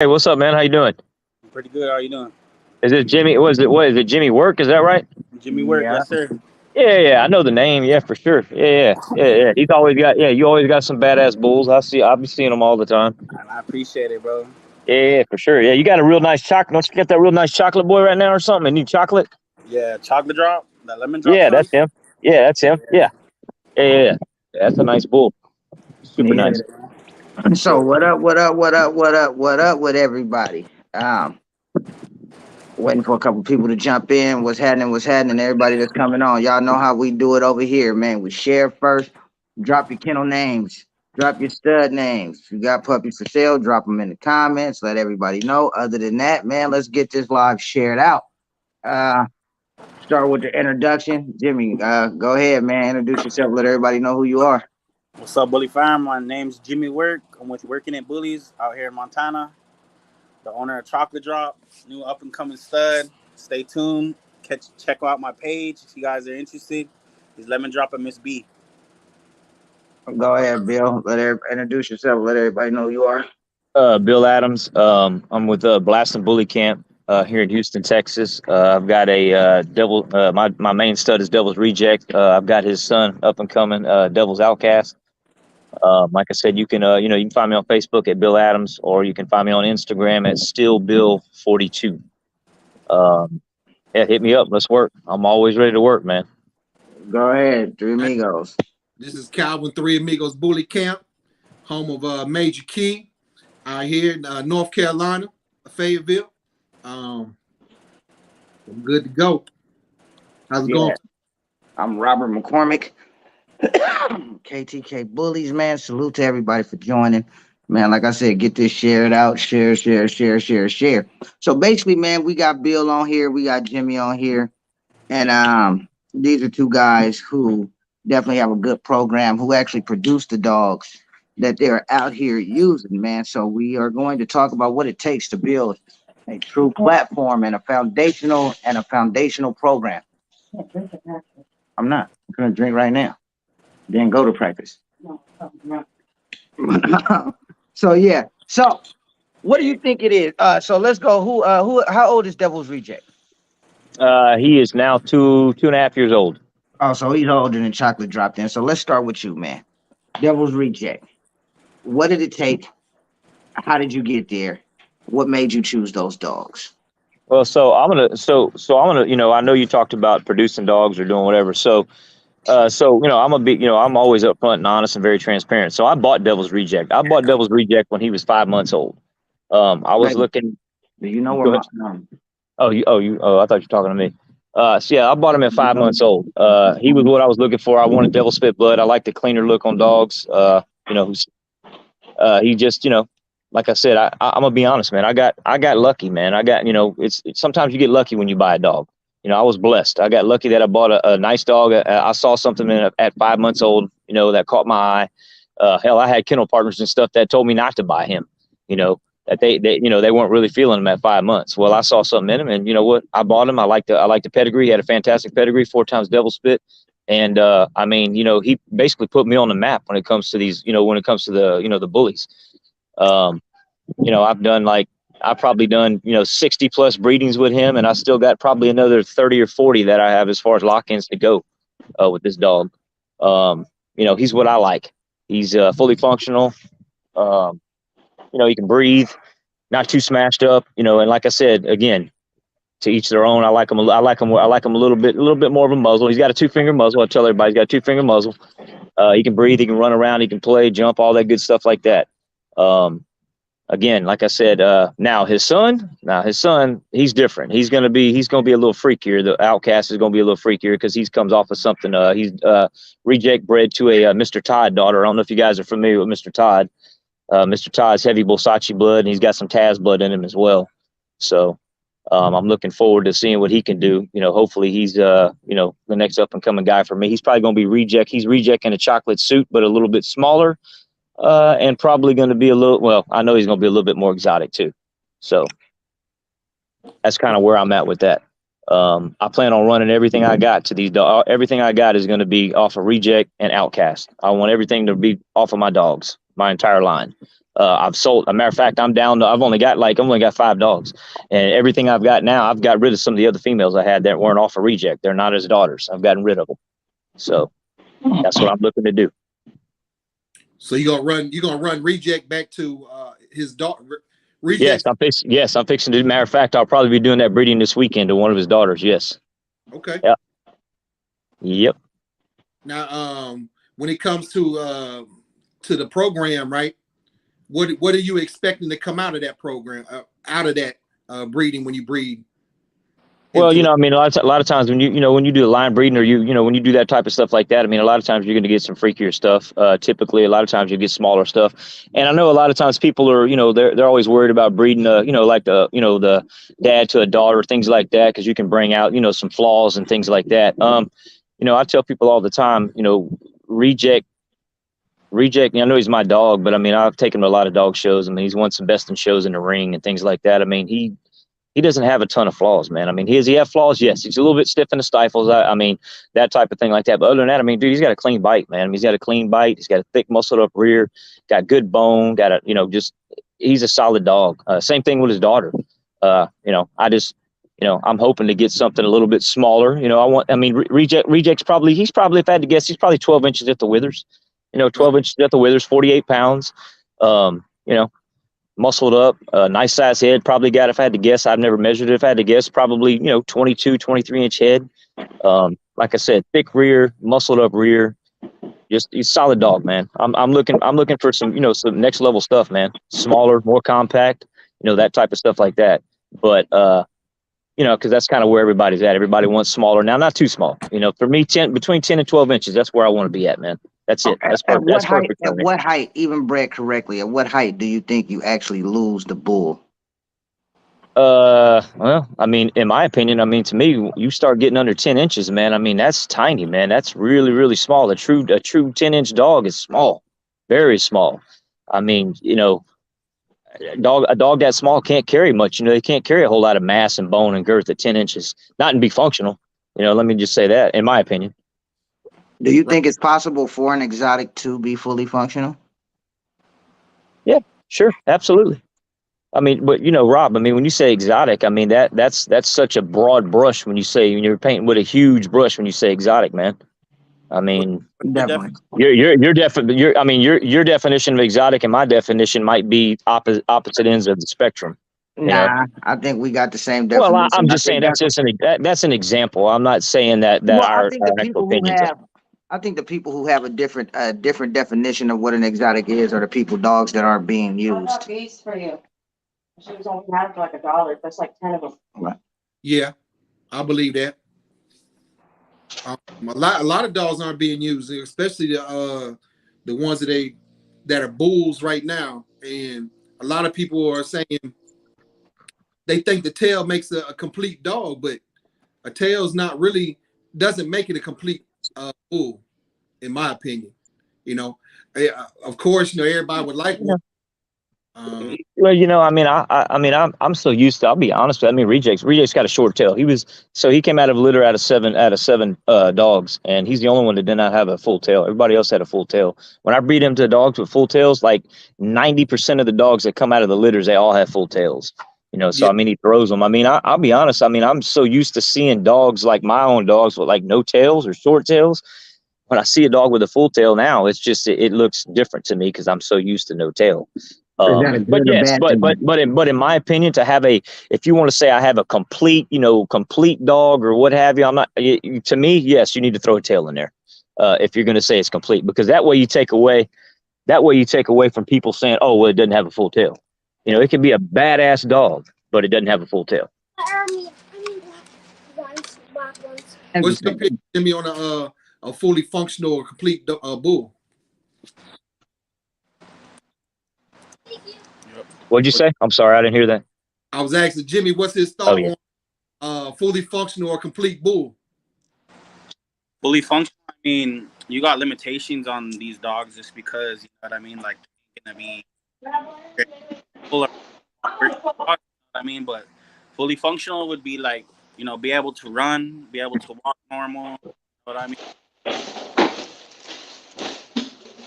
Hey, what's up, man? How you doing? I'm pretty good. How are you doing? Is it Jimmy? What is it? Jimmy Work? Is that right? Jimmy Work, Yeah. yes sir. Yeah, yeah. I know the name. Yeah, for sure. Yeah. He's always got. Yeah, you always got some badass bulls. I'll be seeing them all the time. And I appreciate it, bro. Yeah, for sure. Yeah, you got a real nice chocolate. Don't you get that real nice chocolate boy right now or something? Need chocolate? Yeah, chocolate drop, that lemon drop Yeah, son. that's him. Yeah, that's him. Yeah. That's a nice bull. Super Yeah. nice. So what up? What up? What up? What up? What up with everybody? Waiting for a couple people to jump in. What's happening? What's happening? Everybody that's coming on. Y'all know how we do it over here, man. We share first. Drop your kennel names. Drop your stud names. If you got puppies for sale, drop them in the comments. Let everybody know. Other than that, man, let's get this live shared out. Uh, Start with the introduction. Jimmy, go ahead, man. Introduce yourself. Let everybody know who you are. What's up, Bully Farm? My name's Jimmy Work. I'm with Working at Bullies out here in Montana. The owner of Chocolate Drop, new up and coming stud. Stay tuned. Check out my page if you guys are interested. He's Lemon Drop and Miss B. Go ahead, Bill. Introduce yourself. Let everybody know who you are. Bill Adams. I'm with Blast and Bully Camp here in Houston, Texas. I've got a Devil. My main stud is Devil's Reject. I've got his son up and coming, Devil's Outcast. Like I said, you can you can find me on Facebook at Bill Adams, or you can find me on Instagram at StillBill42. Yeah, hit me up. Let's work. I'm always ready to work, man. Go ahead, Three Amigos. This is Calvin Three Amigos Bully Camp, home of Major Key, out here in North Carolina, Fayetteville. I'm good to go. How's it going? I'm Robert McCormick, KTK Bullies, man. Salute to everybody for joining. Man, like I said, get this shared out. Share. So basically, man, we got Bill on here. We got Jimmy on here. And these are two guys who definitely have a good program, who actually produce the dogs that they're out here using, man. So we are going to talk about what it takes to build a true platform and a foundational program. I'm not. I'm gonna drink right now. Then go to practice. So yeah. So what do you think it is? So let's go. How old is Devil's Reject? He is now 2.5 years old. Oh, so he's older than Chocolate Drop then. So let's start with you, man. Devil's Reject. What did it take? How did you get there? What made you choose those dogs? Well, I'm gonna, I know you talked about producing dogs or doing whatever. I'm always upfront and honest and very transparent. So I bought Devil's Reject. I bought Devil's Reject when he was 5 months old. I was looking. Do you know where my I thought you were talking to me. I bought him at 5 months old. He was what I was looking for. I wanted Devil Spit Blood. I like the cleaner look on dogs. He just, like I said, I'm gonna be honest, man. I got lucky, man. It's sometimes you get lucky when you buy a dog. I was blessed. I got lucky that I bought a nice dog. I saw something at 5 months old, that caught my eye. Hell, I had kennel partners and stuff that told me not to buy him. That they weren't really feeling him at 5 months. Well, I saw something in him, and you know what? I bought him. I like the pedigree. He had a fantastic pedigree, 4 times Devil Spit. And he basically put me on the map when it comes to these, when it comes to the bullies. I've probably done 60 plus breedings with him, and I still got probably another 30 or 40 that I have as far as lock-ins to go with this dog. He's what I like. He's fully functional. He can breathe, not too smashed up. And like I said, again, to each their own. I like him a little bit more of a muzzle. He's got a 2-finger muzzle. I tell everybody he's got a 2-finger muzzle. He can breathe, he can run around, he can play, jump, all that good stuff like that. Again, like I said, now his son, he's different. He's gonna be a little freakier. The Outcast is gonna be a little freakier because he comes off of something. He's reject bred to a Mr. Todd daughter. I don't know if you guys are familiar with Mr. Todd. Mr. Todd's heavy Bolsachi blood, and he's got some Taz blood in him as well. So I'm looking forward to seeing what he can do. Hopefully he's the next up and coming guy for me. He's probably gonna be reject. He's reject in a chocolate suit, but a little bit smaller. And probably going to be I know he's going to be a little bit more exotic too. So that's kind of where I'm at with that. I plan on running everything I got to these dogs. Everything I got is going to be off of reject and Outcast. I want everything to be off of my dogs, my entire line. I've sold. A matter of fact, I'm down to, I've only got 5 dogs, and everything I've got now, I've got rid of some of the other females I had that weren't off a reject. They're not his daughters. I've gotten rid of them. So that's what I'm looking to do. So you're gonna run reject back to his daughter. Yes, I'm fixing to. Matter of fact, I'll probably be doing that breeding this weekend to one of his daughters. Yes. Okay. Yeah. Yep. Now, when it comes to the program, right? What are you expecting to come out of that program, out of that breeding when you breed? Well, I mean, a lot of times when when you do a line breeding, or when you do that type of stuff like that, I mean, a lot of times you're going to get some freakier stuff. Typically, a lot of times you get smaller stuff, and I know a lot of times people are, they're always worried about breeding, like the dad to a daughter, things like that, because you can bring out, some flaws and things like that. I tell people all the time, reject. I know he's my dog, but I mean, I've taken him to a lot of dog shows. I mean, he's won some best in shows in the ring and things like that. I mean, he doesn't have a ton of flaws, man. I mean, does he have flaws? Yes. He's a little bit stiff in the stifles. I mean, that type of thing like that. But other than that, I mean, dude, he's got a clean bite, man. I mean, he's got a clean bite. He's got a thick muscled up rear, got good bone, he's a solid dog. Same thing with his daughter. I'm hoping to get something a little bit smaller. Reject's probably, if I had to guess, he's probably 12 inches at the withers. 12 inches at the withers, 48 pounds. Muscled up, nice size head. Probably got, if I had to guess, I've never measured it. If I had to guess, probably 22, 23 inch head. Like I said, thick rear, muscled up rear. Just he's a solid dog, man. I'm looking for some some next level stuff, man. Smaller, more compact, that type of stuff like that. But because that's kind of where everybody's at. Everybody wants smaller now, not too small. For me, between 10 and 12 inches, that's where I want to be at, man. That's it. That's perfect. That's perfect. At what height, even bred correctly, at what height do you think you actually lose the bull? Well, I mean, in my opinion, I mean, to me, you start getting under 10 inches, man. I mean, that's tiny, man. That's really, really small. A true 10-inch dog is small, very small. I mean, a dog that small can't carry much. They can't carry a whole lot of mass and bone and girth at 10 inches, not and be functional. Let me just say that, in my opinion. Do you think it's possible for an exotic to be fully functional? Yeah, sure. Absolutely. I mean, but Rob, I mean, when you say exotic, I mean, that's such a broad brush when you're painting with a huge brush when you say exotic, man. I mean, definitely. Your definition of exotic and my definition might be opposite ends of the spectrum. Nah, I think we got the same definition. Well, I'm just saying that's an example. I'm not saying that our actual opinions. I think the people who have a different definition of what an exotic is are the dogs that aren't being used. I got these for you. She was only had for like $1. That's like 10 of them. Right. Yeah, I believe that. A lot of dogs aren't being used, especially the ones that are bulls right now. And a lot of people are saying they think the tail makes a complete dog, but a tail's doesn't make it a complete bull, in my opinion. Of course, everybody would like one. Well, I'm so used to. I'll be honest with you. I mean, Reject's got a short tail. He came out of litter out of seven dogs, and he's the only one that did not have a full tail. Everybody else had a full tail. When I breed him to dogs with full tails, like 90% of the dogs that come out of the litters, they all have full tails. So yeah. I mean, he throws them. I mean, I'll be honest. I mean, I'm so used to seeing dogs like my own dogs with like no tails or short tails. When I see a dog with a full tail now, it's just it looks different to me because I'm so used to no tail. But yes, but in my opinion, to have if you want to say I have a complete dog or what have you, I'm not. To me, yes, you need to throw a tail in there if you're going to say it's complete, because that way you take away from people saying, oh, well, it doesn't have a full tail. It can be a badass dog, but it doesn't have a full tail. What's your opinion, Jimmy, on a fully functional or complete bull? What'd you say? I'm sorry, I didn't hear that. I was asking Jimmy, what's his thought on fully functional or complete bull? Fully functional, I mean, you got limitations on these dogs just because, you know what I mean? Like, they're going to be full of, you know what I mean? But fully functional would be like, be able to run, be able to walk normal, you know what I mean?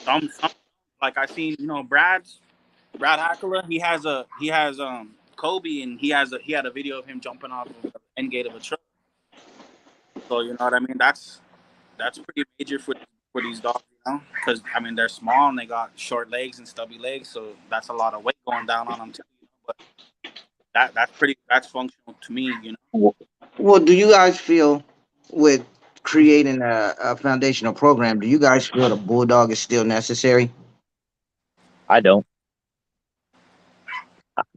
Some like I seen, Brad's, Brad Hackler, he has Kobe, and he had a video of him jumping off of the end gate of a truck. So you know what I mean. That's pretty major for these dogs, you know, because I mean they're small and they got short legs and stubby legs, so that's a lot of weight going down on them too. You know? But that's functional to me, you know. Well, do you guys feel with creating a foundational program? Do you guys feel the bulldog is still necessary? I don't.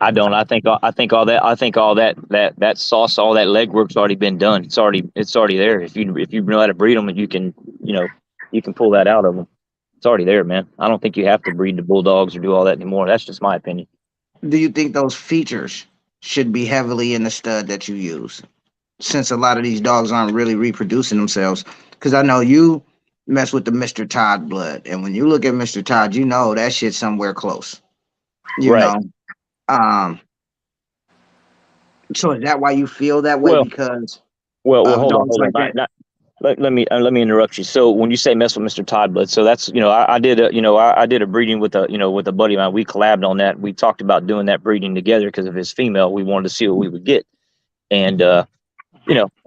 I don't. I think all that sauce, all that legwork's already been done. It's already there. If you know how to breed them, you can you can pull that out of them. It's already there, man. I don't think you have to breed the bulldogs or do all that anymore. That's just my opinion. Do you think those features should be heavily in the stud that you use? Since a lot of these dogs aren't really reproducing themselves, because I know you mess with the Mr. Todd blood, and when you look at Mr. Todd, you know that shit's somewhere close. You Right. know, um. So is that why you feel that way? Well, Because well, of hold on, dogs hold on. like that? Let me interrupt you. So when you say mess with Mr. Todd Blood, so that's I did I did a breeding with a buddy of mine. We collabed on that. We talked about doing that breeding together because of his female. We wanted to see what we would get, and I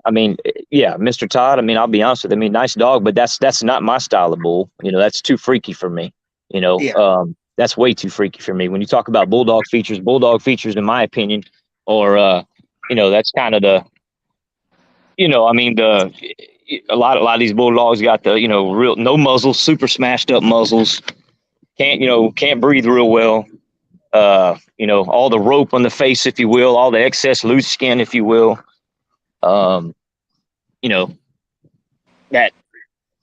mean, yeah, Mr. Todd. I mean, I'll be honest with you. I mean, nice dog, but that's not my style of bull. That's too freaky for me. Yeah. That's way too freaky for me. When you talk about bulldog features, in my opinion, or that's kind of the I mean a lot of these bulldogs got the real no muzzles, super smashed up muzzles, can't breathe real well. All the rope on the face, if you will, all the excess loose skin, if you will. Um, you know that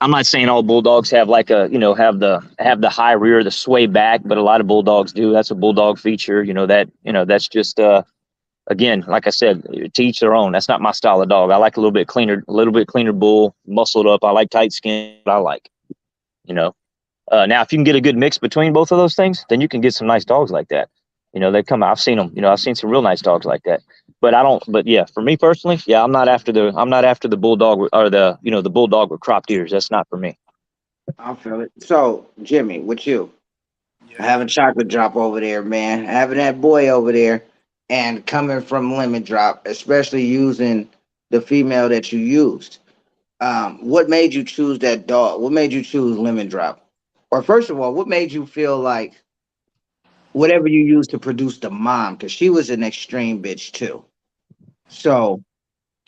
I'm not saying all bulldogs have like have the high rear, the sway back, but a lot of bulldogs do. That's a bulldog feature. That's just again, like I said, to each their own. That's not my style of dog. I like a little bit cleaner bull, muscled up. I like tight skin. I like, you know. Now, if you can get a good mix between both of those things, then you can get some nice dogs like that. They come out. I've seen them. I've seen some real nice dogs like that. But I don't. But yeah, for me personally, yeah, I'm not after the bulldog or the bulldog with cropped ears. That's not for me. I feel it. So, Jimmy, with you, Yeah. having chocolate drop over there, man, having that boy over there, and coming from lemon drop, especially using the female that you used. What made you choose that dog? What made you choose lemon drop? Or first of all, what made you feel like whatever you used to produce the mom? Because she was an extreme bitch too. So,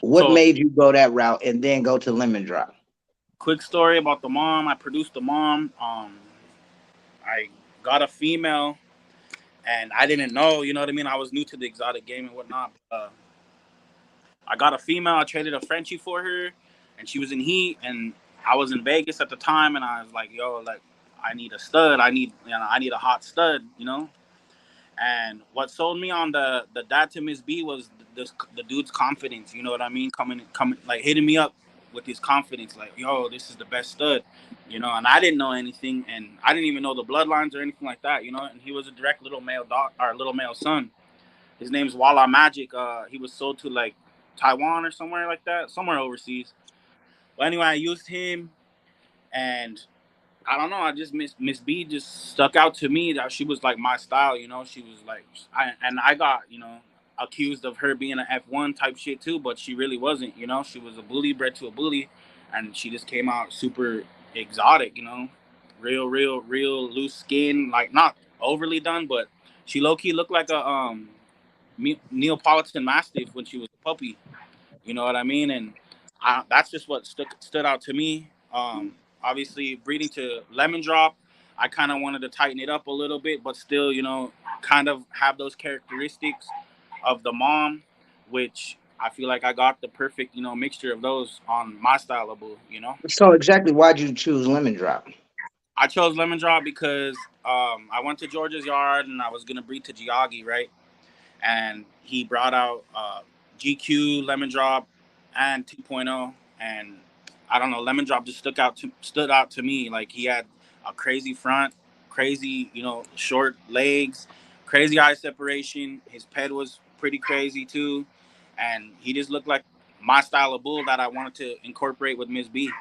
what So made you go that route and then go to lemon drop? quick story about the mom. I produced the mom. I got a female, and I didn't know. You know what I mean? I was new to the exotic game and whatnot. I got a female. I traded a Frenchie for her, and she was in heat, and I was in Vegas at the time, and I was like, "Yo, like, I need a stud. I need a hot stud." And what sold me on the dad to Miss B was the dude's confidence. You know what I mean? Coming, like hitting me up with his confidence, like, "Yo, this is the best stud." And I didn't know anything, and I didn't even know the bloodlines or anything like that. And he was a direct little male dog, or little male son. His name's Walla Magic. He was sold to like Taiwan or somewhere like that, somewhere overseas. But anyway, I used him, and I don't know. I just Miss B just stuck out to me that she was like my style. She was like, I got accused of her being an F1 type shit too, but she really wasn't. She was a bully bred to a bully, and she just came out super exotic. Real loose skin, like not overly done, but she low key looked like a Neapolitan Mastiff when she was a puppy. You know what I mean? And that's just what stood out to me. Obviously, breeding to lemon drop, I kind of wanted to tighten it up a little bit, but still, kind of have those characteristics of the mom, which I feel like I got the perfect, mixture of those on my style of bull. So, exactly why'd you choose lemon drop? I chose lemon drop because I went to Georgia's yard and I was going to breed to Giagi, right? And he brought out GQ, Lemon Drop, and 2.0. And I don't know, Lemon Drop just stood out to me. Like he had a crazy front, crazy short legs, crazy eye separation. His ped was pretty crazy too, and he just looked like my style of bull that I wanted to incorporate with Miss B.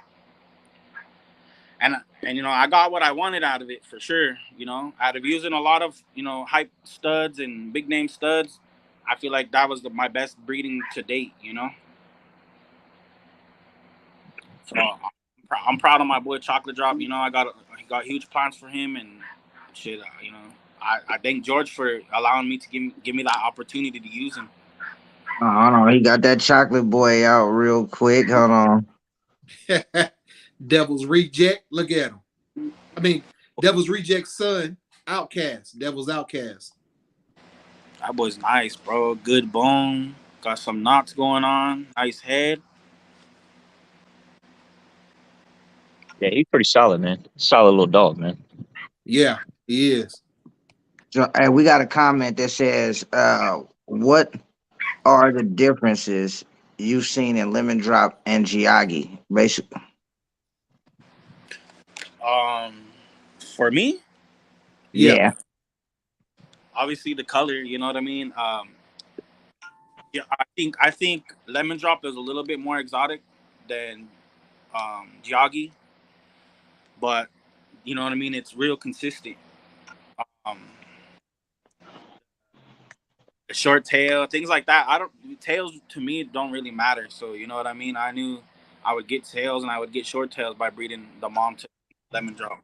and you know, I got what I wanted out of it for sure. You know, out of using a lot of, you know, hype studs and big name studs, I feel like that was my best breeding to date. You know, so I'm proud of my boy Chocolate Drop. You know, I got huge plans for him and shit. You know, I thank George for allowing me to give me that opportunity to use him. Hold on, he got that chocolate boy out real quick. Hold on. Devil's Reject. Look at him. I mean, Devil's Reject's son, Outcast. Devil's Outcast. That boy's nice, bro. Good bone. Got some knots going on. Nice head. Yeah, he's pretty solid, man. Solid little dog, man. Yeah, he is. So, hey, we got a comment that says, "What are the differences you've seen in Lemon Drop and Giagi?" Basically, For me, Yeah. yeah. obviously the color. You know what I mean. Yeah, I think Lemon Drop is a little bit more exotic than Giagi, but you know what I mean. It's real consistent. Um, the short tail, things like that. I don't tails to me don't really matter. So you know what I mean. I knew I would get tails and I would get short tails by breeding the mom to Lemon Drop.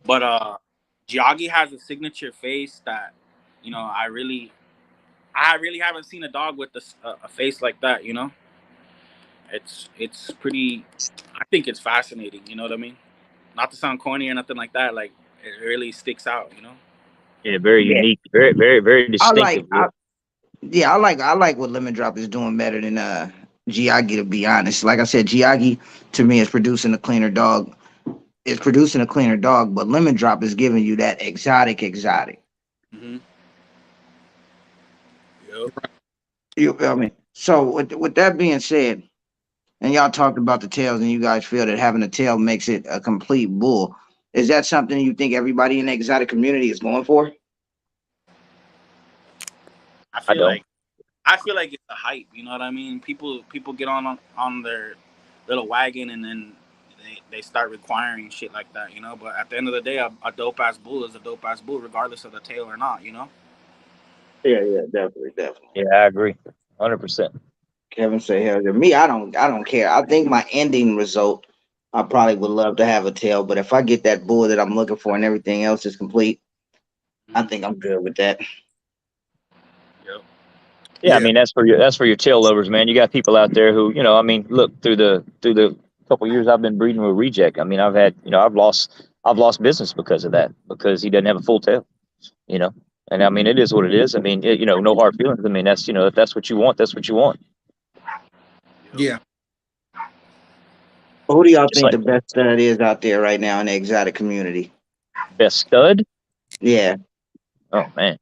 But Giagi has a signature face that, you know, I really haven't seen a dog with a face like that. You know, it's pretty. I think it's fascinating. You know what I mean? Not to sound corny or nothing like that. Like it really sticks out. You know. Yeah, very Yeah, unique, very, very, very I distinctive like. look. I like what Lemon Drop is doing better than Giagi. To be honest, like I said, Giagi to me is producing a cleaner dog. It's producing a cleaner dog, but Lemon Drop is giving you that exotic. Mm-hmm. Yep. You feel me? So with that being said, and y'all talked about the tails, and you guys feel that having a tail makes it a complete bull. Is that something you think everybody in the exotic community is going for? I I feel don't. like I feel like it's a hype. You know what I mean? People get on their little wagon and then they start requiring shit like that. You know. But at the end of the day, a dope ass bull is a dope ass bull, regardless of the tail or not. You know. Yeah, definitely. Yeah, I agree, 100%. Kevin say hell yeah. Me, I don't care. I think my ending result, I probably would love to have a tail, but if I get that bull that I'm looking for and everything else is complete, I Mm-hmm. think I'm good with that. Yep. Yeah, I Yeah. mean that's for your tail lovers, man. You got people out there who, you know, I mean, look through the couple years I've been breeding with Reject. I mean, I've had, you know, I've lost business because of that because he doesn't have a full tail, you know. And I mean, it is what it is. I mean, you know, no hard feelings. I mean, that's, you know, if that's what you want, that's what you want. Yep. Yeah. Who do y'all Just think like the best stud is out there right now in the exotic community? best stud. Yeah, Oh man,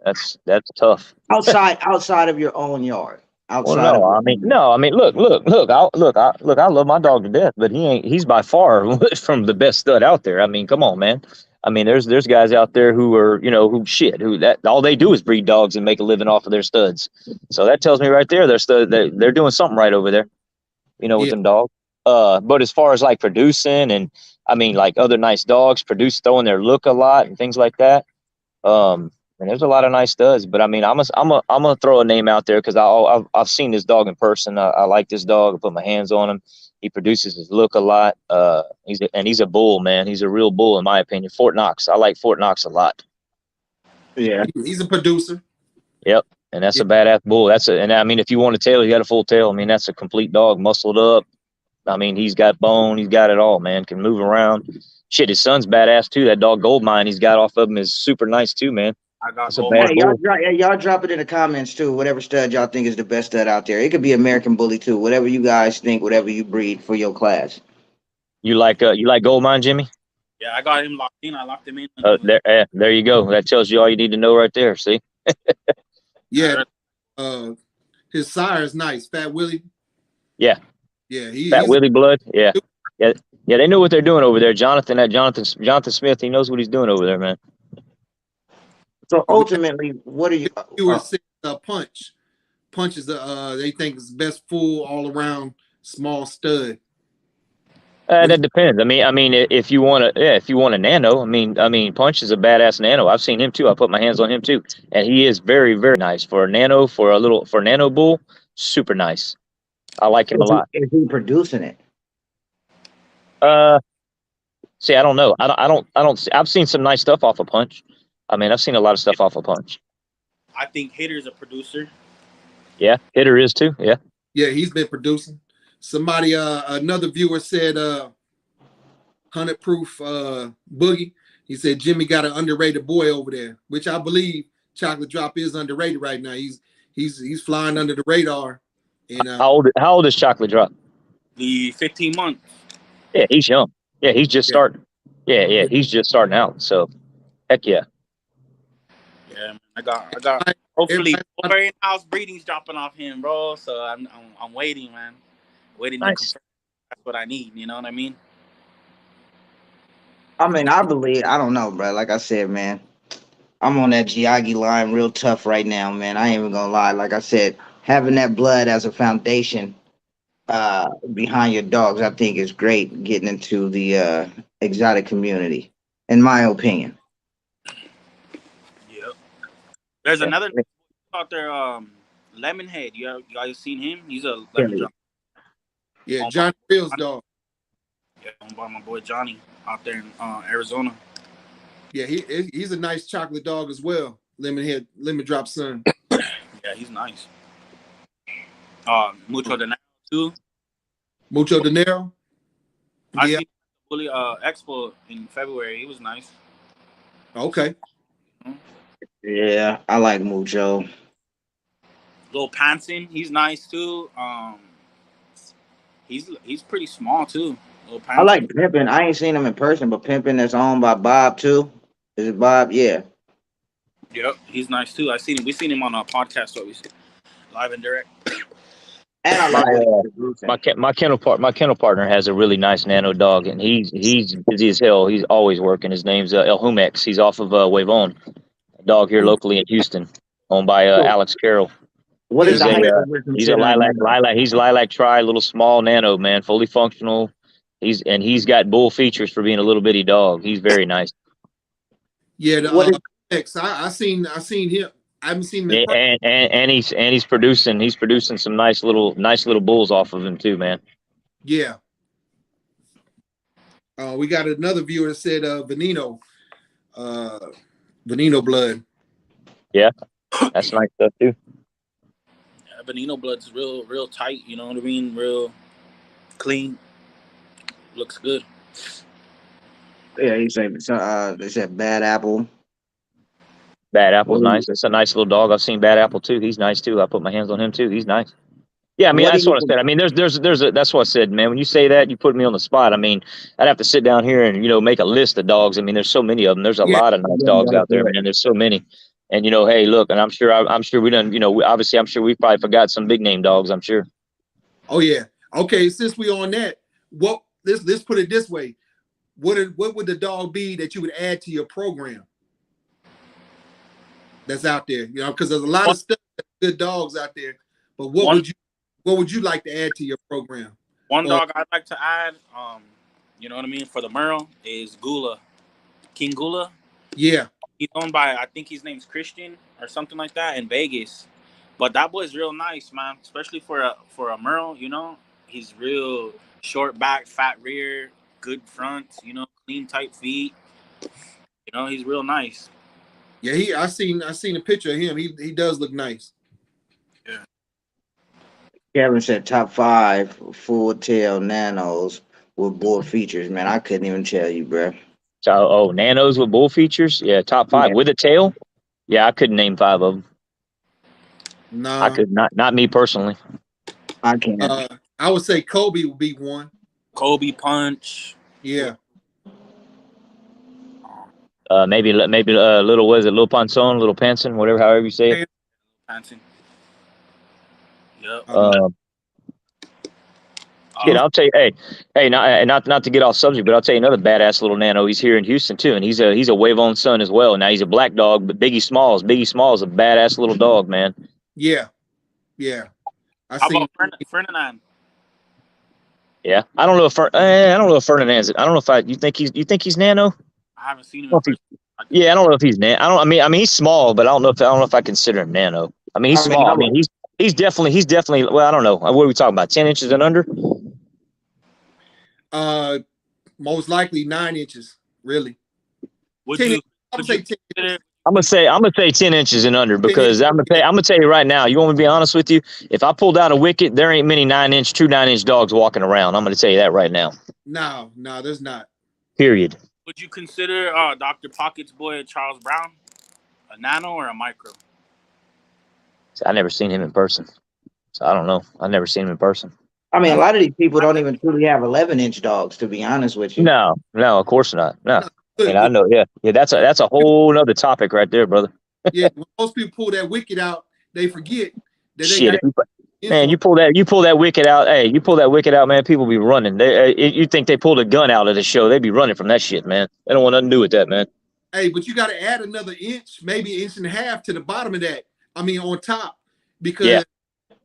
that's tough. outside of your own yard, Well, outside no, of your I mean, own yard. no, I mean, look, I love my dog to death, but he's by far from the best stud out there. I mean, come on, man. I mean, there's guys out there who are, you know, who that all they do is breed dogs and make a living off of their studs. So that tells me right there, they're doing something right over there, you know, with Yeah. them dogs. But as far as like producing and I mean, like other nice dogs throwing their look a lot and things like that. And there's a lot of nice studs, but I mean, I'm gonna throw a name out there because I've seen this dog in person. I like this dog. I put my hands on him. He produces his look a lot. He's a bull, man. He's a real bull in my opinion. Fort Knox. I like Fort Knox a lot. Yeah, He's a producer. Yep. And that's Yeah. a badass bull. And I mean, if you want a tail, he got a full tail. I mean, that's a complete dog, muscled up. I mean, he's got bone. He's got it all, man. Can move around. Shit, his son's badass too. That dog Goldmine he's got off of him is super nice too, man. I got That's a gold mine. bad bull. Y'all drop it in the comments too. Whatever stud y'all think is the best stud out there. It could be American Bully too. Whatever you guys think, whatever you breed for your class. You like Goldmine, Jimmy? Yeah, I got him locked in. I locked him in when he was. There you go. That tells you all you need to know right there. See? Yeah. I, Uh, his sire is nice. Fat Willie. Yeah. Yeah. Fat He's Willie blood. Yeah. Yeah. Yeah. They know what they're doing over there. Jonathan Smith, he knows what he's doing over there, man. So we got ultimately, what are you? viewers saying Punch. Punch is they think is the best full all around small stud. That depends. If you want to, yeah, if you want a nano, Punch is a badass nano. I've seen him too. I put my hands on him too, and he is very, very nice for a nano. For nano bull, super nice. I like him a lot. Is he producing it? See, I don't know. I don't. I've seen some nice stuff off of Punch. I've seen a lot of stuff off of Punch. I think Hitter's a producer. Yeah, Hitter is too. Yeah. Yeah, he's been producing. Somebody, another viewer said, 100 proof Boogie. He said Jimmy got an underrated boy over there, which I believe Chocolate Drop is underrated right now. He's flying under the radar. And How old is Chocolate Drop? The 15 months. Yeah, he's young. Yeah, he's just Yeah. starting. Yeah, he's just starting out. So, heck yeah. Yeah, man, I got. Hopefully, more in-house breeding's dropping off him, bro. So I'm waiting, man. Waiting to confirm that's what I need. You know what I mean? I believe, I don't know, bro. Like I said, man, I'm on that Giagi line real tough right now, man. I ain't even gonna lie. Like I said, having that blood as a foundation behind your dogs, I think is great getting into the exotic community, in my opinion. Yep. There's another out there, Lemonhead. You guys seen him? He's a lemon drop. Yeah, John Reels dog. Yeah, owned by my boy Johnny out there in Arizona. Yeah, he's a nice chocolate dog as well. Lemon Drop son. Yeah, he's nice. Mucho Dinero too. Mucho Dinero. I seen Bully Expo in February. He was nice. Okay. Yeah, I like Mucho. Lil Panson, he's nice too. He's pretty small too. I like Pimpin'. I ain't seen him in person, but Pimpin' that's owned by Bob too. Is it Bob? Yeah. Yep, he's nice too. We seen him on a podcast, so we live and direct. And I like my kennel partner has a really nice nano dog, and he's busy as hell. He's always working. His name's El Humex. He's off of Wavon, a dog here locally in Houston, owned by Alex Carroll. What is he's a lilac tri, little small nano, man, fully functional. He's got bull features for being a little bitty dog. He's very nice. Yeah, the I seen him. I haven't seen him. And he's producing some nice little bulls off of him too, man. Yeah. We got another viewer that said Veneno blood. Yeah, that's nice stuff too. Yeah, Veneno blood's real tight. You know what I mean? Real clean. Looks good. Yeah, they said Bad Apple. Bad Apple's nice. It's a nice little dog. I've seen Bad Apple too. He's nice too. I put my hands on him too. He's nice. Yeah, that's what I said. That's what I said, man. When you say that, you put me on the spot. I'd have to sit down here and make a list of dogs. There's so many of them. There's a lot of nice dogs out there, man. There's so many. And hey, look, and I'm sure we done. Obviously, I'm sure we probably forgot some big name dogs. I'm sure. Oh yeah. Okay, since we on that, let's put it this way. What would the dog be that you would add to your program that's out there? Because there's a lot of stuff, good dogs out there. But what would you like to add to your program? One dog I'd like to add, you know what I mean, for the Merle is Gula, King Gula. Yeah, he's owned by, I think his name's Christian or something like that in Vegas. But that boy's real nice, man. Especially for a Merle, he's real short back, fat rear, good front, clean tight feet. He's real nice. Yeah, I seen a picture of him. He does look nice. Yeah. Kevin said top 5 full tail nanos with bull features. Man, I couldn't even tell you, bro. So, nanos with bull features? Yeah, top 5 with a tail? Yeah, I couldn't name 5 of them. No, I could not. Not me personally. I can't. I would say Kobe would be one. Kobe Punch. Yeah. Maybe little, was it Little Panson, Little Panson, however you say it. Panson. Yep. I'll tell you, hey, not to get off subject, but I'll tell you another badass little nano. He's here in Houston too, and he's a Wavon son as well. Now he's a black dog, but Biggie Smalls is a badass little dog, man. Yeah. How about Ferdinand? Yeah, I don't know if I don't know if Ferdinand's. I don't know if you think he's Nano. I haven't seen him I in don't know if person. yeah, I don't know if he's Nano. I mean he's small, but I don't know if I consider him Nano. I mean he's I mean, small. I mean he's definitely. Well, I don't know. What are we talking about? 10 inches and under? Most likely 9 inches. Really. Would 10 you? inches. I would Would say you 10 consider? I'm gonna say 10 inches and under 10 inches. because I'm gonna tell you right now. You want me to be honest with you? If I pulled out a wicket, there ain't many 9-inch dogs walking around. I'm gonna tell you that right now. No, there's not. Period. Would you consider Dr. Pocket's boy Charles Brown a nano or a micro? So I never seen him in person, so I don't know. I never seen him in person. I mean, a Uh, lot of these people don't even truly have 11-inch dogs, to be honest with you. No, of course not. No, No, I mean I know. Yeah. That's a whole nother topic right there, brother. yeah, when most people pull that wicket out, they forget that they Shit, got if you, man, info. you pull that wicket out. Hey, you pull that wicket out, man. People be running. You think they pulled a gun out of the show? They be running from that shit, man. They don't want nothing to do with that, man. Hey, but you got to add another inch, maybe an inch and a half to the bottom of that. I mean, on top, because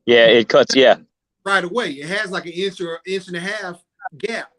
Yeah, it cuts. Yeah, right away it has like an inch or inch and a half gap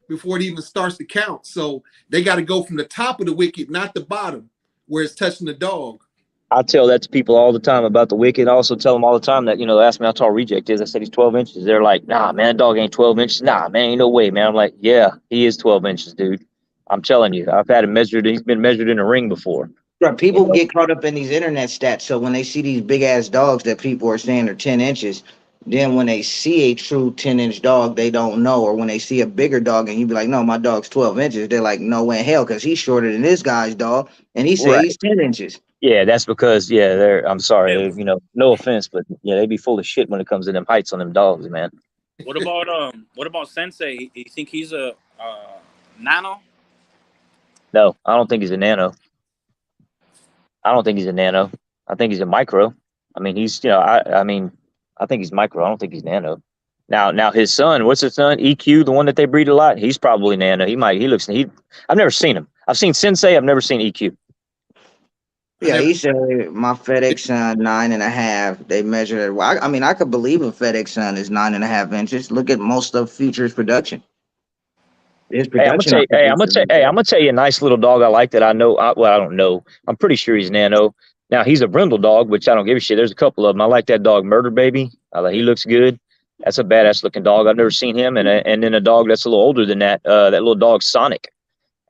before it even starts to count. So they got to go from the top of the wicket, not the bottom, where it's touching the dog. I tell that to people all the time about the wicket. I also tell them all the time that, they ask me how tall Reject is. I said he's 12 inches. They're like, nah, man, that dog ain't 12 inches. Nah, man, ain't no way, man. I'm like, yeah, he is 12 inches, dude. I'm telling you, I've had him measured. He's been measured in a ring before. Right, You people know? get caught up in these internet stats. So when they see these big ass dogs that people are saying are 10 inches, then when they see a true 10-inch dog, they don't know. Or when they see a bigger dog and you be like, no, my dog's 12 inches, they're like, no way in hell, because he's shorter than this guy's dog. And he say Right. he's 10 inches. Yeah, that's because, I'm sorry, Hey, no offense, but yeah, they be full of shit when it comes to them heights on them dogs, man. what about Sensei? You think he's a nano? No, I don't think he's a Nano. I don't think he's a Nano. I think he's a micro. I mean, I think he's micro. I don't think he's Nano. Now his son, what's his son? EQ, the one that they breed a lot. He's probably Nano. I've never seen him. I've seen Sensei. I've never seen EQ. Yeah, he said my FedEx son 9.5. They measured it. Well, I mean, I could believe a FedEx son is 9.5 inches. Look at most of Future's production. His Hey, I'm production. gonna tell you a nice little dog I like that I know. I don't know. I'm pretty sure he's Nano. Now he's a brindle dog, which I don't give a shit. There's a couple of them. I like that dog, Murder Baby. He looks good. That's a badass looking dog. I've never seen him. And then a dog that's a little older than that. That little dog, Sonic.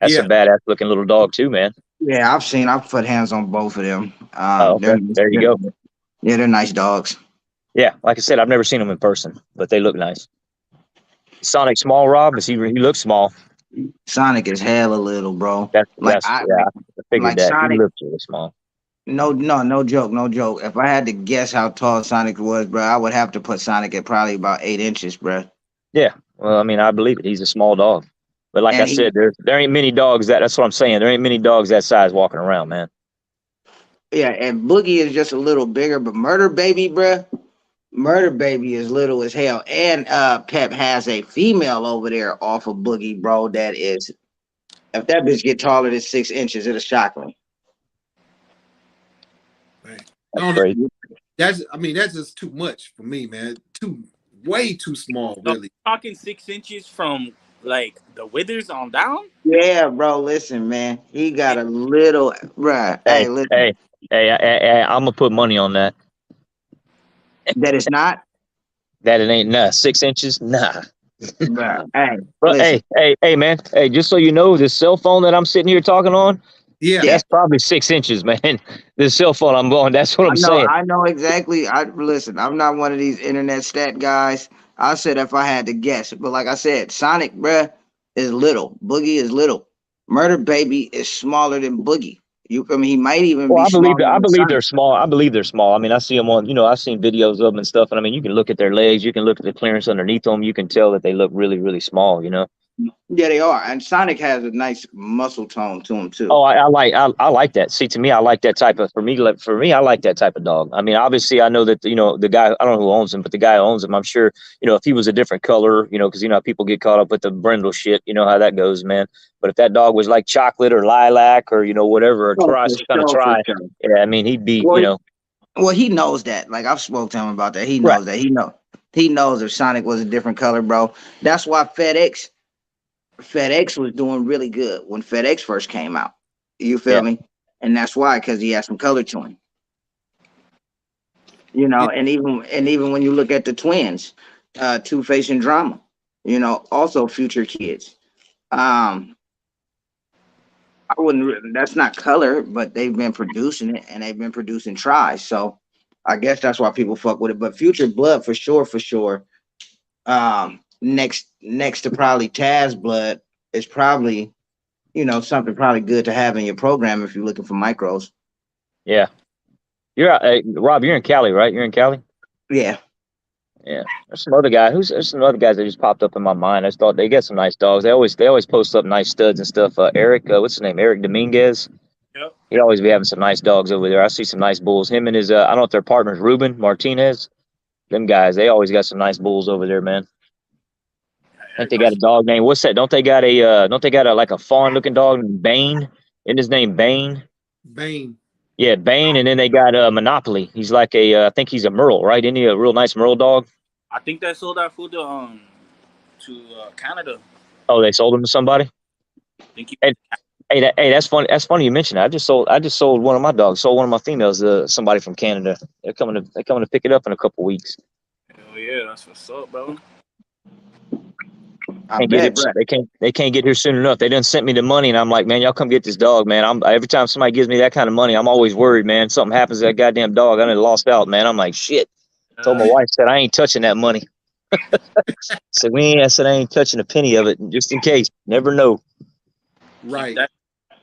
That's a badass looking little dog too, man. Yeah, I've put hands on both of them. Okay. There you go. Yeah, they're nice dogs. Yeah, like I said, I've never seen them in person, but they look nice. Sonic small, Rob, he looks small. Sonic is hella little, bro. I figured like that. Sonic, He looks really small. no joke. If I had to guess how tall Sonic was, bro, I would have to put Sonic at probably about 8 inches, bro. Yeah, well, I mean, I believe it. He's a small dog, but like I said, there ain't many dogs that's what I'm saying. There ain't many dogs that size walking around, man. Yeah, and Boogie is just a little bigger, but Murder Baby, bro, Murder Baby is little as hell. And Pep has a female over there off of Boogie, bro. That is, if that bitch get taller than 6 inches, it'll shock me. Right. That's crazy. That's just too much for me, man. Way too small, really. Talking 6 inches from like the withers on down. Yeah, bro. Listen, man, he got a little right. Hey, listen. Hey, I'm gonna put money on that. That is not. That it ain't 6 inches. Nah. Bro, hey, Bro, hey, man. Hey, just so you know, this cell phone that I'm sitting here talking on, that's probably 6 inches, man. This cell phone I'm on, that's what I'm saying. I know exactly. Listen, I'm not one of these internet stat guys. I said if I had to guess, but like I said, Sonic, bruh, is little. Boogie is little. Murder Baby is smaller than Boogie. He might even be smaller. I than believe Sonic. they're small. I believe they're small. I mean, I see them on, I've seen videos of them and stuff. And I mean, you can look at their legs, you can look at the clearance underneath them. You can tell that they look really, really small, Yeah, they are. And Sonic has a nice muscle tone to him too. Oh, I like that. See, to me, I like that type of. For me, I like that type of dog. I mean, obviously, I know that the guy. I don't know who owns him, but the guy who owns him, I'm sure. If he was a different color, because how people get caught up with the brindle shit. You know how that goes, man. But if that dog was like chocolate or lilac or whatever, or try. Yeah, I mean, he'd be. Well, he knows that. Like I've spoke to him about that. He knows that. He know. He knows if Sonic was a different color, bro. That's why FedEx was doing really good when FedEx first came out. You feel Yeah, me? And that's why, because he had some color to him. Yeah. And even when you look at the twins, Two Face and Drama, also future kids. Um, I wouldn't. That's not color, but they've been producing it and they've been producing tries. So I guess that's why people fuck with it. But Future Blood for sure, for sure. Next to probably Taz Blood is probably something probably good to have in your program if you're looking for micros. yeah. Rob. You're in Cali, right? You're in Cali. Yeah. Yeah. There's some other guy. There's some other guys that just popped up in my mind. I just thought they get some nice dogs. They always post up nice studs and stuff. Eric, what's his name? Eric Dominguez. Yep. He always be having some nice dogs over there. I see some nice bulls. Him and his I don't know if they're partners, Ruben Martinez. Them guys, they always got some nice bulls over there, man. I think they got a dog named, what's that? Don't they got a like a fawn looking dog named Bane? Isn't his name Bane? Bane. Yeah, Bane, and then they got Monopoly. He's like I think he's a Merle, right? Isn't he a real nice Merle dog? I think they sold that food to Canada. Oh, they sold him to somebody. I think Hey, hey, that's funny. That's funny you mentioned that. I just sold one of my dogs. Sold one of my females to somebody from Canada. They're coming to pick it up in a couple weeks. hell yeah, that's what's up, bro. I Can't get bet, it. bro. They can't get here soon enough. They done sent me the money, and I'm like, man, y'all come get this dog, man. Every time somebody gives me that kind of money, I'm always worried, man. Something happens to that goddamn dog. I done lost out, man. I'm like, shit. Told my wife, said I ain't touching that money. Said I said I ain't touching a penny of it, just in case. Never know. Right. That,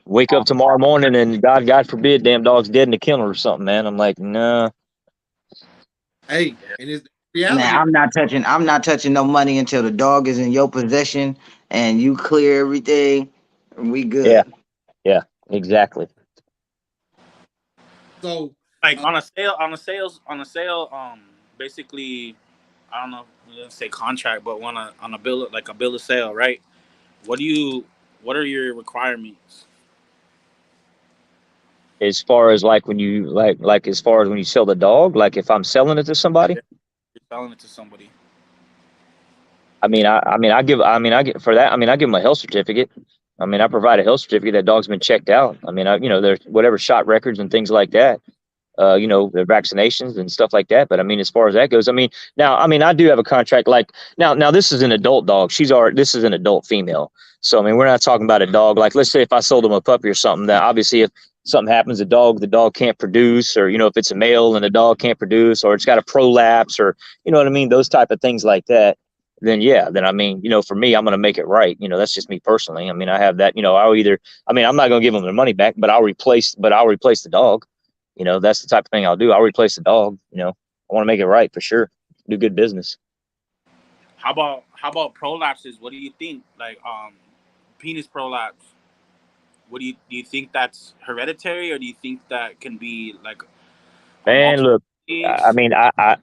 Wake up tomorrow morning and God forbid, damn dog's dead in the kennel or something, man. I'm like, nah. Hey, and it's Man, reality. I'm not touching no money until the dog is in your possession and you clear everything. We Yeah, good. yeah, exactly. So like on a sale, basically, I don't know, let's say contract, but on a bill, like a bill of sale, right? What do you, what are your requirements? As far as like when you like as far as when you sell the dog, like if I'm selling it to somebody, Yeah, you're selling it to somebody. I get for that. I give them a health certificate. I provide a health certificate that dog's been checked out. There's whatever shot records and things like that. Their vaccinations and stuff like that. But as far as that goes, I do have a contract. Like now, this is an adult dog. This is an adult female. So we're not talking about a dog. Like, let's say if I sold them a puppy or something, that obviously if something happens, the dog can't produce, or if it's a male and the dog can't produce, or it's got a prolapse, or those type of things like that. Then yeah, then for me, I'm gonna make it right. That's just me personally. I have that. I'll either. I'm not gonna give them their money back, but I'll replace the dog. That's the type of thing I'll do. I'll replace the dog. I want to make it right for sure. Do good business. How about prolapses? What do you think? Like penis prolapse. What do you think that's hereditary, or do you think that can be like a Man, multiple look, I case? mean, I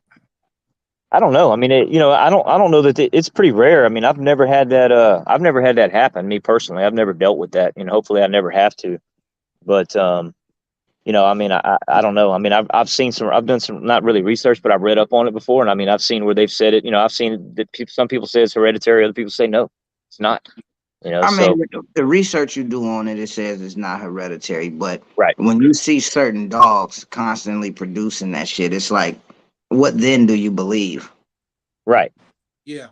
don't know. I don't know that it's pretty rare. I've never had that. I've never had that happen. Me personally, I've never dealt with that. Hopefully, I never have to. But I don't know. I've seen some. I've done some not really research, but I've read up on it before, and I've seen where they've said it. I've seen that some people say it's hereditary, other people say no, it's not. I So mean, the research you do on it, it says it's not hereditary, but right, when you see certain dogs constantly producing that shit, it's like, what then do you believe? right. yeah.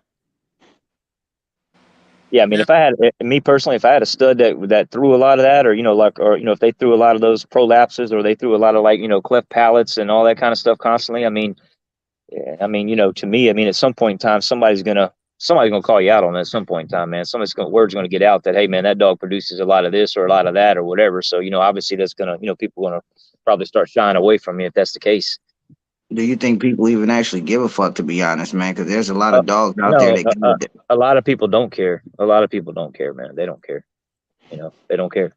Yeah, Now if I had me personally, if I had a stud that threw a lot of that, or if they threw a lot of those prolapses, or they threw a lot of cleft palates and all that kind of stuff constantly. Yeah, to me, at some point in time, somebody's gonna call you out on it at some point in time, man. Word's gonna get out that, hey, man, that dog produces a lot of this or a lot of that or whatever. So obviously that's gonna, people gonna probably start shying away from me if that's the case. Do you think people even actually give a fuck, to be honest, man? Because there's a lot Uh, of dogs out there no, that give it. a lot of people don't care. A lot of people don't care, man. They don't care. They don't care.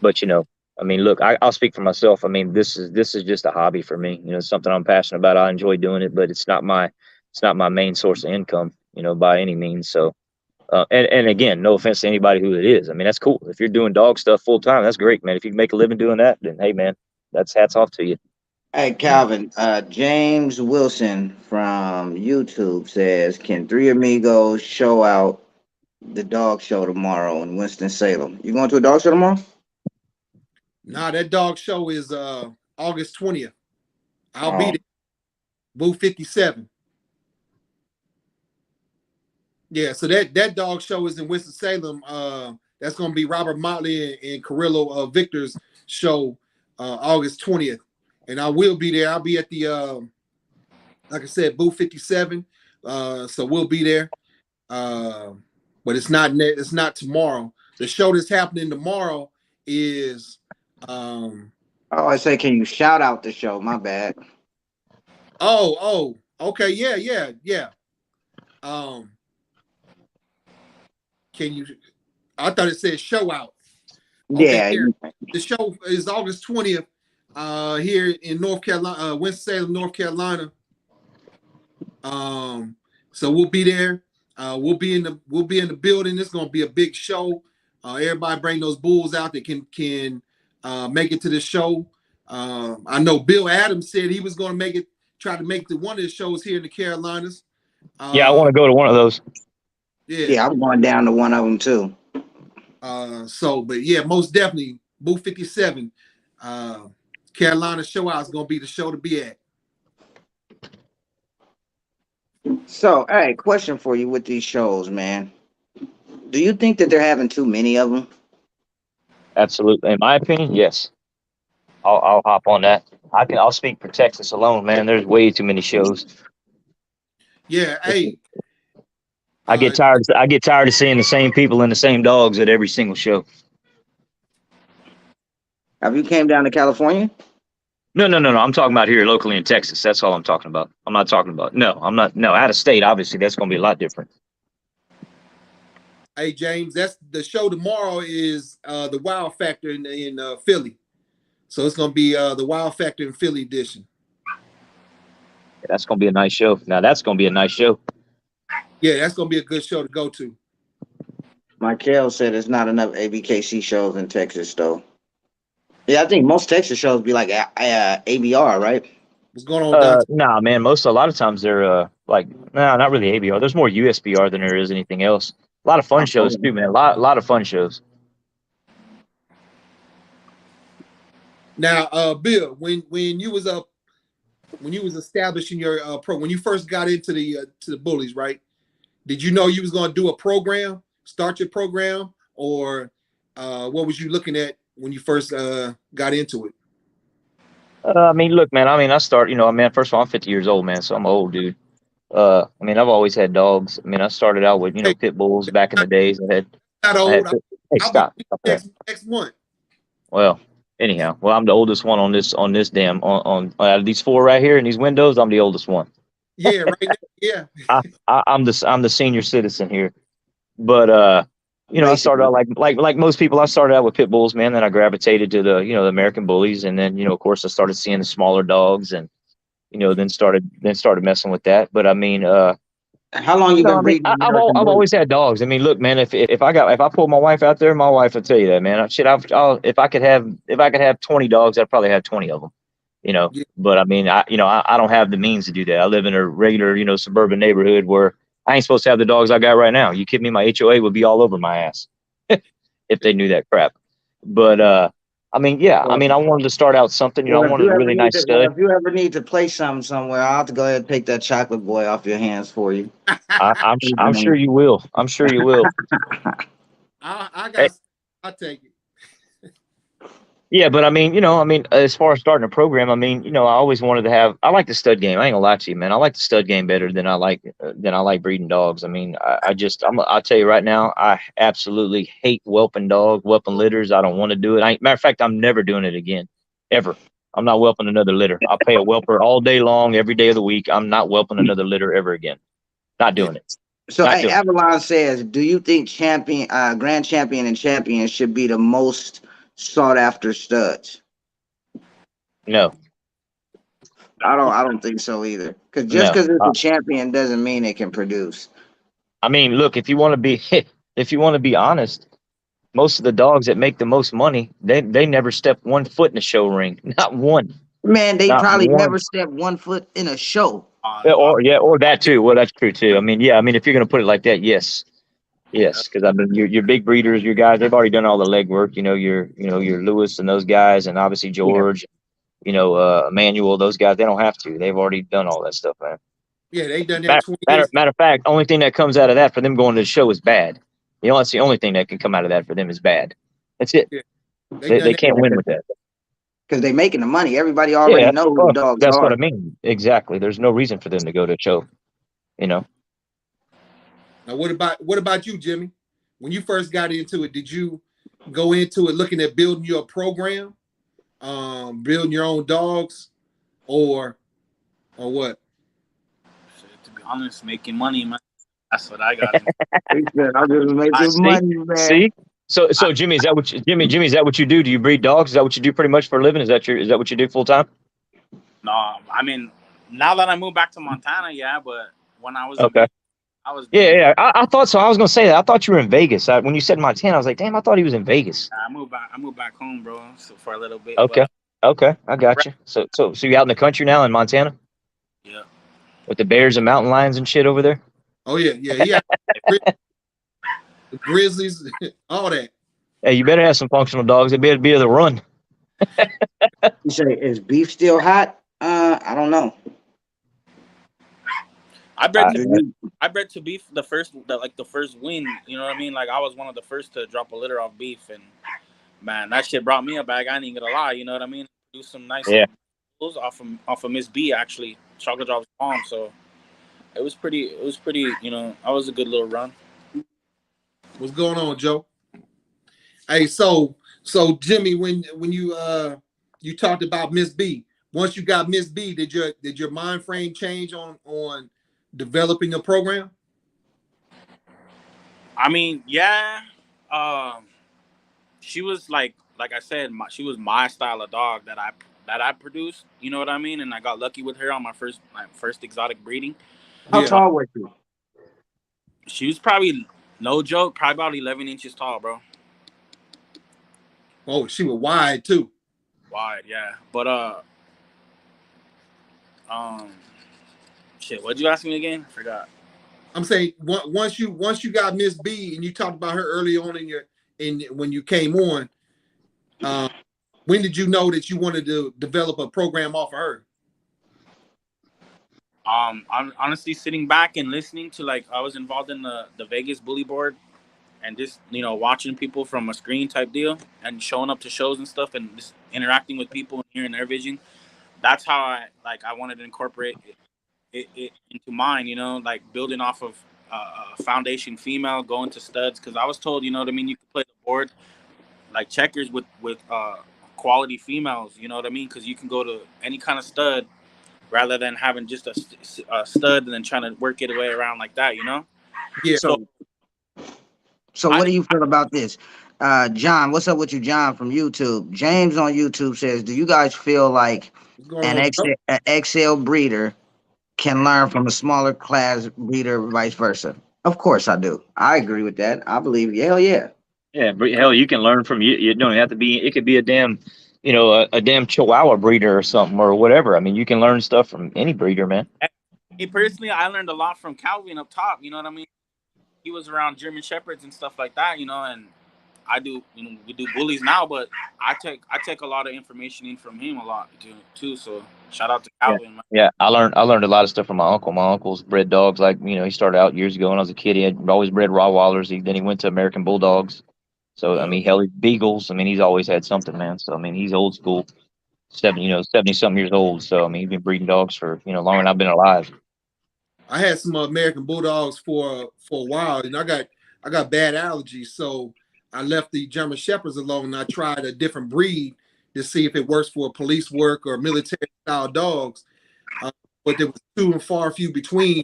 But look, I'll speak for myself. This is just a hobby for me. It's something I'm passionate about. I enjoy doing it, but it's not my main source of income, by any means. So, and again, no offense to anybody who it is. That's cool. If you're doing dog stuff full time, that's great, man. If you can make a living doing that, then hey, man, that's hats off to you. Hey Calvin, James Wilson from YouTube says, "Can Three Amigos show out the dog show tomorrow in Winston Salem? You going to a dog show tomorrow?" Nah, that dog show is August 20th. I'll be Oh, there. Booth 57. Yeah, so that dog show is in Winston Salem. That's gonna be Robert Motley and Carrillo Victor's show, August 20th, and I will be there. I'll be at the like I said, booth 57. So we'll be there. But it's not tomorrow. The show that's happening tomorrow is oh, I say, can you shout out the show? My bad. Okay, yeah. Um, can you? I thought it said show out. Okay, Yeah, here the show is August 20th. Here in North Carolina, Winston-Salem, North Carolina. So we'll be there. We'll be in the building. It's gonna be a big show. Everybody bring those bulls out that can make it to the show. I know Bill Adams said he was gonna try to make it to one of the shows here in the Carolinas. Yeah, I want to go to one of those. yeah, I'm going down to one of them too. But yeah, most definitely, booth 57, Carolina show out is gonna be the show to be at. So, hey, question for you with these shows, man. Do you think that they're having too many of them? Absolutely, in my opinion, yes. I'll hop on that. I'll speak for Texas alone, man. There's way too many shows. Yeah, hey. I get tired of seeing the same people and the same dogs at every single show. Have you came down to California? No. I'm talking about here locally in Texas. That's all I'm talking about. I'm not talking about out of state. Obviously, that's going to be a lot different. Hey James, that's the show tomorrow is the Wow Factor in Philly. So it's going to be the Wow Factor in Philly edition. Yeah, that's going to be a nice show. Now that's going to be a nice show. Yeah, that's going to be a good show to go to. Michael said there's not enough ABKC shows in Texas, though. Yeah, I think most Texas shows be like ABR, right? What's going on? Nah, man. A lot of times they're not really ABR. There's more USBR than there is anything else. A lot of fun shows too, man. A lot of fun shows. Now, Bill, when you was establishing your when you first got into the bullies, right? Did you know you was going to do a program, start your program, or what was you looking at when you first got into it? I mean, look, man. I mean, first of all, I'm 50 years old, man, so I'm an old dude. I mean, I've always had dogs. I mean, I started out with pit bulls back in the days. Not old. Hey, stop. Next month. Well, anyhow, I'm the oldest one on this damn on out of these four right here in these windows. I'm the oldest one. Yeah, right. Yeah. I'm the senior citizen here, but I started out like most people. I started out with pit bulls, man. Then I gravitated to the the American bullies, and then of course I started seeing the smaller dogs, and then started messing with that. But I mean, how long you been breeding? I've always had dogs. I mean, look, man, if I pull my wife out there, my wife will tell you that, man. If I could have 20 dogs, I'd probably have 20 of them. Yeah. But I mean, I don't have the means to do that. I live in a regular, suburban neighborhood where I ain't supposed to have the dogs I got right now. You kidding me? My HOA would be all over my ass if they knew that crap. But I mean, yeah. I mean, I wanted to start out something. I wanted a really nice stud. If you ever need to play something somewhere, I'll have to go ahead and take that chocolate boy off your hands for you. I'm sure you will. I'm sure you will. I'll take it. Yeah, but I mean, as far as starting a program, I mean, I always wanted to have. I like the stud game. I ain't gonna lie to you, man. I like the stud game better than I like breeding dogs. I mean, I'll tell you right now, I absolutely hate whelping litters. I don't want to do it. Matter of fact, I'm never doing it again, ever. I'm not whelping another litter. I'll pay a whelper all day long, every day of the week. I'm not whelping another litter ever again. Not doing it. So, hey, Avalon says, do you think Grand Champion and Champion should be the most sought after studs? No, I don't think so either. Because just because it's a champion doesn't mean it can produce. I mean, look, if you want to be honest, most of the dogs that make the most money, they never step one foot in a show ring, not one. Man, they Not probably one. never stepped 1 foot in a show. Or that too. Well, that's true too. I mean, yeah. I mean, if you're gonna put it like that, yes, yeah. yes. Because I mean, your big breeders, your guys, they've already done all the legwork. Your Lewis and those guys, and obviously Yeah. George. Emmanuel. Those guys, they don't have to. They've already done all that stuff, man. Yeah, they done that Matter, 20 matter, years. matter of fact, only thing that comes out of that for them going to the show is bad. That's the only thing that can come out of that for them is bad. That's it. Yeah, they They, done they that. can't win with that. Because they making the money. Everybody already Yeah, know who the well, dogs that's what I are. mean. Exactly. There's no reason for them to go to a show. Now, what about you, Jimmy? When you first got into it, did you go into it looking at building your program, building your own dogs, or what? Shit, to be honest, making money, man. That's what I got into. He said, I'm just I making See, money, man. see. So Jimmy, is that what Jimmy, is that what you do? Do you breed dogs? Is that what you do pretty much for a living? Is that what you do full time? No, I mean, now that I moved back to Montana, yeah, but when I was in Okay. Vegas, I was Yeah, doing. yeah. I thought so. I was gonna say that. I thought you were in Vegas. When you said Montana, I was like, damn, I thought he was in Vegas. I moved back home, bro, so for a little bit. Okay. But Okay. I got you. So you out in the country now in Montana yeah, with the bears and mountain lions and shit over there? Oh yeah. The Grizzlies, all that. Hey, you better have some functional dogs. They better be able to run. You say, is beef still hot? I don't know. I bred Do to you- I bred to beef the first win. You know what I mean? Like I was one of the first to drop a litter off beef, and man, that shit brought me a bag. I ain't even gonna lie. You know what I mean? Do some nice Yeah. bulls off of Miss B actually. Chocolate drops mom. So it was pretty. It was pretty. I was a good little run. What's going on, Joe? Hey, so Jimmy, when you talked about Miss B, once you got Miss B, did your mind frame change on developing a program? I mean, yeah. She was like I said, she was my style of dog that I produced. You know what I mean? And I got lucky with her on my first exotic breeding. How Yeah. tall was you? She was probably, no joke, probably about 11 inches tall, bro. Oh, she was wide too. Wide, yeah. But shit. What'd you ask me again? I forgot. I'm saying once you got Miss B and you talked about her early on in when you came on, when did you know that you wanted to develop a program off of her? I'm honestly sitting back and listening to, like, I was involved in the Vegas bully board, and just watching people from a screen type deal and showing up to shows and stuff and just interacting with people and hearing their vision. That's how I wanted to incorporate it into mine. Like building off of a foundation female, going to studs, because I was told, you know what I mean, you could play the board like checkers with quality females. You know what I mean, because you can go to any kind of stud rather than having just a stud and then trying to work it way around like that. Yeah. So what do you feel about this? John, what's up with you, John from YouTube? James on YouTube says, do you guys feel like What's going on, Joe? an XL breeder can learn from a smaller class breeder, vice versa? Of course I do. I agree with that. I believe, hell yeah. Yeah, hell, you can learn from you. You don't have to be. It could be a damn, a damn Chihuahua breeder or something or whatever. I mean, you can learn stuff from any breeder, man. Me personally, I learned a lot from Calvin up top. You know what I mean? He was around German Shepherds and stuff like that. And I do. We do bullies now, but I take a lot of information in from him a lot too. So shout out to Calvin. Man. Yeah, I learned a lot of stuff from my uncle. My uncle's bred dogs. Like, he started out years ago when I was a kid. He had always bred Rottweilers. Then he went to American Bulldogs. So I mean, hell, Beagles. I mean, he's always had something, man. So I mean, he's old school, 70 something years old. So I mean, he's been breeding dogs for longer than I've been alive. I had some American Bulldogs for a while, and I got bad allergies, so I left the German Shepherds alone. And I tried a different breed to see if it works for police work or military style dogs, but there was few and far few between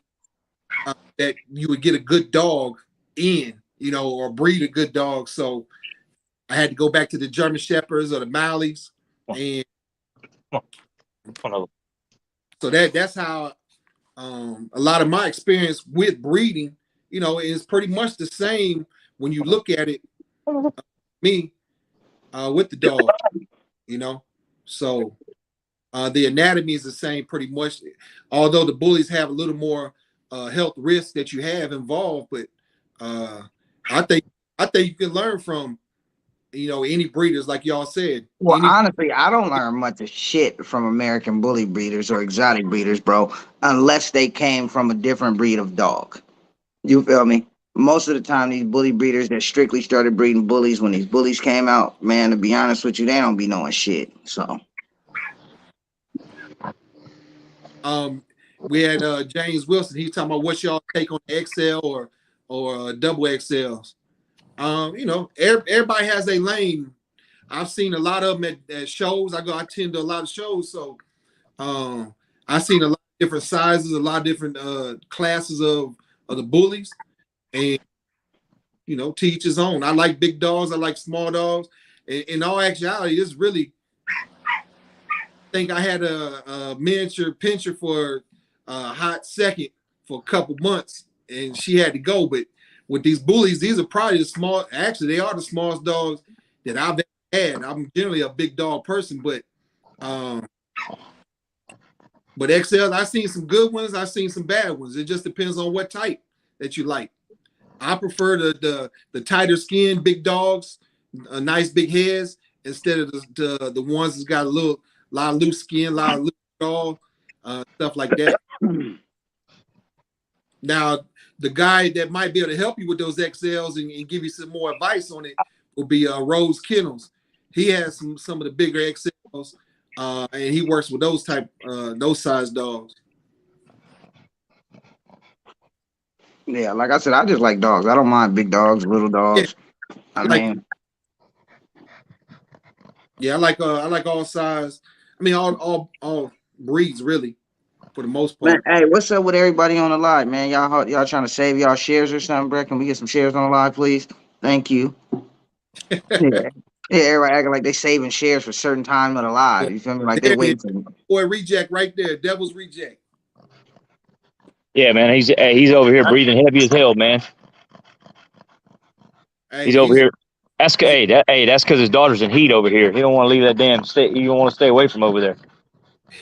that you would get a good dog in, or breed a good dog. So I had to go back to the German Shepherds or the Malleys, and so that's how a lot of my experience with breeding, is pretty much the same when you look at it. Me with the dog, so The anatomy is the same pretty much, although the bullies have a little more health risks that you have involved. But I think you can learn from any breeders, like y'all said. Well, honestly, I don't learn much of shit from American bully breeders or exotic breeders, bro, unless they came from a different breed of dog. You feel me? Most of the time, these bully breeders that strictly started breeding bullies when these bullies came out, man, to be honest with you, they don't be knowing shit. So, We had James Wilson. He's talking about what's y'all take on XL or double XLs. Everybody has a lane. I've seen a lot of them at shows. I attend to a lot of shows, so I've seen a lot of different sizes, a lot of different classes of the bullies, and to each his own. I like big dogs. I like small dogs. In all actuality, it's really. I think I had a miniature pinscher for a hot second for a couple months, and she had to go. But with these bullies, these are probably the small. Actually, they are the smallest dogs that I've ever had. I'm generally a big dog person, but XL, I've seen some good ones. I've seen some bad ones. It just depends on what type that you like. I prefer the tighter skin, big dogs, nice big heads, instead of the ones that's got a lot of loose skin, a lot of loose jaw, stuff like that. Now, the guy that might be able to help you with those XLs and give you some more advice on it will be Rose Kennels. He has some of the bigger XLs, and he works with those size dogs. yeah, like I said, I just like dogs. I don't mind big dogs, little dogs. Yeah. I like all size. I mean, all breeds, really, for the most part. Man, hey, what's up with everybody on the live, man? Y'all trying to save y'all shares or something, bro? Can we get some shares on the live, please? Thank you. Yeah. Yeah, everybody acting like they saving shares for certain time of the live. You feel me? Like they waiting for boy reject right there, Devil's Reject. Yeah, man, he's over here breathing heavy as hell, man. Hey, he's over here. That's because his daughter's in heat over here. He don't want to leave that damn state. He don't want to stay away from over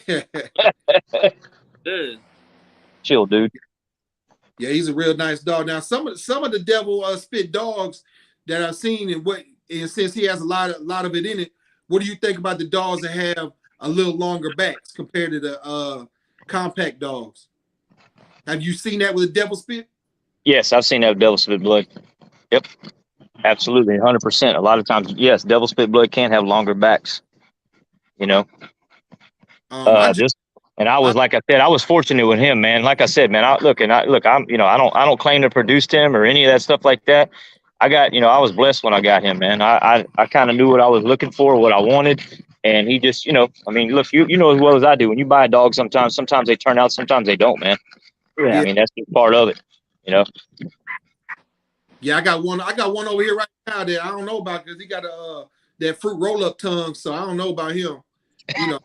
there. Good. Chill, dude. Yeah, he's a real nice dog. Now, some of the devil spit dogs that I've seen, and since he has a lot of it in it, what do you think about the dogs that have a little longer backs compared to the compact dogs? Have you seen that with a devil spit? Yes, I've seen that with devil spit blood. Yep, absolutely, 100%. A lot of times, yes, devil spit blood can have longer backs. And I was, like I said, I was fortunate with him, man. Like I said, man, I don't claim to produce him or any of that stuff like that. I was blessed when I got him, man. I kind of knew what I was looking for, what I wanted. And he just, look, you know as well as I do, when you buy a dog, sometimes they turn out, sometimes they don't, man. Yeah. I mean, that's just part of it, Yeah, I got one over here right now that I don't know about because he got that fruit roll-up tongue, so I don't know about him. You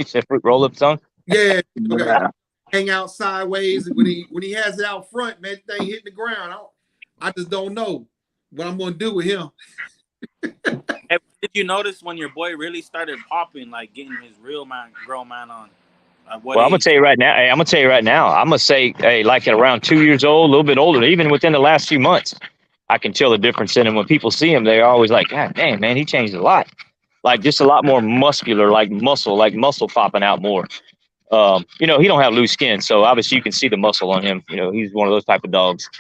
said fruit roll-up tongue? Yeah, hang out sideways. When he has it out front, man, thing hitting the ground. I just don't know what I'm gonna do with him. Hey, did you notice when your boy really started popping, like getting his real grown man on? Well, I'm gonna tell you right now. Hey, I'm gonna say, hey, like at around 2 years old, a little bit older, even within the last few months, I can tell the difference in him. When people see him, they're always like, God damn, man, he changed a lot. Like just a lot more muscular, like muscle popping out more. He don't have loose skin, so obviously you can see the muscle on him. He's one of those type of dogs.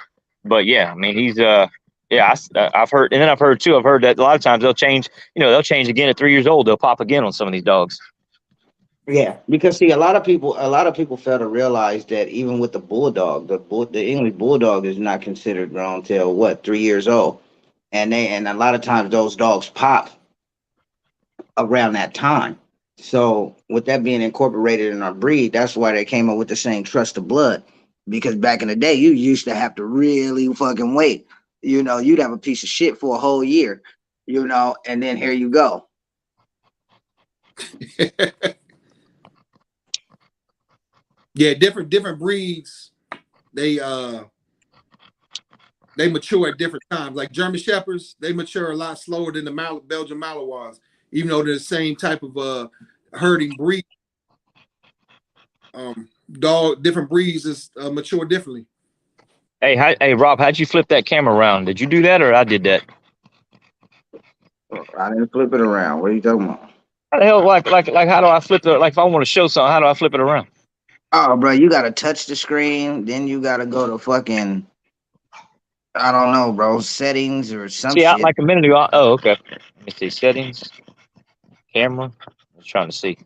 But yeah, I mean, he's I've heard, and then I've heard that a lot of times they'll change again at 3 years old. They'll pop again on some of these dogs. Yeah, because see, a lot of people fail to realize that even with the bulldog, the English bulldog is not considered grown till 3 years old, and a lot of times those dogs pop around that time. So with that being incorporated in our breed, that's why they came up with the saying "trust the blood," because back in the day, you used to have to really fucking wait. You'd have a piece of shit for a whole year, and then here you go. Yeah, different breeds, they mature at different times. Like German Shepherds, they mature a lot slower than the Belgian Malinois, even though they're the same type of herding breed. dog, different breeds is mature differently. Hey, Rob, how'd you flip that camera around? Did you do that or I did that? I didn't flip it around. What are you talking about? How the hell, like, how do I flip it? Like, if I want to show something, how do I flip it around? Oh, bro, you gotta touch the screen, then you gotta go to fucking, I don't know, bro, settings or some See, shit. like a minute ago. Oh, okay. Let me see. Settings, camera. I'm trying to see.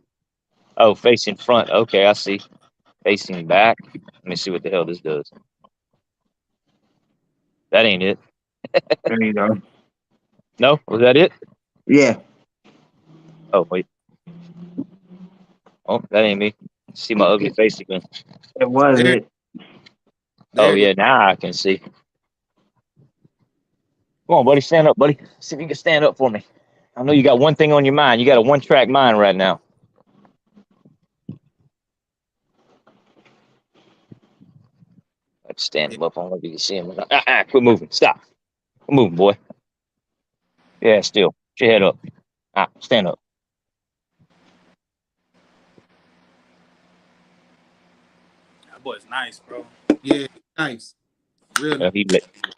Oh, facing front. Okay, I see. Facing back. Let me see what the hell this does. That ain't it. There you go. No, was that it? Yeah, Oh, wait. Oh, that ain't me. See my ugly face again. it was There, it. Oh, there. yeah, now I can see. Come on, buddy. Stand up, buddy. See if you can stand up for me. I know you got one thing on your mind. You got a one-track mind right now. Let's stand him up. I don't know if you can see him. Quit moving. Stop. Quit moving, boy. Yeah, still. Put your head up. Stand up. That boy's nice, bro. Yeah, nice. Real. He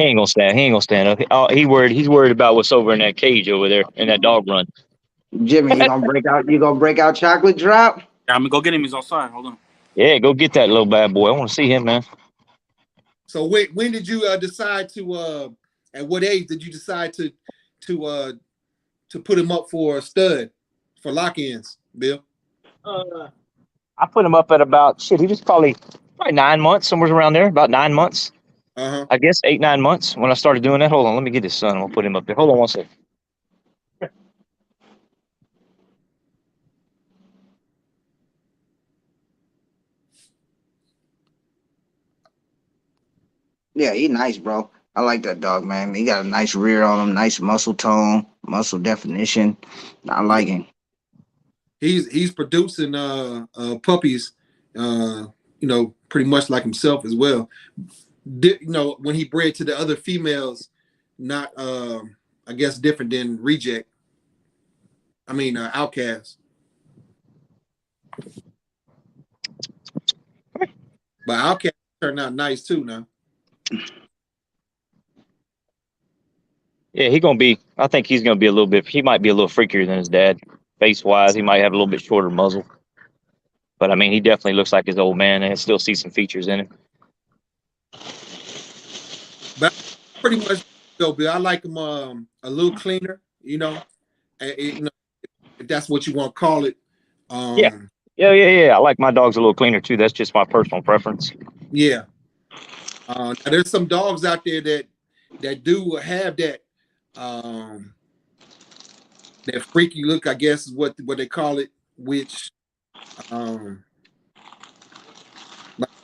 ain't gonna stand. He ain't gonna stand up. He's worried about what's over in that cage over there in that dog run. Jimmy, you gonna break out? You gonna break out chocolate drop? Yeah, I'm gonna go get him. He's outside. Hold on. Yeah, go get that little bad boy. I want to see him, man. So when did you decide to at what age did you decide to put him up for a stud for lock-ins, Bill? I put him up at about shit. He was probably 9 months, somewhere around there, about 9 months. Uh-huh. I guess 8, 9 months when I started doing that. Hold on, let me get his son. I'll put him up there. Hold on one second. Yeah, he nice, bro. I like that dog, man. He got a nice rear on him, nice muscle tone, muscle definition. I Yeah. like him. He's producing puppies pretty much like himself as well. When he bred to the other females, not I guess different than reject. I mean outcast. But outcast turned out nice too now. Yeah, I think he's gonna be a little bit. He might be a little freakier than his dad, face wise. He might have a little bit shorter muzzle, but I mean, he definitely looks like his old man, and I still see some features in him. But pretty much go, Bill. I like him a little cleaner, if that's what you want to call it. Yeah. Yeah. I like my dogs a little cleaner too. That's just my personal preference. Yeah. Now there's some dogs out there that do have that that freaky look, I guess is what they call it, which like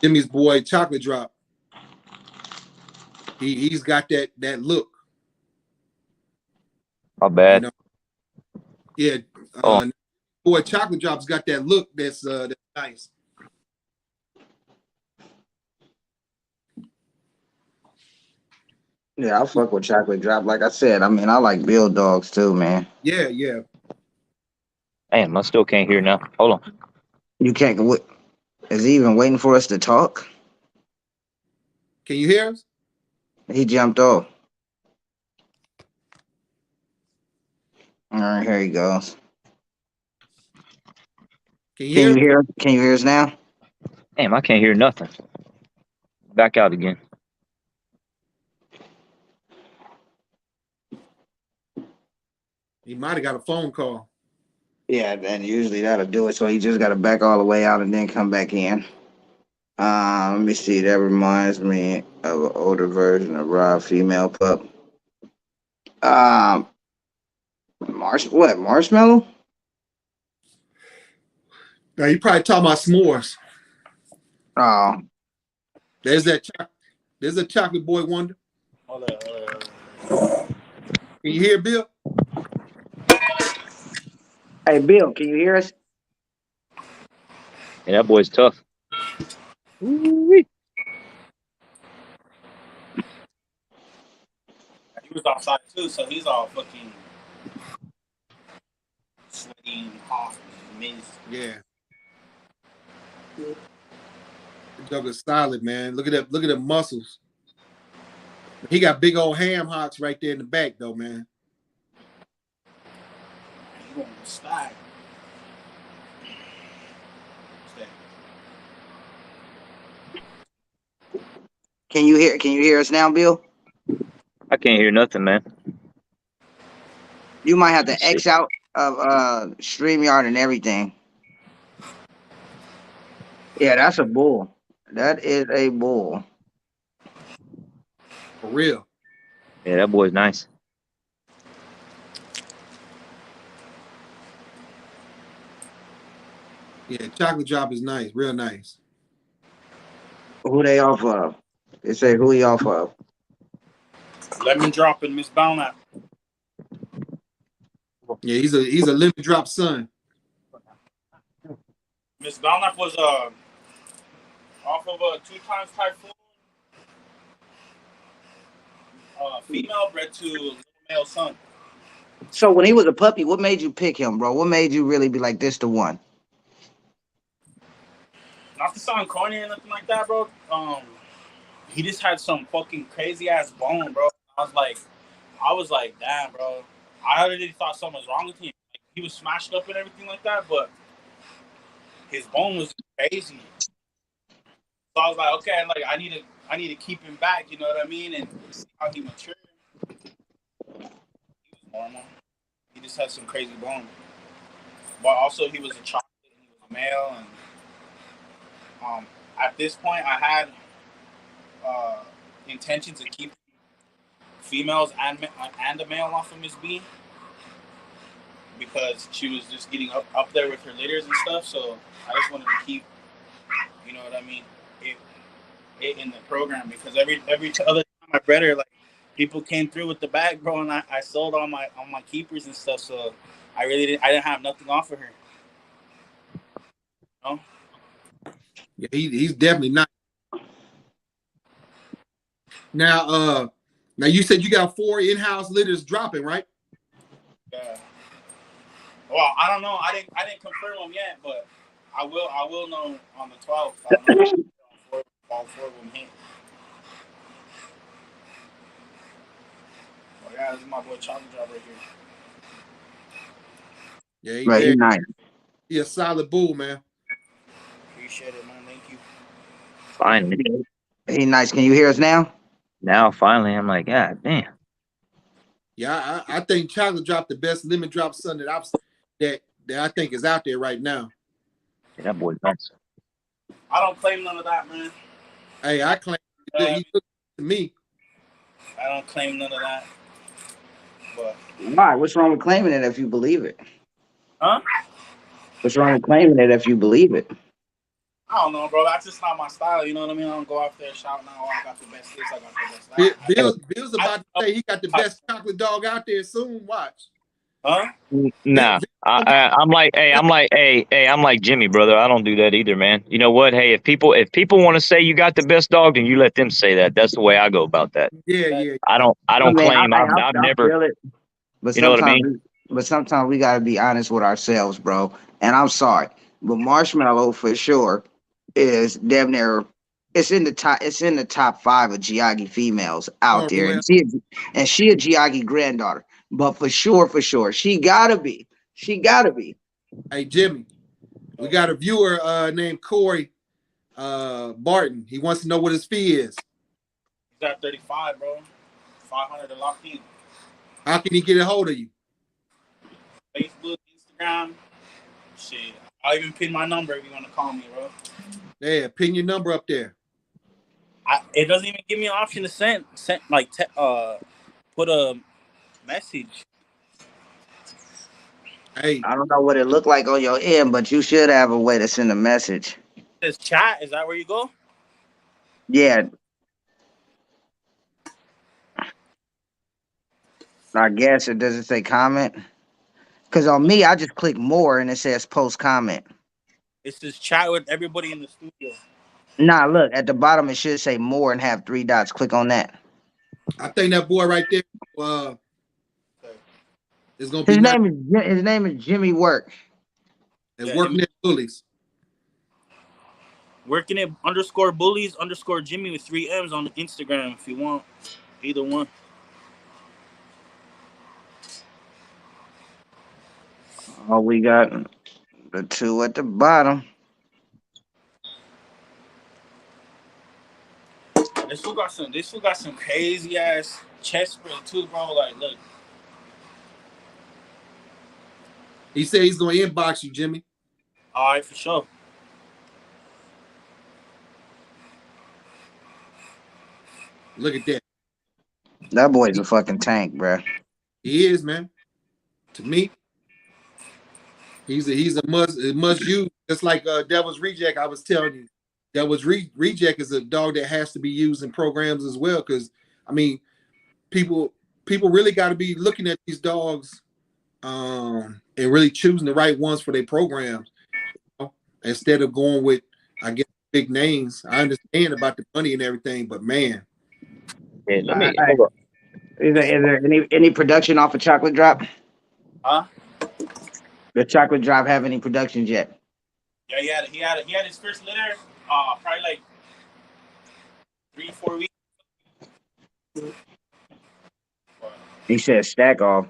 Jimmy's boy Chocolate Drop. He's got that look. My bad. Yeah. Boy Chocolate Drop's got that look that's nice. Yeah, I fuck with chocolate drop. Like I said, I mean, I like Bill dogs too, man. Yeah. Damn, I still can't hear now. Hold on. You can't. Is he even waiting for us to talk? Can you hear us? He jumped off. All right, here he goes. Can you hear? Can you hear us now? Damn, I can't hear nothing. Back out again. He might have got a phone call. Yeah, and usually that'll do it. So he just got to back all the way out and then come back in. Let me see. That reminds me of an older version of Rob female pup. Marshmallow? Now you probably talking about s'mores. Oh, There's a chocolate boy wonder. Hold on. Can you hear Bill? hey Bill, can you hear us? Yeah, that boy's tough. Ooh-wee. He was outside too, so he's all fucking sweaty and hot and amazing. Yeah. Joker's solid, man. Look at that. Look at the muscles. He got big old ham hocks right there in the back, though, man. You want to slide. Can you hear us now, Bill? I can't hear nothing, man. You might have to Let's see. X out of StreamYard and everything. Yeah, that's a bull. That is a bull. For real. Yeah, that boy's nice. Yeah, chocolate drop is nice, real nice. Who they off of? They say who he off of. Lemon drop and Miss Belknap. Yeah, he's a lemon drop son. Miss Belknap was off of a 2 times typhoon. Female bred to little male son. So when he was a puppy, what made you pick him, bro? What made you really be like this the one? Not to sound corny or nothing like that, bro. He just had some fucking crazy ass bone, bro. I was like, damn, bro. I already thought something was wrong with him. Like, he was smashed up and everything like that, but his bone was crazy. So I was like, okay, like I need to keep him back, you know what I mean, and see how he matured. He was normal. He just had some crazy bone, but also he was a chocolate and he was a male, and at this point I had intentions of keeping females and a male off of Miss B because she was just getting up there with her litters and stuff. So I just wanted to keep, you know what I mean, it in the program because every other time I bred her, like people came through with the bag, bro, and I sold all my keepers and stuff. So I didn't have nothing off of her. You know? Yeah, he's definitely not. Now you said you got 4 in-house litters dropping, right? Yeah. Well, I don't know. I didn't confirm them yet, but I will know on the 12th. I'll know all 4 of them hit. Oh yeah, this is my boy Chocolate Drop right here. Yeah, Right, he's nice. He a solid bull, man. Appreciate it, man. Thank you. Finally. He nice. Can you hear us now? Now, finally, I'm like, God damn. Yeah, I think Chocolate Drop the best lemon drop son that I think is out there right now. Yeah, that boy's nice. I don't claim none of that, man. Hey, I claim he looked to me. I don't claim none of that. But Why? What's wrong with claiming it if you believe it? huh? What's wrong with claiming it if you believe it? I don't know, bro. That's just not my style. You know what I mean? I don't go out there shouting out, I got the best this, I got the best that. Bill's about to say he got the best chocolate dog out there soon. Watch. Huh? Nah. I'm like Jimmy, brother. I don't do that either, man. You know what? Hey, if people want to say you got the best dog, then you let them say that. That's the way I go about that. Yeah. I don't claim. I've never. Feel it. But you know what I mean? Sometimes we gotta be honest with ourselves, bro. And I'm sorry, but Marshmallow for sure is damn near. It's in the top 5 of Giagi females out there, Well. and she a Giagi granddaughter. But for sure, she gotta be. Hey, Jimmy, we got a viewer named Corey Barton. He wants to know what his fee is. He's at 35, bro. 500 to lock in. How can he get a hold of you? Facebook, Instagram. Shit. I'll even pin my number if you want to call me, bro. Yeah, pin your number up there. It doesn't even give me an option to send put a message. Hey, I don't know what it looked like on your end, but you should have a way to send a message. It says chat. Is that where you go? Yeah. I guess it doesn't say comment. Because on me, I just click more and it says post comment. It says chat with everybody in the studio. Nah, look, at the bottom it should say more and have 3 dots. Click on that. I think that boy right there is gonna be his name is Jimmy Work. And working at Bullies. Working it underscore bullies underscore Jimmy with 3 M's on Instagram if you want either one. Oh, we got the 2 at the bottom. This fool got some crazy ass chest spray too, bro. Like, look. He said he's gonna inbox you, Jimmy. All right, for sure. Look at that. That boy's a fucking tank, bro. He is, man. To me, he's a must use. Just like Devil's Reject, I was telling you. Devil's Reject is a dog that has to be used in programs as well. Because I mean, people really got to be looking at these dogs and really choosing the right ones for their programs, you know? Instead of going with, I guess, big names. I understand about the money and everything, but man, Yeah, let me Right. hold Is there any production off of Chocolate Drop? Huh? The Chocolate Drop have any productions yet? Yeah, he had his first litter. Probably like 3-4 weeks. He said stack off.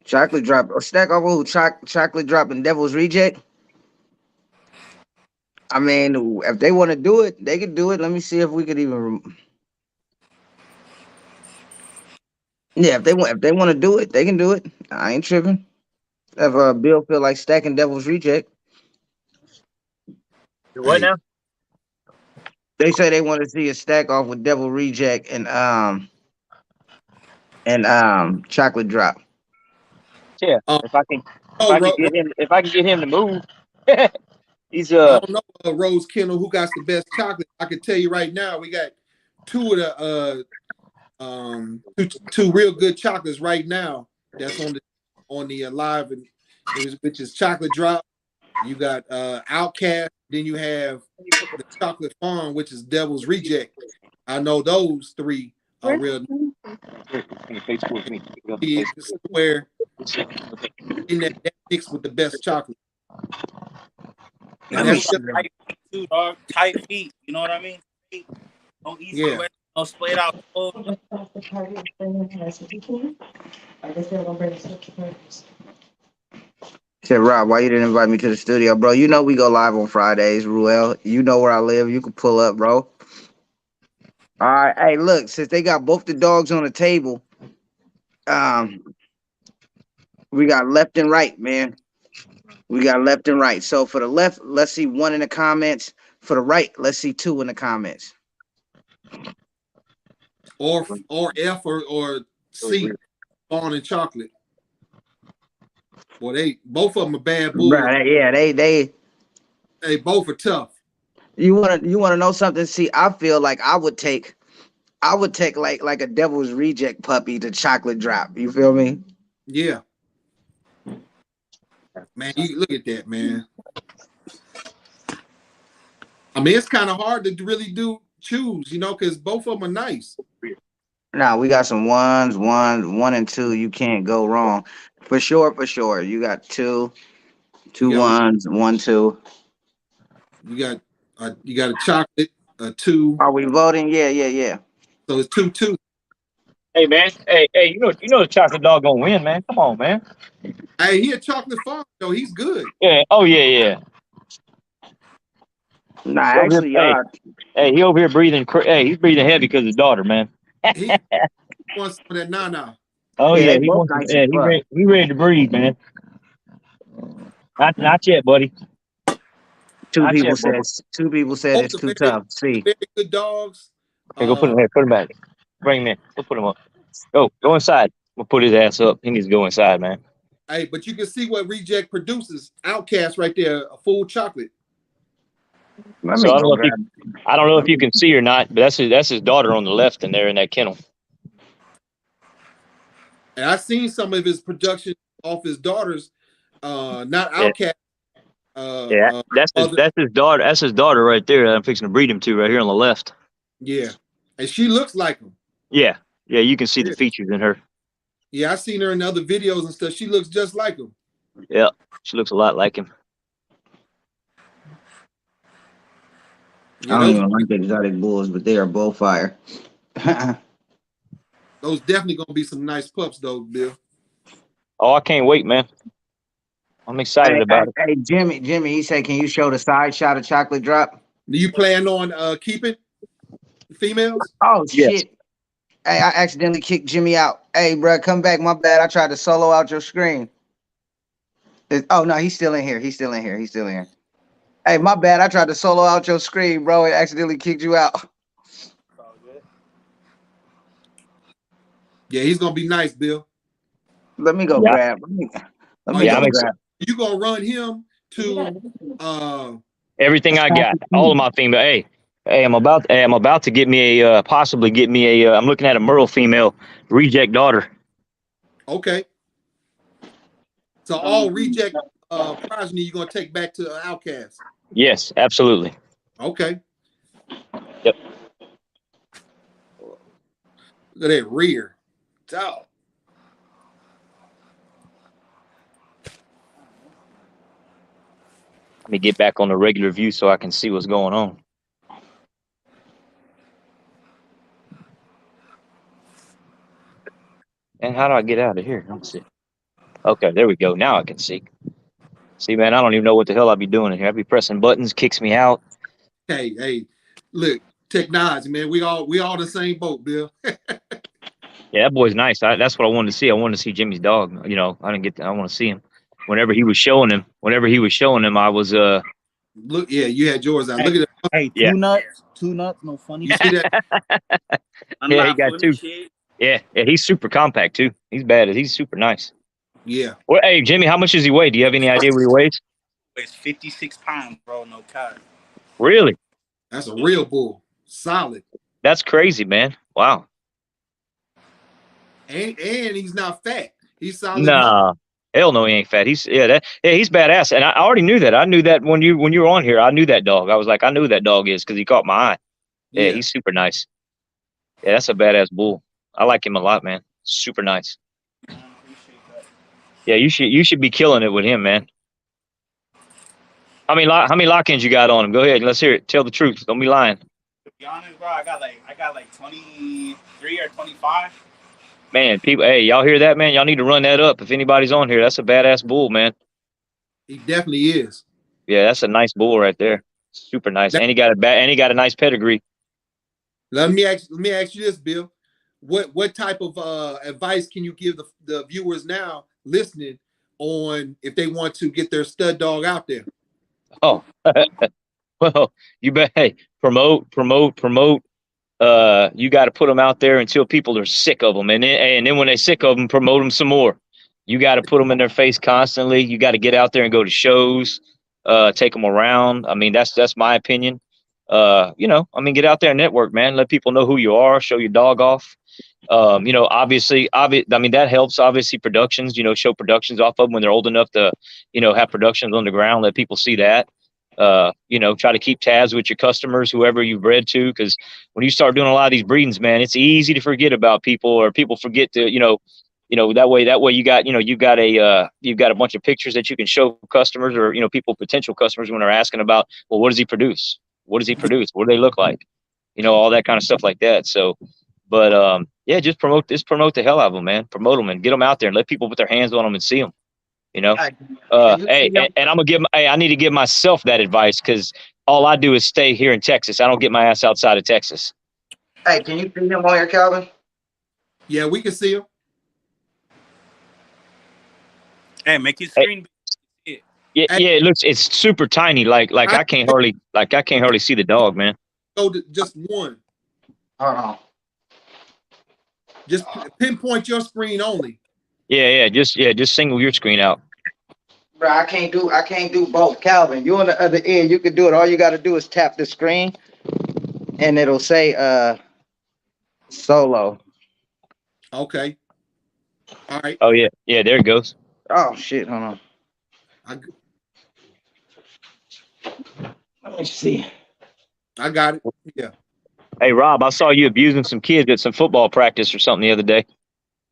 Chocolate Drop or stack off who? Chocolate Drop and Devil's Reject. I mean, if they want to do it, they can do it. Let me see if we could even. Yeah, if they want to do it, they can do it. I ain't tripping. If Bill feel like stacking Devil's Reject, you. What hey, now? they say they want to see a stack off with Devil Reject and Chocolate Drop. Yeah, oh, if I can get him to move, he's I don't know, Rose Kennel, who got the best chocolate. I can tell you right now, we got two of the two real good chocolates right now. That's on the live, and which is Chocolate Drop. You got Outcast. Then you have the Chocolate Farm, which is Devil's Reject. I know those 3 are real. Somewhere in that mix with the best chocolate, and Let me that's see. just, Tight feet too, dog. Tight feet. You know what I mean? No east yeah. or west. No splayed out. Said Rob, why you didn't invite me to the studio, bro? You know we go live on Fridays, Ruel. You know where I live. You can pull up, bro. All right, hey, look, since they got both the dogs on the table, um, we got left and right, man. We got left and right. So for the left, let's see 1 in the comments. For the right, let's see 2 in the comments. Or F or C, Fawn and Chocolate. Boy, they both of them are bad bulls. Right? Yeah, they Both are tough. You wanna know something? See, I feel like I would take like a Devil's Reject puppy to Chocolate Drop. You feel me? Yeah, man. You look at that, man. I mean, it's kind of hard to really choose, you know, because both of them are nice. Now we got some ones, 1 and 2. You can't go wrong. For sure, for sure. You got two You got, ones, 1, 2. you got a chocolate, a 2. Are we voting? Yeah. So it's 2-2. Hey man, hey, you know the chocolate dog gonna win, man. Come on, man. Hey, he a chocolate farm, though. He's good. Yeah, oh yeah. Nah, He over actually, here, he over here breathing. Hey, he's breathing heavy because of his daughter, man. He wants some of that Nano. Oh yeah, yeah, they he both wants. nice as Yeah, fuck. he ready to breathe, man. Not yet, buddy. Two Not people yet, said buddy. it's Both too are tough. See, very good dogs. Okay, go put him here. Put him back. Bring him in. Go put him up. Go inside. We'll put his ass up. He needs to go inside, man. Hey, but you can see what Reject produces. Outcast right there, a full chocolate. let So me I don't go know if grab. I don't know if you can see or not, but that's his daughter on the left in there in that kennel. And I've seen some of his production off his daughters, not Yeah. Outcast. Yeah, that's his daughter. That's his daughter right there. That I'm fixing to breed him to right here on the left. Yeah, and she looks like him. Yeah, you can see Yeah. the features in her. Yeah, I've seen her in other videos and stuff. She looks just like him. Yeah, she looks a lot like him. Yeah, I don't even like the exotic bulls, but they are both fire. those definitely gonna be some nice pups, though, Bill. Oh, I can't wait, man. I'm excited Hey, hey, about it. hey, Jimmy, he said, can you show the side shot of chocolate drop? Do you plan on keeping the females? Oh Yes. shit. Hey, I accidentally kicked Jimmy out. Hey, bro, come back. My bad. I tried to solo out your screen. Oh no, he's still in here. He's still in here. He's still in here. Hey, my bad. I tried to solo out your screen, bro. It accidentally kicked you out. Yeah, he's gonna be nice, Bill. Let me go Yeah. grab. Let Are me you Yeah, go I'm gonna excited. grab. you gonna run him to Everything I got, all of my female. I'm about to get me a possibly get me a. I'm looking at a Merle female reject daughter. okay. So all reject progeny you're gonna take back to outcast. Yes, absolutely. Okay. Yep. Look at that rear. Oh, Let me get back on the regular view so I can see what's going on. And how do I get out of here? Let's see. Okay, there we go. Now I can see. See, man, I don't even know what the hell I'd be doing in here. I'd be pressing buttons, kicks me out. hey, look, technology, man. We all the same boat, Bill. Yeah, that boy's nice. That's what I wanted to see. I wanted to see Jimmy's dog. You know, I didn't get. I want to see him. Whenever he was showing him, I was Look, yeah, you had yours out. Hey, Look at that. hey, Yeah. two nuts, no funny. You see that? I'm Yeah, he not got funny two. shit. Yeah, he's super compact too. He's bad. He's super nice. Yeah. Well, hey, Jimmy, how much does he weigh? Do you have any idea what he weighs? It's 56 pounds, bro. No cut. Really? That's a real bull. Solid. That's crazy, man. Wow. And he's not fat. He's solid muscle. Nah. Hell no, he ain't fat. He's badass. And I already knew that. I knew that when you were on here. I knew that dog. I was like, I knew who that dog is because he caught my eye. Yeah, Yeah. he's super nice. Yeah, that's a badass bull. I like him a lot, man. Super nice. Yeah, you should be killing it with him, man. How many lock-ins you got on him? Go ahead, let's hear it. Tell the truth. Don't be lying. To be honest, bro, I got like 23 or 25. Man, people, hey, y'all hear that, man? Y'all need to run that up. If anybody's on here, that's a badass bull, man. He definitely is. Yeah, that's a nice bull right there. Super nice. That- And he got a nice pedigree. Let me ask you this, Bill. What type of advice can you give the viewers now listening on if they want to get their stud dog out there? Oh, well, you bet. Hey, promote. You got to put them out there until people are sick of them, and then when they're sick of them, promote them some more. You got to put them in their face constantly. You got to get out there and go to shows, take them around. I mean, that's my opinion. Get out there and network, man. Let people know who you are. Show your dog off. Obviously, that helps. Obviously, productions. Show productions off of them when they're old enough to, have productions on the ground. Let people see that. Try to keep tabs with your customers, whoever you've bred to, because when you start doing a lot of these breedings, man, it's easy to forget about people, or people forget to, that way you got, you've got a bunch of pictures that you can show customers, or, potential customers when they're asking about, well, what does he produce? What does he produce? What do they look like? All that kind of stuff like that. So, but yeah, just promote the hell out of them, man. Promote them and get them out there and let people put their hands on them and see them. Hey, and I'm gonna I need to give myself that advice, because all I do is stay here in Texas. I don't get my ass outside of Texas. Hey, can you see him on here, Calvin? Yeah, we can see him. Hey, make your screen. Yeah, it's super tiny. Like I can't hardly see the dog, man. Go to just one. Hold on. Just pinpoint your screen only. Just single your screen out. Bro, I can't do both. Calvin, you on the other end, you can do it. All you got to do is tap the screen and it'll say solo. Okay. All right. Oh yeah, there it goes. Oh shit, hold on. Let me see. I got it. Yeah. Hey Rob, I saw you abusing some kids at some football practice or something the other day.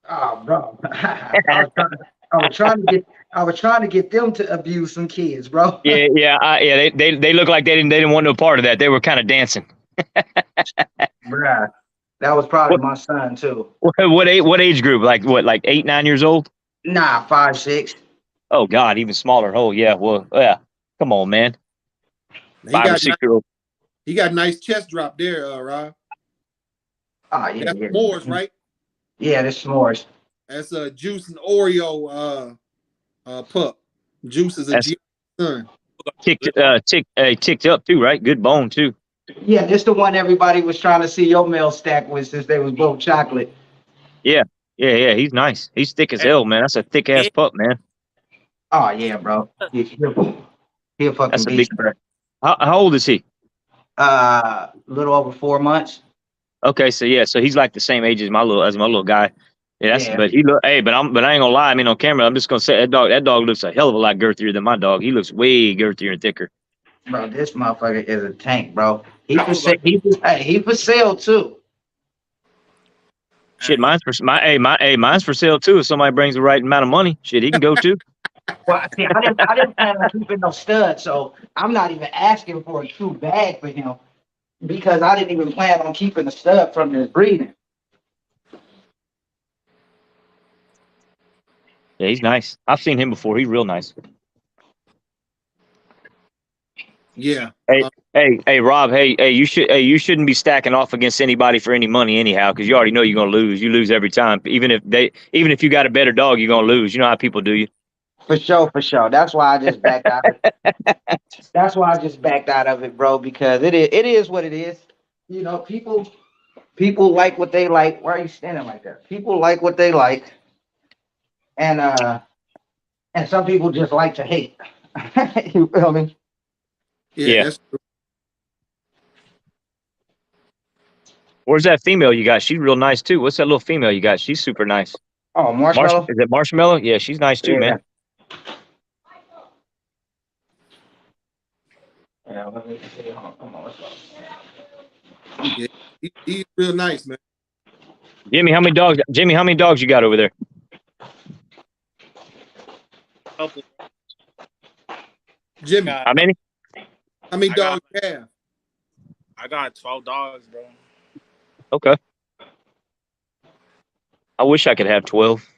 Oh, bro. I was trying to get them to abuse some kids, bro. Yeah, yeah, yeah. They look like they didn't want no part of that. They were kind of dancing. Bruh. That was probably What my son too. what age group? Like 8, 9 years old? Nah, 5, 6. Oh God, even smaller. Oh yeah. Well, yeah. Come on, man. He 5 or got 6 year old. he got nice chest drop there, Rob. Oh yeah, That's yeah. s'mores, right? Yeah, that's s'mores. That's a Juice and Oreo pup. Juice is a That's G son. ticked up too, right? Good bone too. Yeah, this the one everybody was trying to see your mail stack with since they was both chocolate. Yeah, yeah, yeah. He's nice. He's thick as Hey, hell, man. That's a thick ass hey, pup, man. Oh yeah, bro. He a fucking That's a big. beast, bro. How old is he? A little over 4 months. Okay, so yeah, so he's like the same age as my little guy. Yeah, that's Yeah, but he look. Hey, but I ain't gonna lie. I mean, on camera, I'm just gonna say that dog looks a hell of a lot girthier than my dog. He looks way girthier and thicker. bro. This motherfucker is a tank, bro. I was like, He for sale too. Shit, mine's for sale too. If somebody brings the right amount of money, shit, he can go too. Well, see, I didn't plan on keeping no stud, so I'm not even asking for a true bag for him because I didn't even plan on keeping the stud from this breeding. Yeah, he's nice. I've seen him before. He's real nice. Yeah. Hey, hey, Rob. Hey, you shouldn't be stacking off against anybody for any money anyhow, because you already know you're gonna lose. You lose every time. Even if you got a better dog, you're gonna lose. You know how people do you. For sure, for sure. That's why I just backed out. That's why I just backed out of it, bro. Because it is what it is. You know, people like what they like. Why are you standing like that? People like what they like, and some people just like to hate. You feel me? Yeah, Yeah. that's Where's that female you got? She's real nice too. What's that little female you got? She's super nice. Oh, marshmallow. Is it Marshmallow? Yeah, she's nice too, Yeah. man. Yeah, let me see. Hold on, come on, let's go. yeah. He's real nice, man. Jimmy, how many dogs you got over there? couple. Jimmy, Got- How many? how many I dogs got- you have? I got 12 dogs, bro. Okay. I wish I could have 12.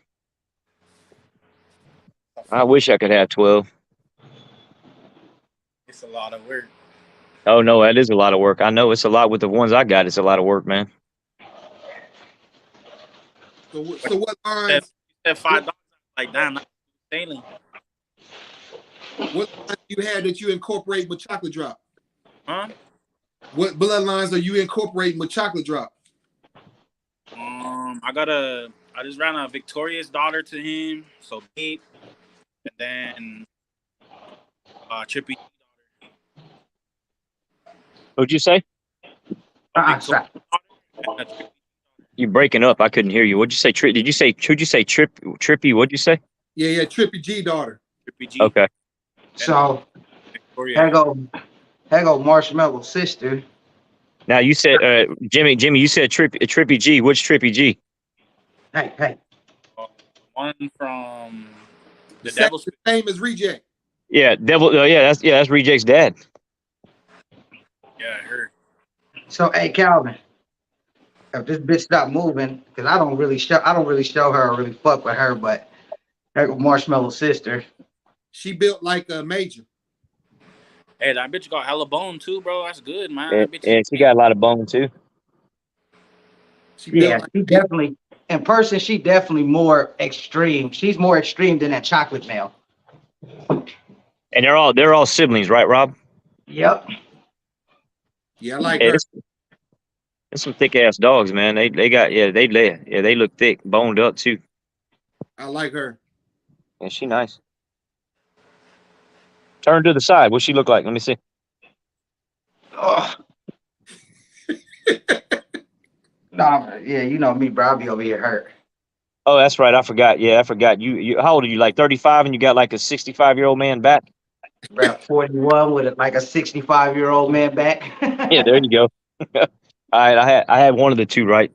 I wish I could have 12. It's a lot of work. Oh no, that is a lot of work. I know it's a lot with the ones I got. It's a lot of work, man. So what Said, lines? said 5 dogs. Like, damn, that's insane. What lines you had that you incorporate with chocolate drop? Huh? What bloodlines are you incorporating with chocolate drop? I just ran a Victoria's daughter to him, so Babe, and then Trippy. What'd you say? Sorry. You breaking up? I couldn't hear you. What'd you say? Did you say? Who'd you say? Trippy? What'd you say? Yeah, Trippy G daughter. Trippy G. Okay. So Victoria. here go Marshmallow sister. Now you said, Jimmy. You said Trippy G. Which Trippy G? Hey. One from the Same, Devil's. the same as Reject. Yeah, Devil. That's Reject's dad. Yeah, her. So hey, Calvin, if this bitch stop moving, because I don't really show her or really fuck with her, but here go Marshmallow sister. She built like a major. Hey, that bitch got hella bone too, bro. That's good, man. Yeah, That bitch yeah, she got a lot of bone too. She built Yeah, like she definitely in person. She definitely more extreme. She's more extreme than that chocolate male. And they're all siblings, right, Rob? Yep. yeah, I like Yeah, her. it's some thick ass dogs, man. They look thick, boned up too. I like her. Yeah, she nice. Turn to the side. What she look like? Let me see. Oh. Nah, yeah, you know me, bro. I'll be over here hurt. Oh, that's right. I forgot. Yeah, I forgot. You how old are you? Like 35, and you got like a 65-year-old man back? Bro, 41 with like a 65-year-old man back. Yeah, there you go. All right, I had one of the two, right?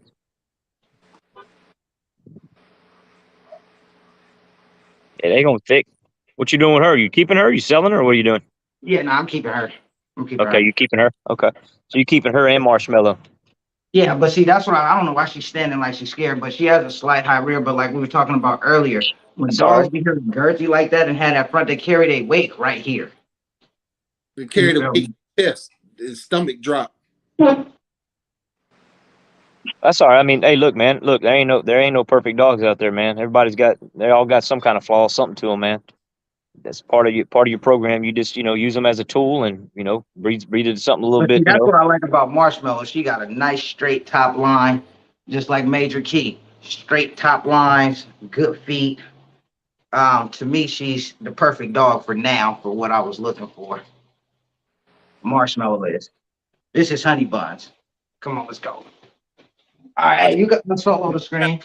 Yeah, they gonna thick. What you doing with her? You keeping her? You selling her? Or what are you doing? Yeah, no, I'm keeping her. I'm keeping Okay, her. you keeping her. Okay, so you keeping her and Marshmallow. Yeah, but see, that's what I don't know why she's standing like she's scared, but she has a slight high rear. But like we were talking about earlier, when That's all dogs right. be here girthy like that and have that front, they carry their weight right here. They You carry the feel weight me? chest, his stomach drop. That's all right. I mean, hey, look, man. Look, there ain't no perfect dogs out there, man. They all got some kind of flaw, something to them, man. That's part of your program. You just use them as a tool, and breed it to something a little But see, bit. that's what I like about Marshmallow. She got a nice straight top line, just like Major Key. Straight top lines, good feet. To me, she's the perfect dog for now for what I was looking for. Marshmallow is. This is Honey Buns. Come on, let's go. All right, you got unsolo the screen.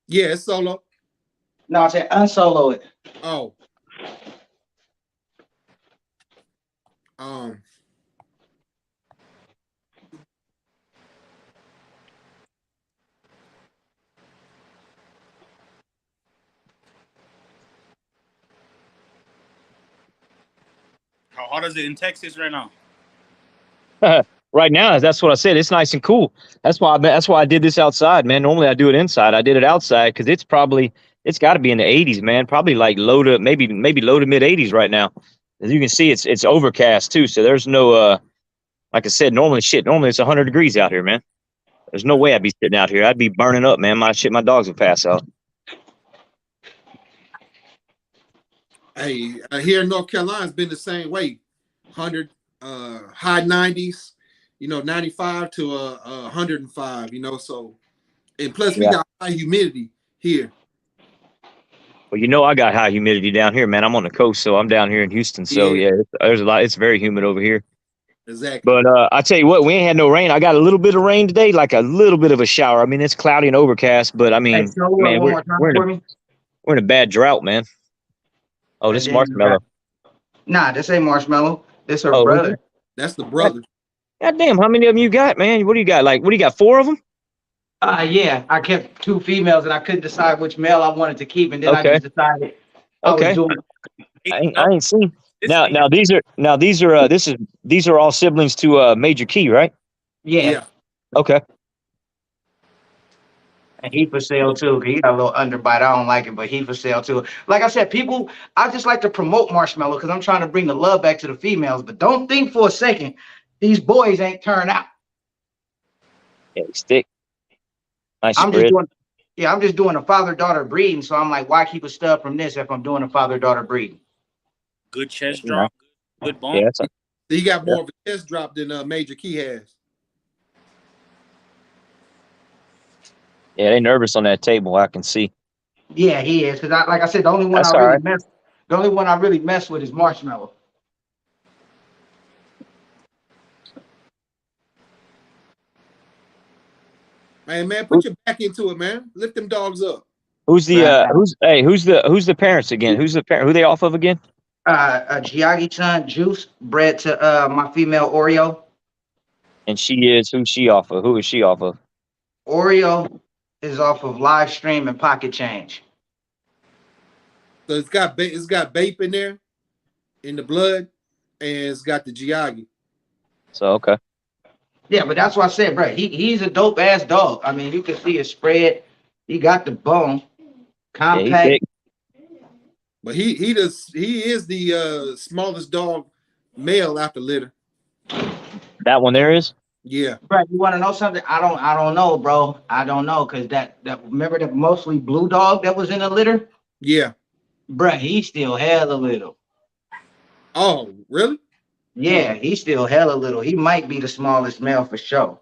Yeah, it's solo. No, I said unsolo it. Oh, um, How hot is it in Texas right now? Right now, that's what I said. It's nice and cool. That's why I did this outside, man. Normally I do it inside. I did it outside because it's got to be in the 80s, man. Probably like maybe low to mid 80s right now. As you can see, it's overcast too. So there's no like I said, normally it's 100 degrees out here, man. There's no way I'd be sitting out here. I'd be burning up, man. My dogs would pass out. hey, here in North Carolina, it's been the same way. 100, high 90s, 95 to 105, so, and plus we Yeah. got high humidity here. Well, I got high humidity down here, man. I'm on the coast, so I'm down here in Houston. So Yeah, there's a lot. It's very humid over here. exactly. But I tell you what, we ain't had no rain. I got a little bit of rain today, like a little bit of a shower. I mean, it's cloudy and overcast, but I Hey, mean, show her man, one more time for me. we're in a bad drought, man. Oh, And this is then Marshmallow. nah, this ain't Marshmallow. This her Oh, brother. That's the God, brother. God damn, how many of them you got, man? What do you got? What do you got? 4 of them? Yeah, I kept 2 females and I couldn't decide which male I wanted to keep, and then I Okay, just decided I was okay. doing. I ain't seen. This Now week, these are all siblings to Major Key, right? Yeah, Yeah. Okay. and he for sale too. 'Cause he got a little underbite. I don't like it, but he for sale too. Like I said, people, I just like to promote Marshmallow because I'm trying to bring the love back to the females. But don't think for a second these boys ain't turned out. Yeah, stick. Nice I'm just spread. doing. Yeah, I'm just doing a father-daughter breeding. So I'm like, why keep a stud from this if I'm doing a father-daughter breeding? good chest Yeah, drop, good bone. yeah, that's He got yeah. more of a chest drop than Major Key has. Yeah, they nervous on that table. I can see. Yeah, he is. Because like I said, That's all right. the only one I really mess with is Marshmallow. Man, put your back into it, man. Lift them dogs up. Right. Who's the parents again? Who's the parent? Who they off of again? Giagi-chan Juice bred to my female Oreo. And who's she off of? Who is she off of? Oreo is off of live stream and pocket change. So it's got Bape in there in the blood, and it's got the Giagi. So okay. Yeah, but that's what I said, bro. He's a dope ass dog. I mean, you can see his spread. He got the bone, Yeah, he's compact. big. But he is the smallest dog male after litter. That one there is. Yeah. Bro, you want to know something? I don't know, bro. I don't know because that remember the mostly blue dog that was in the litter, Yeah. bro. He still hella little. Oh, really? Yeah, he's still hella little. He might be the smallest male for sure.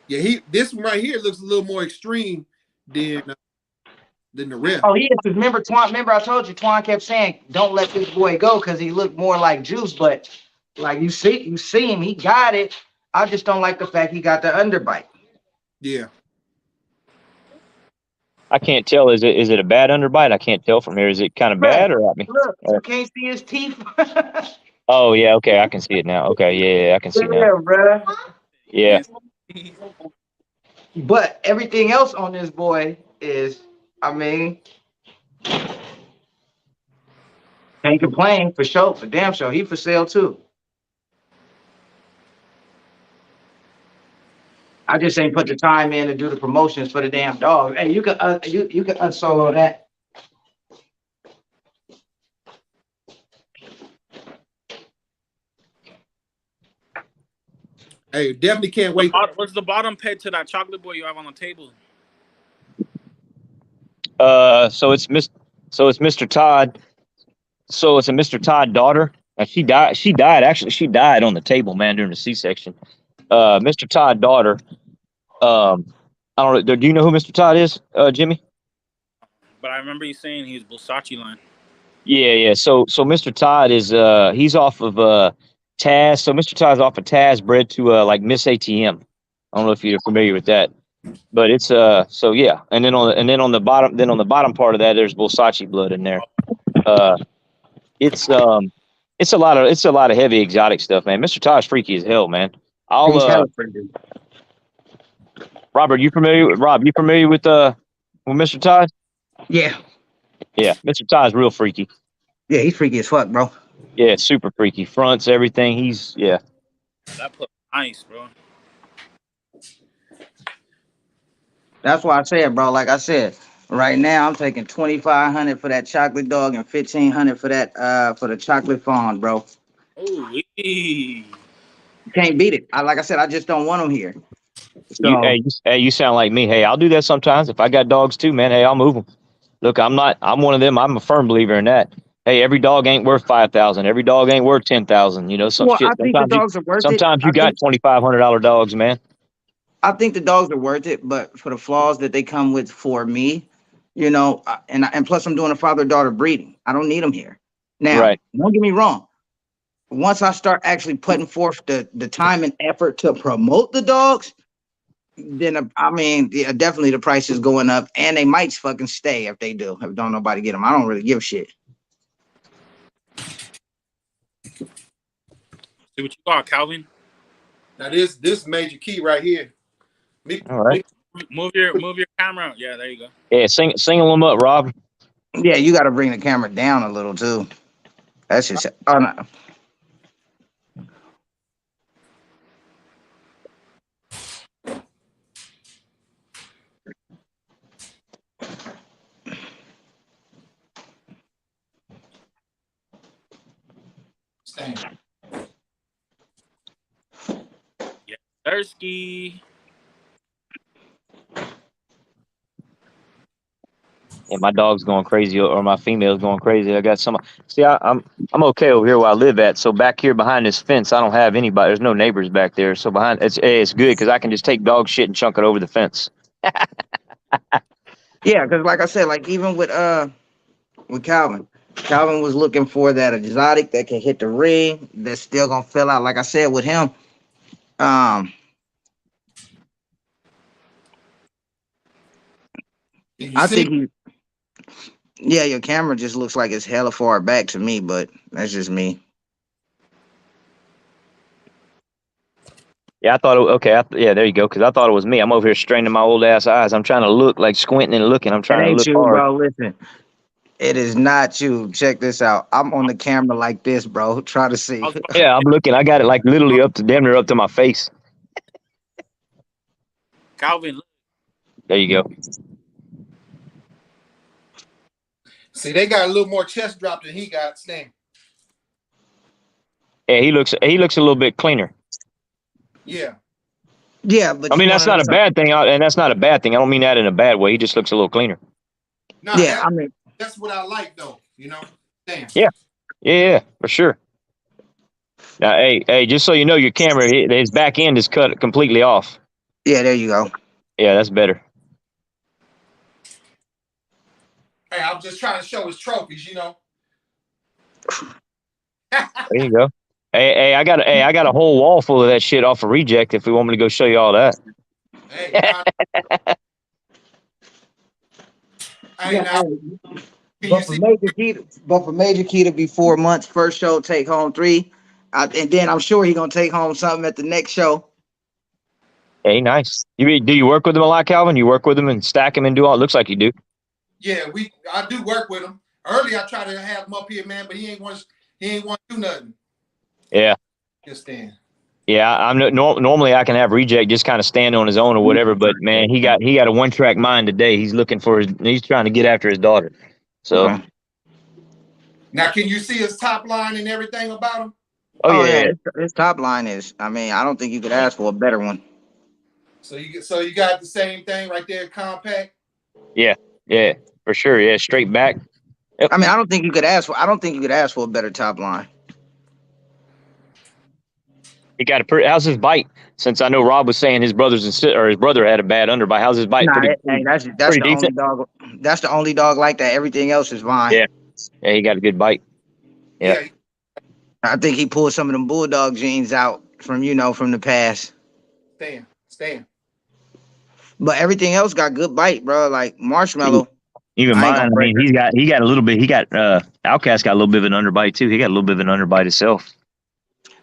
Yeah, this one right here looks a little more extreme than the rest. Oh, he is. Remember, Twan? Remember, I told you, Twan kept saying, "Don't let this boy go," because he looked more like Juice. But like you see him. He got it. I just don't like the fact he got the underbite. Yeah. I can't tell. Is it a bad underbite? I can't tell from here. Is it kind of Bro, bad or I mean? look, you can't see his teeth. Oh yeah, okay, I can see it now. Okay, yeah, I can see now. Yeah, bro. Yeah, But everything else on this boy is I mean, can't complain for sure. For damn sure, he for sale too. I just ain't put the time in to do the promotions for the damn dog. Hey, you can unsolo that. Hey, definitely can't wait. What's the bottom peg to that chocolate boy you have on the table? So it's Mr. Todd. So it's a Mr. Todd daughter. And she died. She died. Actually, she died on the table, man, during the C-section. Mr. Todd daughter. I don't know. Do you know who Mr. Todd is, Jimmy? But I remember you saying he was Versace line. Yeah. So Mr. Todd is he's off of Taz. So Mr. Todd's off of Taz, bred to like Miss ATM. I don't know if you're familiar with that, but it's so yeah. And then on the bottom part of that, there's Versace blood in there. It's a lot of heavy exotic stuff, man. Mr. Todd's freaky as hell, man. He's hella freaky. Robert, you familiar with Mr. Todd? Yeah. Yeah, Mr. Todd's real freaky. Yeah, he's freaky as fuck, bro. Yeah, super freaky. Fronts, everything. Yeah. That put nice, bro. That's why I said, bro. Like I said, right now I'm taking 2,500 for that chocolate dog and 1,500 for that for the chocolate fawn, bro. Oh, You can't beat it. Like I said, I just don't want them here. So, You sound like me. Hey, I'll do that sometimes. If I got dogs too, man, hey, I'll move them. Look, I'm one of them. I'm a firm believer in that. Hey, every dog ain't worth 5,000. Every dog ain't worth 10,000. You know, I think the dogs are worth it. Sometimes you got $2,500 dogs, man. I think the dogs are worth it, but for the flaws that they come with for me, you know, and plus I'm doing a father-daughter breeding. I don't need them here. Now, Right. Don't get me wrong. Once I start actually putting forth the time and effort to promote the dogs, then yeah, definitely the price is going up, and they might fucking stay if they do. If don't nobody get them, I don't really give a shit. see what you got, Calvin. Now this major key right here. All right. Move your camera. Yeah, there you go. Yeah, single them up, Rob. Yeah, you got to bring the camera down a little too. That's just no. Yeah, Thirsty. Yeah, my dog's going crazy, or my female's going crazy. I got some. See, I'm okay over here where I live at. So back here behind this fence, I don't have anybody. There's no neighbors back there. So it's good because I can just take dog shit and chunk it over the fence. Yeah, because like I said, like even with Calvin was looking for that exotic that can hit the ring. That's still gonna fill out. Like I said with him, I think yeah, your camera just looks like it's hella far back to me, but that's just me. Yeah, I thought, okay, yeah, there you go. Because I thought it was me. I'm over here straining my old ass eyes. I'm trying to look, like squinting and looking. I'm trying to look you, hard. bro. Listen, it is not you. Check this out. I'm on the camera like this, bro. Try to see. Yeah, I'm looking. I got it like literally damn near up to my face. Calvin, look. There you go. See, they got a little more chest drop than he got. Stan. Yeah, he looks a little bit cleaner. Yeah. Yeah, but I mean that's not a bad thing, and that's not a bad thing. I don't mean that in a bad way. He just looks a little cleaner. No, yeah, I mean that's what I like, though. You know, damn. Yeah, for sure. Now, hey, just so you know, your camera, his back end is cut completely off. Yeah, there you go. Yeah, that's better. Hey, I'm just trying to show his trophies, you know. There you go. Hey, I got a whole wall full of that shit off of reject. If we want me to go show you all that. Hey, But for Major Key to be 4 months, first show take home 3, and then I'm sure he's gonna take home something at the next show. Hey, nice. Do you work with him a lot, Calvin? You work with him and stack him and do all? It looks like you do. Yeah, I do work with him. Early, I try to have him up here, man, but he ain't want to do nothing. Yeah. Just stand. Yeah, normally I can have Reject just kind of stand on his own or whatever, but man, he got a one track mind today. He's looking for he's trying to get after his daughter. So Okay. Now, can you see his top line and everything about him? Oh yeah, his top line is. I mean, I don't think you could ask for a better one. So you got the same thing right there, compact. Yeah, for sure. Yeah, straight back. Yep. I mean, I don't think you could ask for a better top line. He got a pretty. How's his bite? Since I know Rob was saying his his brother had a bad underbite. How's his bite? Nah, Pretty that's pretty the decent. only dog. That's the only dog like that. Everything else is fine. Yeah, he got a good bite. Yeah. I think he pulled some of them Bulldog genes out from from the past. Stand. But everything else got good bite, bro. Like Marshmallow. Even mine. I mean, he got a little bit. He got Outcast got a little bit of an underbite too. He got a little bit of an underbite himself.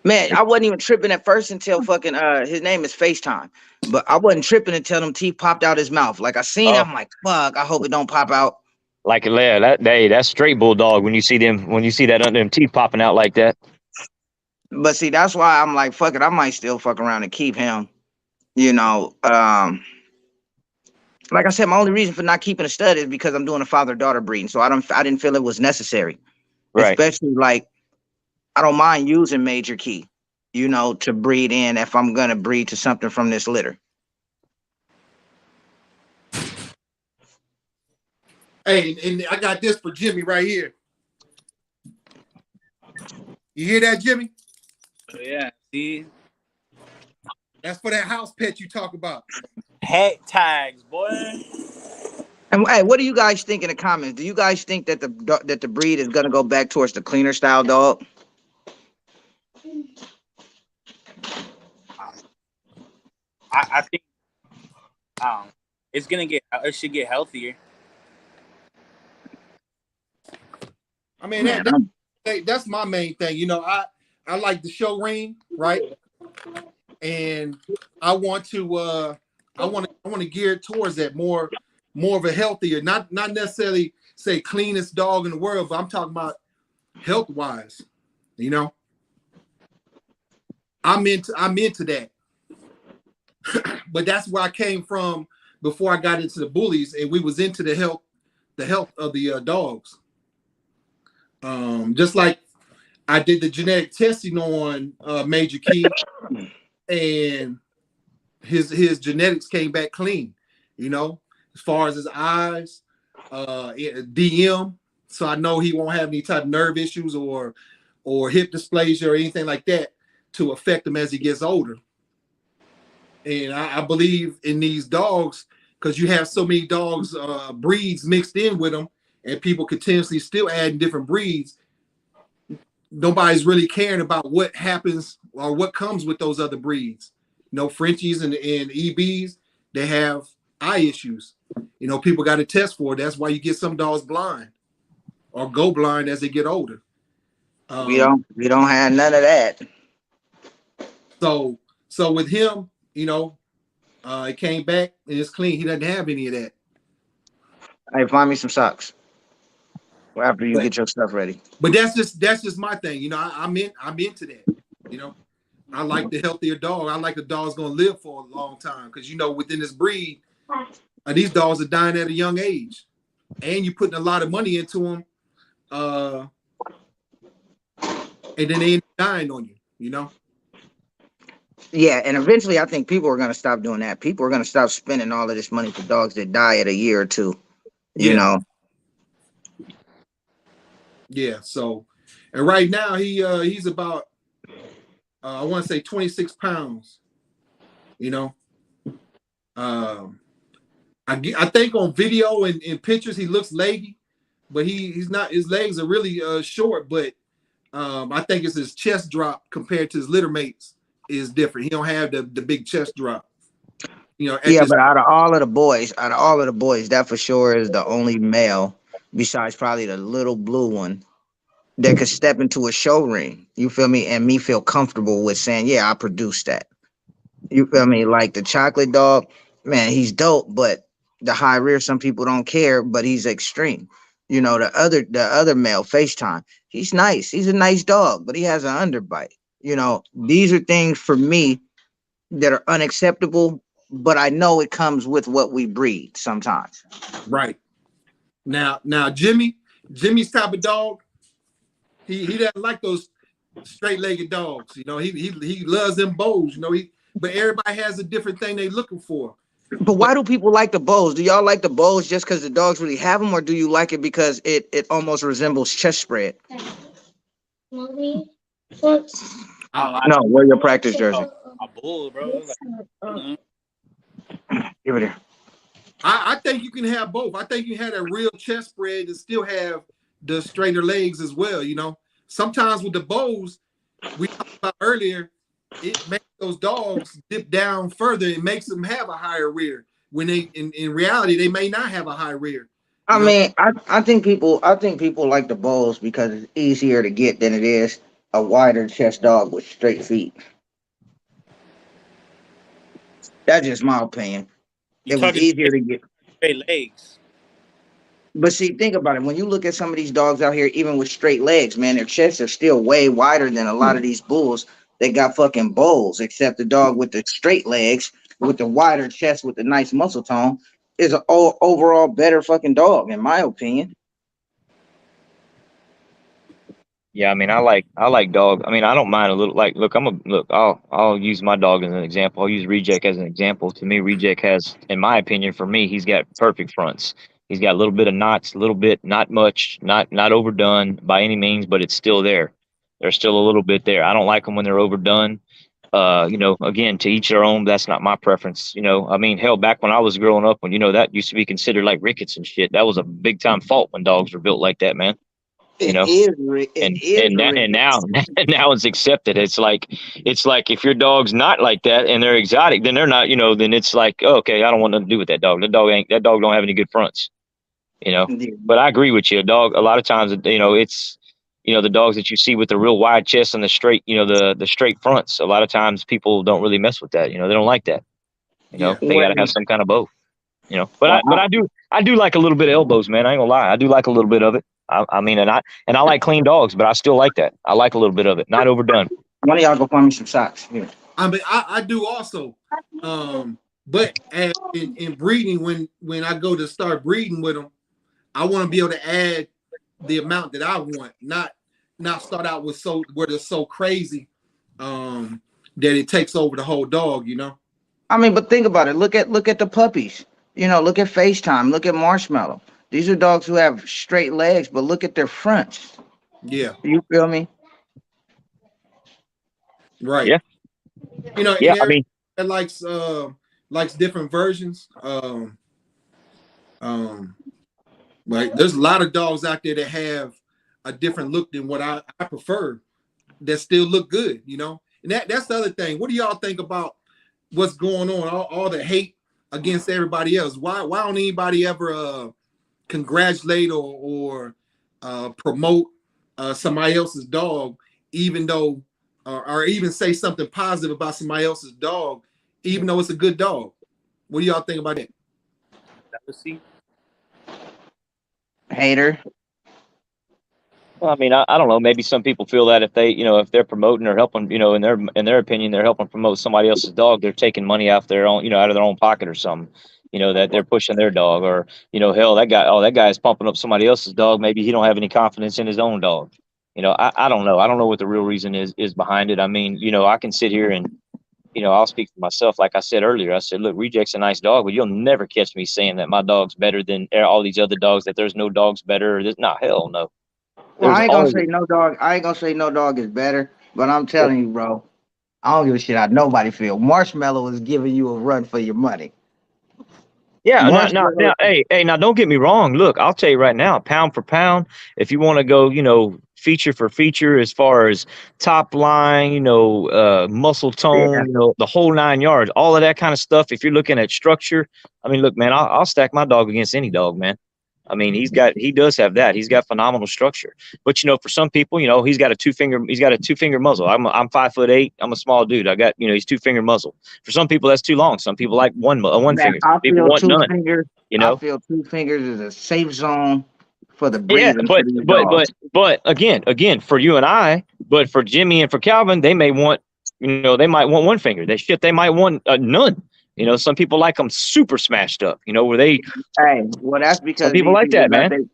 Man, I wasn't even tripping at first until fucking his name is FaceTime. But I wasn't tripping until them teeth popped out his mouth. Like I seen it, I'm like, fuck, I hope it don't pop out. Like that's straight Bulldog when you see them teeth popping out like that. But see, that's why I'm like, fuck it, I might still fuck around and keep him. Like I said, my only reason for not keeping a stud is because I'm doing a father-daughter breeding. So I didn't feel it was necessary. Right. Especially like I don't mind using Major Key, to breed in if I'm gonna breed to something from this litter. Hey, and I got this for Jimmy right here. You hear that, Jimmy? Yeah, see? That's for that house pet you talk about. Pet tags, boy. And hey, what do you guys think in the comments? Do you guys think that the breed is gonna go back towards the cleaner style dog? I think it should get healthier. I mean, that's my main thing. I like the show ring, right? And I want to gear towards that more of a healthier, not necessarily say cleanest dog in the world, but I'm talking about health wise. I'm into that. But that's where I came from before I got into the bullies, and we was into the health of the dogs. Just like I did the genetic testing on Major Key, and his genetics came back clean, as far as his eyes, DM. So I know he won't have any type of nerve issues or hip dysplasia or anything like that to affect him as he gets older. And I believe in these dogs because you have so many dogs, breeds mixed in with them, and people continuously still adding different breeds. Nobody's really caring about what happens or what comes with those other breeds. Frenchies and EBs, they have eye issues. People got to test for it. That's why you get some dogs blind or go blind as they get older. We don't have none of that. So with him, it came back and it's clean. He doesn't have any of that. Hey, find me some socks after you get your stuff ready. But that's just my thing. I'm into that. I like the healthier dog. I like the dog's gonna live for a long time because within this breed, these dogs are dying at a young age, and you're putting a lot of money into them, and then they end up dying on you. Yeah, and eventually I think people are going to stop doing that. People are going to stop spending all of this money for dogs that die at a year or two, you know? Yeah, so, and right now he's about, I want to say 26 pounds, I think on video and in pictures he looks leggy, but he's not, his legs are really short, but I think it's his chest drop compared to his litter mates is different. He don't have the big chest drop. But out of all of the boys, that for sure is the only male, besides probably the little blue one, that could step into a show ring. You feel me? And me feel comfortable with saying, yeah, I produced that. You feel me? Like the chocolate dog, man, he's dope, but the high rear, some people don't care, but he's extreme. You know, the other male, FaceTime, he's nice. He's a nice dog, but he has an underbite. You know, these are things for me that are unacceptable, but I know it comes with what we breed sometimes. Right. Now, Jimmy's type of dog, he doesn't like those straight-legged dogs. You know, he loves them bows. You know, but everybody has a different thing they looking for. But why do people like the bows? Do y'all like the bows just because the dogs really have them, or do you like it because it almost resembles chest spread? Oh, No, wear your practice jersey. a bull, bro. Like, Give it here. I think you can have both. I think you had a real chest spread and still have the straighter legs as well. You know, sometimes with the bows we talked about earlier, it makes those dogs dip down further. It makes them have a higher rear when they in reality they may not have a high rear. I mean, I think people like the bows because it's easier to get than it is a wider chest dog with straight feet. That's just my opinion. you It was talking easier to get. straight legs? But see, think about it. When you look at some of these dogs out here, even with straight legs, man, their chests are still way wider than a lot of these bulls that got fucking bowls. Except the dog with the straight legs, with the wider chest, with the nice muscle tone, is an overall better fucking dog, in my opinion. Yeah, I mean, I like dog. I mean, I don't mind a little. Like, look, I'll use my dog as an example. I'll use Reject as an example. To me, Reject has, in my opinion, for me, he's got perfect fronts. He's got a little bit of knots, a little bit, not much, not overdone by any means, but it's still there. There's still a little bit there. I don't like them when they're overdone. You know, again, to each their own. That's not my preference. You know, I mean, hell, back when I was growing up, when that used to be considered like rickets and shit. That was a big time fault when dogs were built like that, man. You know. And now now it's accepted. It's like if your dog's not like that and they're exotic, then they're not, then it's like, oh, okay, I don't want nothing to do with that dog. That dog don't have any good fronts, But I agree with you. A dog, a lot of times, it's the dogs that you see with the real wide chest and the straight, the straight fronts. A lot of times people don't really mess with that. They don't like that. Yeah. They gotta have some kind of both. But I do like a little bit of elbows, man. I ain't gonna lie. I do like a little bit of it. I mean, and I like clean dogs, but I still like that. I like a little bit of it, not overdone. One of y'all go find me some socks here. I mean, I do also. But in breeding, when I go to start breeding with them, I want to be able to add the amount that I want, not start out with where they're so crazy that it takes over the whole dog. I mean, but think about it. Look at the puppies. Look at FaceTime. Look at Marshmallow. These are dogs who have straight legs, but look at their fronts. Yeah. You feel me? Right. Yeah. Yeah. I mean, likes different versions. Like there's a lot of dogs out there that have a different look than what I prefer that still look good, And that's the other thing. What do y'all think about what's going on? All the hate against everybody else. Why don't anybody ever congratulate or promote somebody else's dog, even though or even say something positive about somebody else's dog, even though it's a good dog? What do y'all think about that? Hater. Well, I mean, I don't know. Maybe some people feel that if they, if they're promoting or helping, in their opinion, they're helping promote somebody else's dog, they're taking money out their own, out of their own pocket or something. That they're pushing their dog, or hell, that guy is pumping up somebody else's dog. Maybe he don't have any confidence in his own dog. I don't know. I don't know what the real reason is behind it. I mean, I can sit here and I'll speak for myself. Like I said earlier, I said, look, Reject's a nice dog, but you'll never catch me saying that my dog's better than all these other dogs. That there's no dogs better. Hell no. Well, I ain't gonna say no dog. I ain't gonna say no dog is better, but I'm telling you, bro, I don't give a shit how nobody feel. Marshmallow is giving you a run for your money. Yeah, now, hey, now don't get me wrong. Look, I'll tell you right now, pound for pound, if you want to go, feature for feature as far as top line, muscle tone, the whole 9 yards, all of that kind of stuff. If you're looking at structure, I mean, look, man, I'll stack my dog against any dog, man. I mean, he does have that. He's got phenomenal structure. But for some people, he's got a two finger muzzle. I'm 5'8". I'm a small dude. I got he's 2-finger muzzle. For some people, that's too long. Some people like one Man, finger. I People feel want two none. fingers. I feel 2 fingers is a safe zone for the Yeah, breathing for these but dogs. again, for you and I, but for Jimmy and for Calvin, they may want they might want 1 finger. They might want none. Some people like them super smashed up. Where they. Hey, well, that's Some because people these like that, man.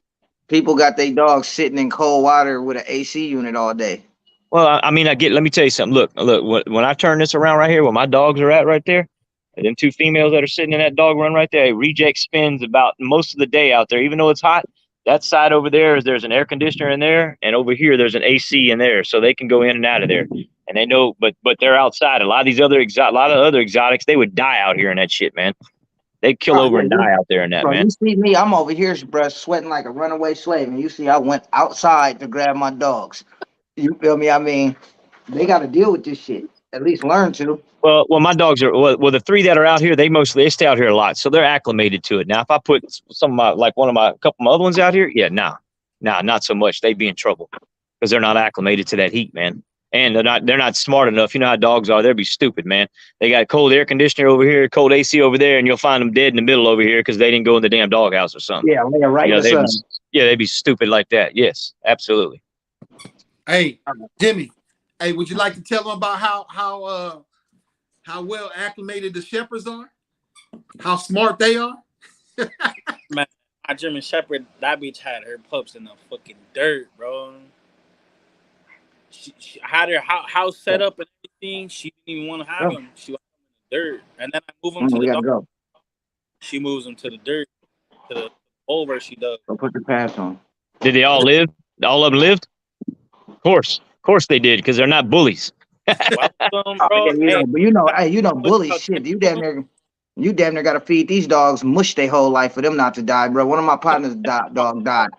people got their dogs sitting in cold water with an AC unit all day. Well, I mean, let me tell you something. Look, when I turn this around right here, where my dogs are at right there, and them 2 females that are sitting in that dog run right there, reject spins about most of the day out there, even though it's hot. That side over there's an air conditioner in there, and over here there's an AC in there, so they can go in and out of there. And they know, but they're outside. A lot of other exotics, they would die out here in that shit, man. They'd kill over and die out there in that, Bro, man. you see me, I'm over here, bro, sweating like a runaway slave, and you see I went outside to grab my dogs. You feel me? I mean, they got to deal with this shit. At least learn to. Well, my dogs are the 3 that are out here. They stay out here a lot, so they're acclimated to it. Now, if I put some of my a couple of my other ones out here, yeah, not so much. They'd be in trouble because they're not acclimated to that heat, man. And they're not smart enough. You know how dogs are. They'd be stupid, man. They got cold air conditioner over here, cold AC over there, and you'll find them dead in the middle over here because they didn't go in the damn doghouse or something. Yeah, right in the sun. They'd be stupid like that. Yes, absolutely. Hey, Jimmy. Hey, would you like to tell them about how well acclimated the shepherds are? How smart they are? Man, my German Shepherd, that bitch had her pups in the fucking dirt, bro. She had her house set up and everything. She didn't even want to have them. She was in the dirt. And then I move them to the dog. She moves them to the dirt, to the hole where she does. Go put the pads on. Did they all live? All of them lived? Of course they did, because they're not bullies. Bullies. Shit, you damn near got to feed these dogs mush their whole life for them not to die, bro. One of my partners' dog died.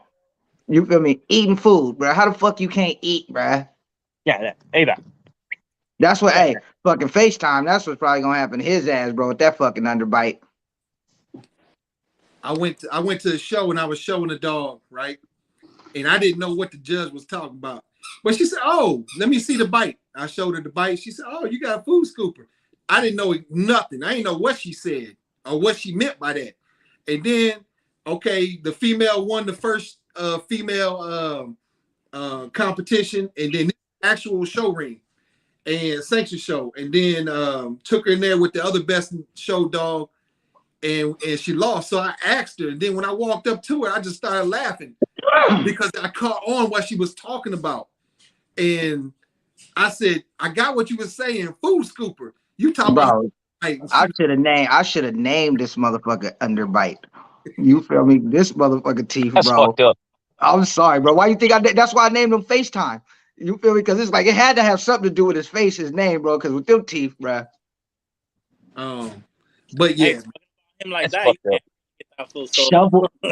You feel me? Eating food, bro. How the fuck you can't eat, bro? Yeah, that's what. Hey, fucking FaceTime. That's what's probably gonna happen to his ass, bro. With that fucking underbite. I went to a show and I was showing a dog, right? And I didn't know what the judge was talking about. But she said, "Oh, let me see the bite." I showed her the bite. She said, "Oh, you got a food scooper." I didn't know nothing. I didn't know what she said or what she meant by that. And then, okay, the female won the first female competition, and then actual show ring and sanction show, and then took her in there with the other best show dog, and she lost. So I asked her, and then when I walked up to her, I just started laughing because I caught on what she was talking about. And I said, "I got what you were saying, food scooper. You talking about?" Like, I should have named this motherfucker underbite. You feel me? This motherfucker teeth, that's bro. Fucked up. I'm sorry, bro. Why you think I did? That's why I named him FaceTime. You feel me? Because it's like it had to have something to do with his face, his name, bro. Because with them teeth, bro. But yeah, him like that.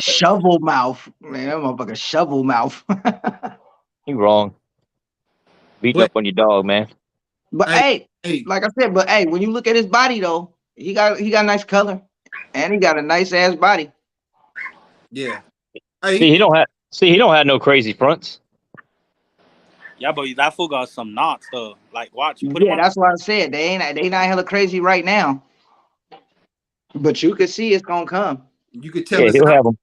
Shovel mouth, man. That motherfucker shovel mouth. You wrong. Beating up on your dog, man. But hey, like I said, when you look at his body though, he got nice color, and he got a nice ass body. Yeah. He don't have no crazy fronts. Yeah, but that fool got some knots though. Like, watch. That's why I said they not hella crazy right now. But you could see it's gonna come. You could tell. Yeah, he'll have them.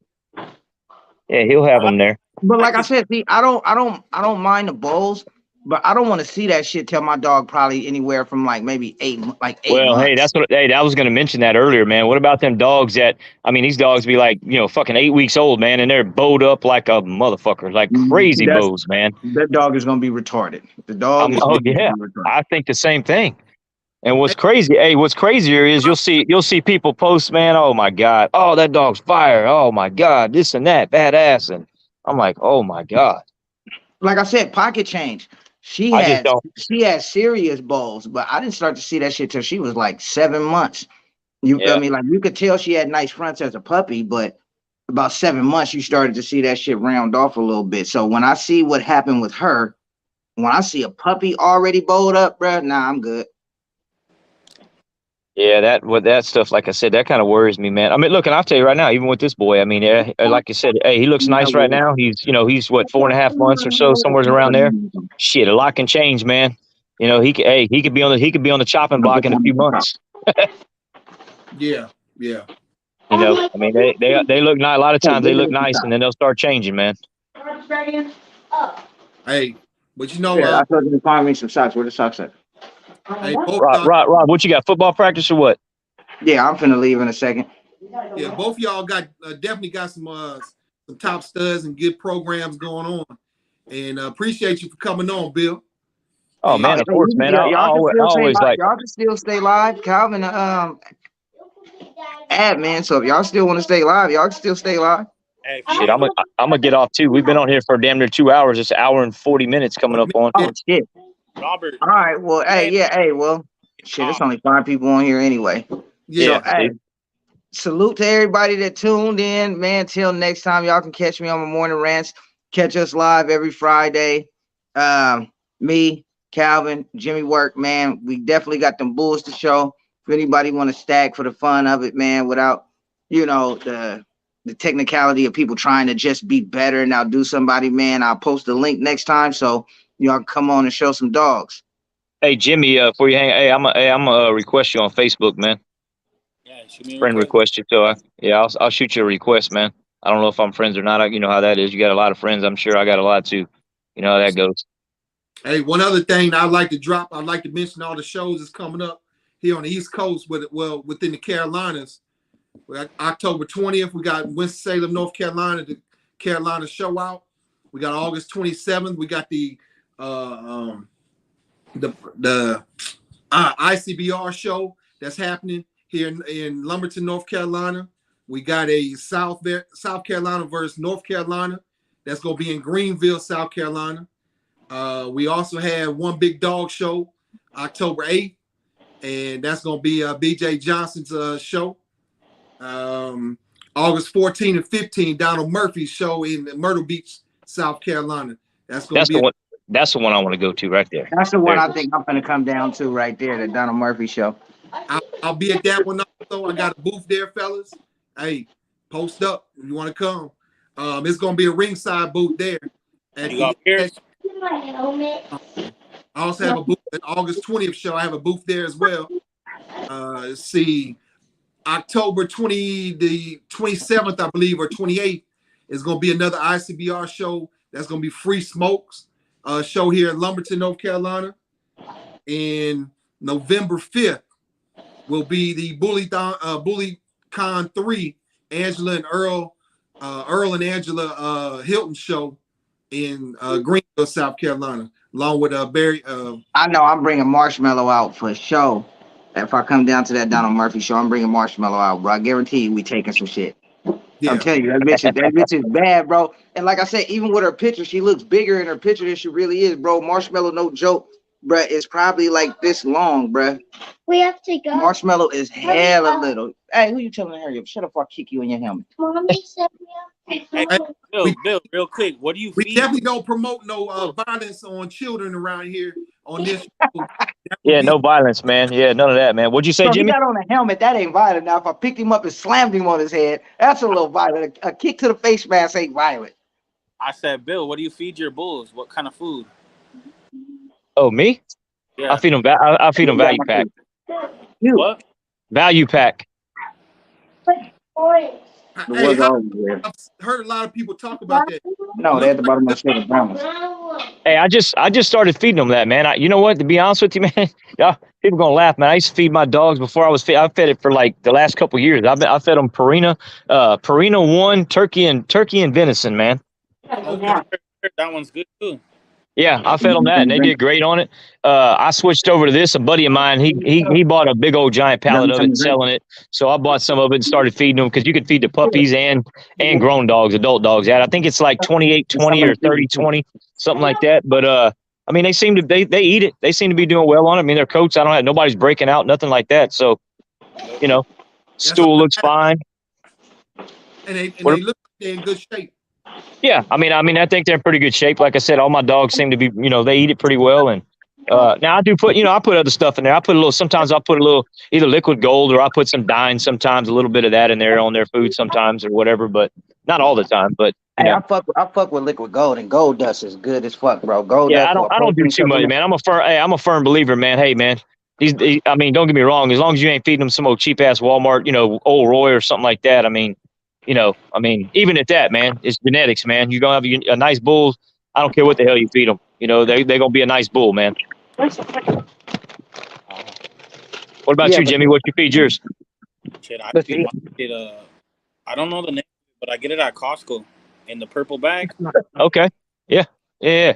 Yeah, he'll have them there. But like I said, see, I don't mind the bulls, but I don't want to see that shit till my dog probably anywhere from like maybe 8 months. Well, hey, I was going to mention that earlier, man. What about them dogs these dogs be like, fucking 8 weeks old, man, and they're bowed up like a motherfucker, like crazy bows, man. That dog is going to be retarded. The dog is be retarded. I think the same thing. And what's crazier is you'll see people post, man, oh my God, oh, that dog's fire, oh my God, this and that, badass. And I'm like, oh my God. Like I said, pocket change. She had serious bulls, but I didn't start to see that shit till she was like 7 months. You feel me? Like you could tell she had nice fronts as a puppy, but about 7 months you started to see that shit round off a little bit. So when I see what happened with her, when I see a puppy already bowled up, bro, nah, I'm good. Yeah, that stuff, like I said, that kind of worries me, man. I mean, look, and I'll tell you right now, even with this boy, I mean, like you said, hey, he looks nice right now. He's what, 4.5 months or so, somewhere around there. Shit, a lot can change, man. He could be on the chopping block in a few months. Yeah, yeah. I mean, they look nice. A lot of times they look nice, and then they'll start changing, man. Hey, but you know, Yeah, I thought you would find me some socks. Where the socks at? hey, both Rob, what you got? Football practice or what? Yeah, I'm finna leave in a second. yeah, both y'all got definitely got some top studs and good programs going on, and appreciate you for coming on, Bill. Oh And, man, of course, man. I Y'all can still stay always live. like. Y'all can still stay live. Calvin, admin. So if y'all still want to stay live, y'all can still stay live. Hey, Shit, I'm gonna get off too. We've been on here for damn near 2 hours. It's 1 hour and 40 minutes coming up on. Oh shit. Robert. All right. Well, hey, well, shit, it's only 5 people on here anyway. yeah, So, hey, salute to everybody that tuned in, man. Till next time, y'all can catch me on my morning rants. Catch us live every Friday. Me, Calvin, Jimmy Work, man. We definitely got them bulls to show. If anybody want to stack for the fun of it, man, without the technicality of people trying to just be better and outdo somebody, man, I'll post the link next time so y'all can come on and show some dogs. Hey Jimmy, before you hang, I'm gonna request you on Facebook, man. Yeah, shoot me a Friend request you, so I'll shoot you a request, man. I don't know if I'm friends or not. You know how that is. You got a lot of friends. I'm sure I got a lot too. You know how that goes. Hey, one other thing I'd like to drop, I'd like to mention all the shows that's coming up here on the East Coast, within the Carolinas. October 20th, we got Winston-Salem, North Carolina, the Carolina Show Out. We got August 27th, we got the ICBR show that's happening here in Lumberton, North Carolina. We got a South Carolina versus North Carolina that's going to be in Greenville, South Carolina. We also have One Big Dog show October 8th, and that's going to be BJ Johnson's show. August 14 and 15, Donald Murphy's show in Myrtle Beach, South Carolina. That's the one. That's the one I want to go to right there. That's the one I think I'm gonna come down to right there, the Donald Murphy show. I'll be at that one also. I got a booth there, fellas. Hey, post up if you want to come. It's gonna be a ringside booth there. I also have a booth at August 20th show. I have a booth there as well. Let's see. October 27th, I believe, or 28th is going to be another ICBR show. That's going to be Free Smokes show here in Lumberton, North Carolina. And November 5th will be the BullyCon 3, Angela and Earl and Angela Hilton show in Greenville, South Carolina, along with Barry. I know I'm bringing Marshmallow out for show. If I come down to that Donald Murphy show, I'm bringing Marshmallow out, bro. I guarantee you we taking some shit. Yeah. I'm telling you, that bitch is bad, bro. And like I said, even with her picture, she looks bigger in her picture than she really is, bro. Marshmallow, no joke, bro, is probably like this long, bro. We have to go. Marshmallow is hella little. Hey, who you telling to hurry up? Shut up before I kick you in your helmet. Mommy said Hey, Bill, real quick, what do you We feed? definitely don't promote no violence on children around here on this show. Yeah, no violence, man. Yeah, none of that, man. What'd you say, So he Jimmy? got on a helmet. That ain't violent. Now, if I picked him up and slammed him on his head, that's a little violent. A kick to the face mask ain't violent. I said, Bill, what do you feed your bulls? What kind of food? Oh, me? Yeah. I feed them. I feed them value pack. What? Value pack. orange. Hey, I've heard a lot of people talk about that. No, they're at the bottom of the shit. Hey, I just started feeding them that, man. You know what? To be honest with you, man, yeah, people gonna laugh, man. I used to feed my dogs before I fed it for like the last couple of years. I fed them Purina 1 turkey and venison, man. Okay. That one's good too. Yeah, I fed them that, and they did great on it. I switched over to this. A buddy of mine, he bought a big old giant pallet of it and selling it. So I bought some of it and started feeding them because you could feed the puppies and grown dogs, adult dogs. I think it's like 28-20 or 30-20, something like that. But I mean, they eat it. They seem to be doing well on it. I mean, their coats, nobody's breaking out, nothing like that. So, stool looks fine. And they look like they're in good shape. Yeah, I mean, I think they're in pretty good shape. Like I said, all my dogs seem to be, they eat it pretty well, and Now I do put, I put other stuff in there. I put a little. Sometimes I'll put a little either liquid gold or I put some Dine. Sometimes a little bit of that in there on their food. Sometimes or whatever, but not all the time. But Hey, I fuck with liquid gold, and gold dust is good as fuck, bro. Gold yeah, dust for a I don't do protein too much, supplement. man. I'm a firm believer, man. Hey, man. I mean, don't get me wrong. As long as you ain't feeding them some old cheap ass Walmart, Old Roy or something like that. I mean, even at that, man, it's genetics, man. You're gonna have a nice bull. I don't care what the hell you feed them. They're gonna be a nice bull, man. What about Yeah, you, Jimmy? What you feed yours? Shit, I but feed see, my shit. I don't know the name, but I get it at Costco in the purple bag. Okay. Yeah. Yeah.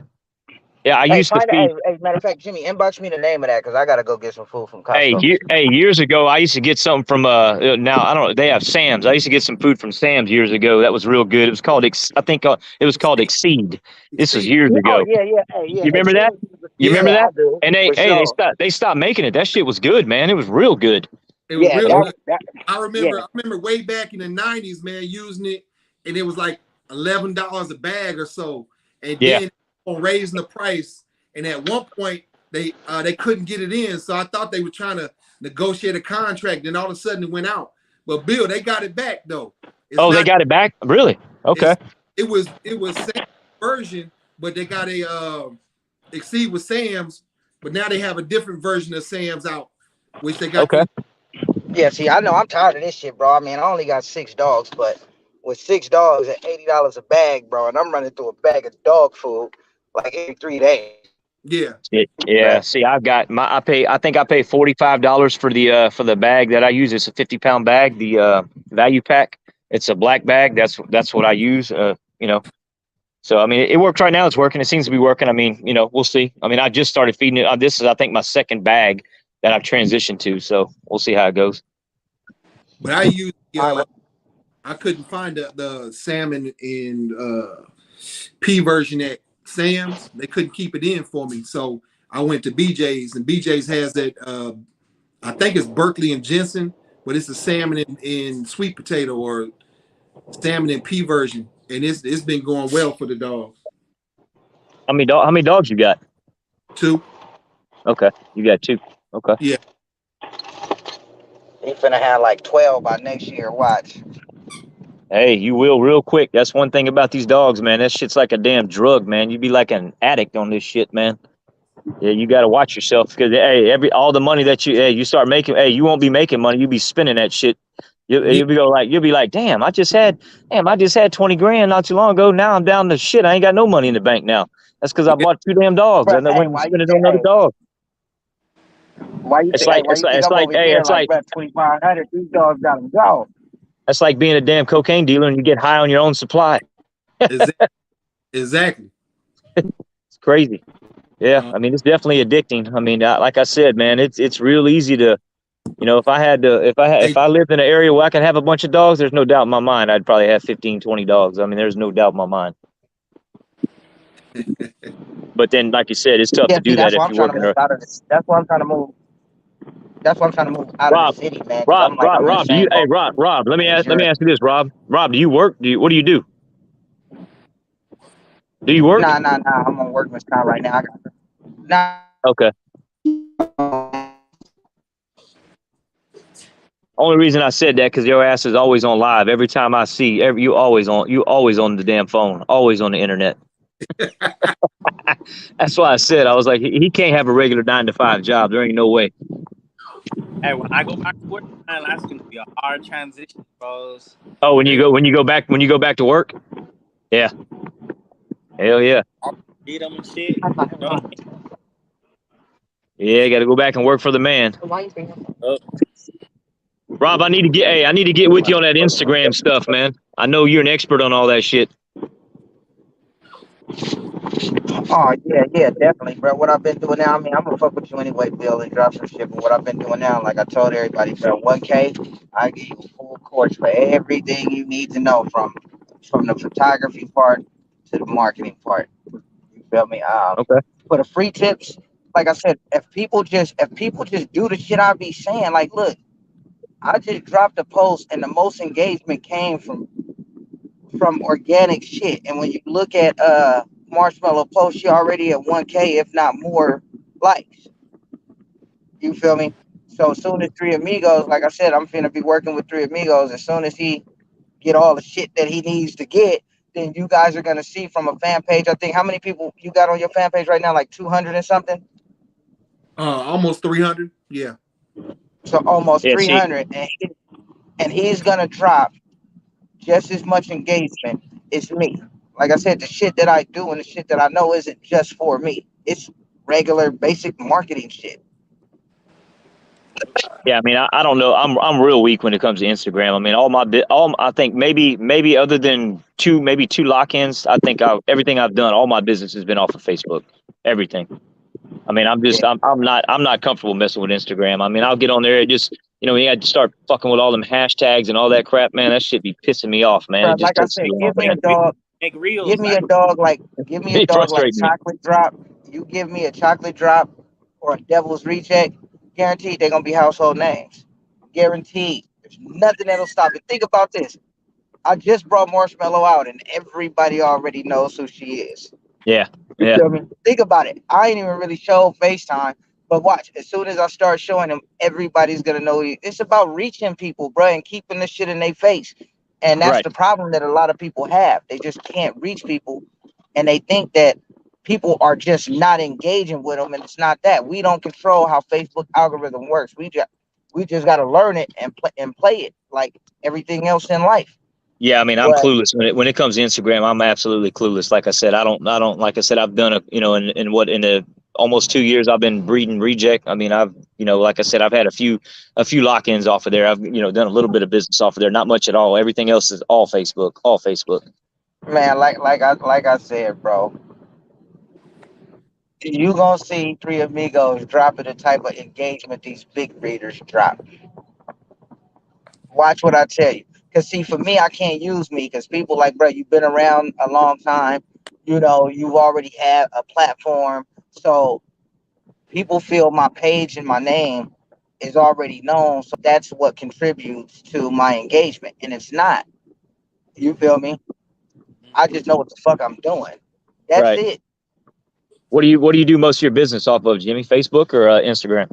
Yeah. I hey, used to feed. matter of fact, Jimmy, inbox me the name of that because I gotta go get some food from Costco. Years ago, I used to get something from now I don't know. They have Sam's. I used to get some food from Sam's years ago. That was real good. It was called I think it was called Exceed. This was years Oh ago. yeah, yeah, hey, yeah. You remember that? You Yeah, remember Yeah, I that? do And for sure. they stopped making it. That shit was good, man. It was real good. it was Yeah, real that, good. that yeah. I remember way back in the 90s, man, using it, and it was like $11 a bag or so. And Yeah. then on raising the price, and at one point they couldn't get it in. So I thought they were trying to negotiate a contract, then all of a sudden it went out. But Bill, they got it back though. It's Oh, they not got it back? Really? Okay. it's it was same version, but they got a Exceed with Sam's, but now they have a different version of Sam's out, which they got Okay. the Yeah, see, I know I'm tired of this shit, bro. I mean, I only got 6 dogs, but with 6 dogs at $80 a bag, bro, and I'm running through a bag of dog food like every 3 days. yeah. Yeah. Right. See, I think I pay $45 for the bag that I use. It's a 50-pound bag, the value pack. It's a black bag. That's what I use. So I mean, it works right now. It's working. It seems to be working. I mean, we'll see. I mean, I just started feeding it. This is, I think, my second bag that I've transitioned to. So we'll see how it goes. But I used All right. I couldn't find the salmon in P version at Sam's. They couldn't keep it in for me. So I went to BJ's, and BJ's has that I think it's Berkeley and Jensen, but it's a salmon in sweet potato or salmon in P version. And it's been going well for the dogs. How many dogs you got? 2. Okay, you got 2. Okay. Yeah. They finna have like 12 by next year. Watch. Hey, you will real quick. That's one thing about these dogs, man. That shit's like a damn drug, man. You be like an addict on this shit, man. Yeah, you got to watch yourself because all the money that you start making, you won't be making money. You be spending that shit. Yeah. You'll be like, damn, I just had 20 grand not too long ago. Now I'm down to shit. I ain't got no money in the bank now. That's because I Yeah. bought 2 damn dogs Bro, and I hey, went and spent it on another dog. why you It's think? Hey, like why you think I'm over here it's like, like bro, 2,500? These dogs gotta go. that's like being a damn cocaine dealer and you get high on your own supply. Exactly. It's crazy. Yeah, I mean, it's definitely addicting. I mean, like I said, man, it's real easy to, if I lived in an area where I could have a bunch of dogs, there's no doubt in my mind I'd probably have 15, 20 dogs. I mean, there's no doubt in my mind. But then, like you said, it's tough Yeah, to see, do that that's if why I'm you're trying to working. move out of this. That's why I'm trying to move. That's why I'm trying to move out of the Rob, city, man. Because I'm in the Rob, same boat. Rob, let me as let me you're ask you this, Rob. Rob, do you work? What do you do? Do you work? Nah. I'm on workman's comp right now. Nah. Okay. Only reason I said that because your ass is always on live. Every time I see, you always on the damn phone, always on the internet. That's why I said I was like, he can't have a regular 9 to 5 job. There ain't no way. Hey, when I go back to work, man, that's gonna be a hard transition, bros. Oh, when you go back to work, yeah, hell yeah, Feed them and shit. You know? yeah. Got to go back and work for the man. Oh, Rob, I need to get with you on that Instagram stuff, man. I know you're an expert on all that shit. Oh yeah, definitely, bro. What I've been doing now, I mean, I'm gonna fuck with you anyway, Bill, and drop some shit. But what I've been doing now, like I told everybody, bro, 1K, I give you a full course for everything you need to know from the photography part to the marketing part. You feel me? Okay. For the free tips, like I said, if people just do the shit I be saying, like, look, I just dropped a post and the most engagement came from organic shit. And when you look at Marshmallow post, she already at 1K, if not more, likes. You feel me? So as soon as Three Amigos, like I said, I'm finna be working with Three Amigos. As soon as he get all the shit that he needs to get, then you guys are gonna see from a fan page. I think how many people you got on your fan page right now? Like 200 and something. Almost 300. Yeah. So almost Yeah, see, 300, and he's gonna drop just as much engagement as me. Like I said, the shit that I do and the shit that I know isn't just for me. It's regular, basic marketing shit. yeah, I mean, I don't know. I'm real weak when it comes to Instagram. I mean, I think maybe other than maybe two lock-ins, I think everything I've done, all my business has been off of Facebook. Everything. I mean, Yeah, I'm not comfortable messing with Instagram. I mean, I'll get on there and just, you had to start fucking with all them hashtags and all that crap, man. That shit be pissing me off, man. bro. It just Like I takes said, too long, give me man. a dog. Make Give reels. me a dog like It frustrates me. chocolate drop. You give me a chocolate drop or a devil's reject, guaranteed they're gonna be household names. Guaranteed. There's nothing that'll stop it. Think about this. I just brought Marshmallow out and everybody already knows who she is. Yeah, You yeah, feel me? Think about it. I ain't even really showed FaceTime, but watch. As soon as I start showing them, everybody's gonna know. It's about reaching people, bro, and keeping this shit in their face. And that's right. the problem that a lot of people have. They just can't reach people, and they think that people are just not engaging with them, and it's not that. We don't control how Facebook algorithm works. We just got to learn it and play it like everything else in life. Yeah, I mean, I'm But clueless when it comes to Instagram. I'm absolutely clueless. Like I said, I don't. Like I said, I've done in the almost 2 years I've been breeding reject. I mean, like I said, I've had a few lock-ins off of there. I've done a little bit of business off of there, not much at all. Everything else is all Facebook, all Facebook. man, like I said, bro, you gonna see Three Amigos dropping the type of engagement these big breeders drop. Watch what I tell you. Cause see, for me, I can't use me because people like, bro, you've been around a long time. You've already had a platform, so people feel my page and my name is already known. So that's what contributes to my engagement, and it's not. You feel me? I just know what the fuck I'm doing. That's Right. it. What do you do most of your business off of, Jimmy? Facebook or Instagram?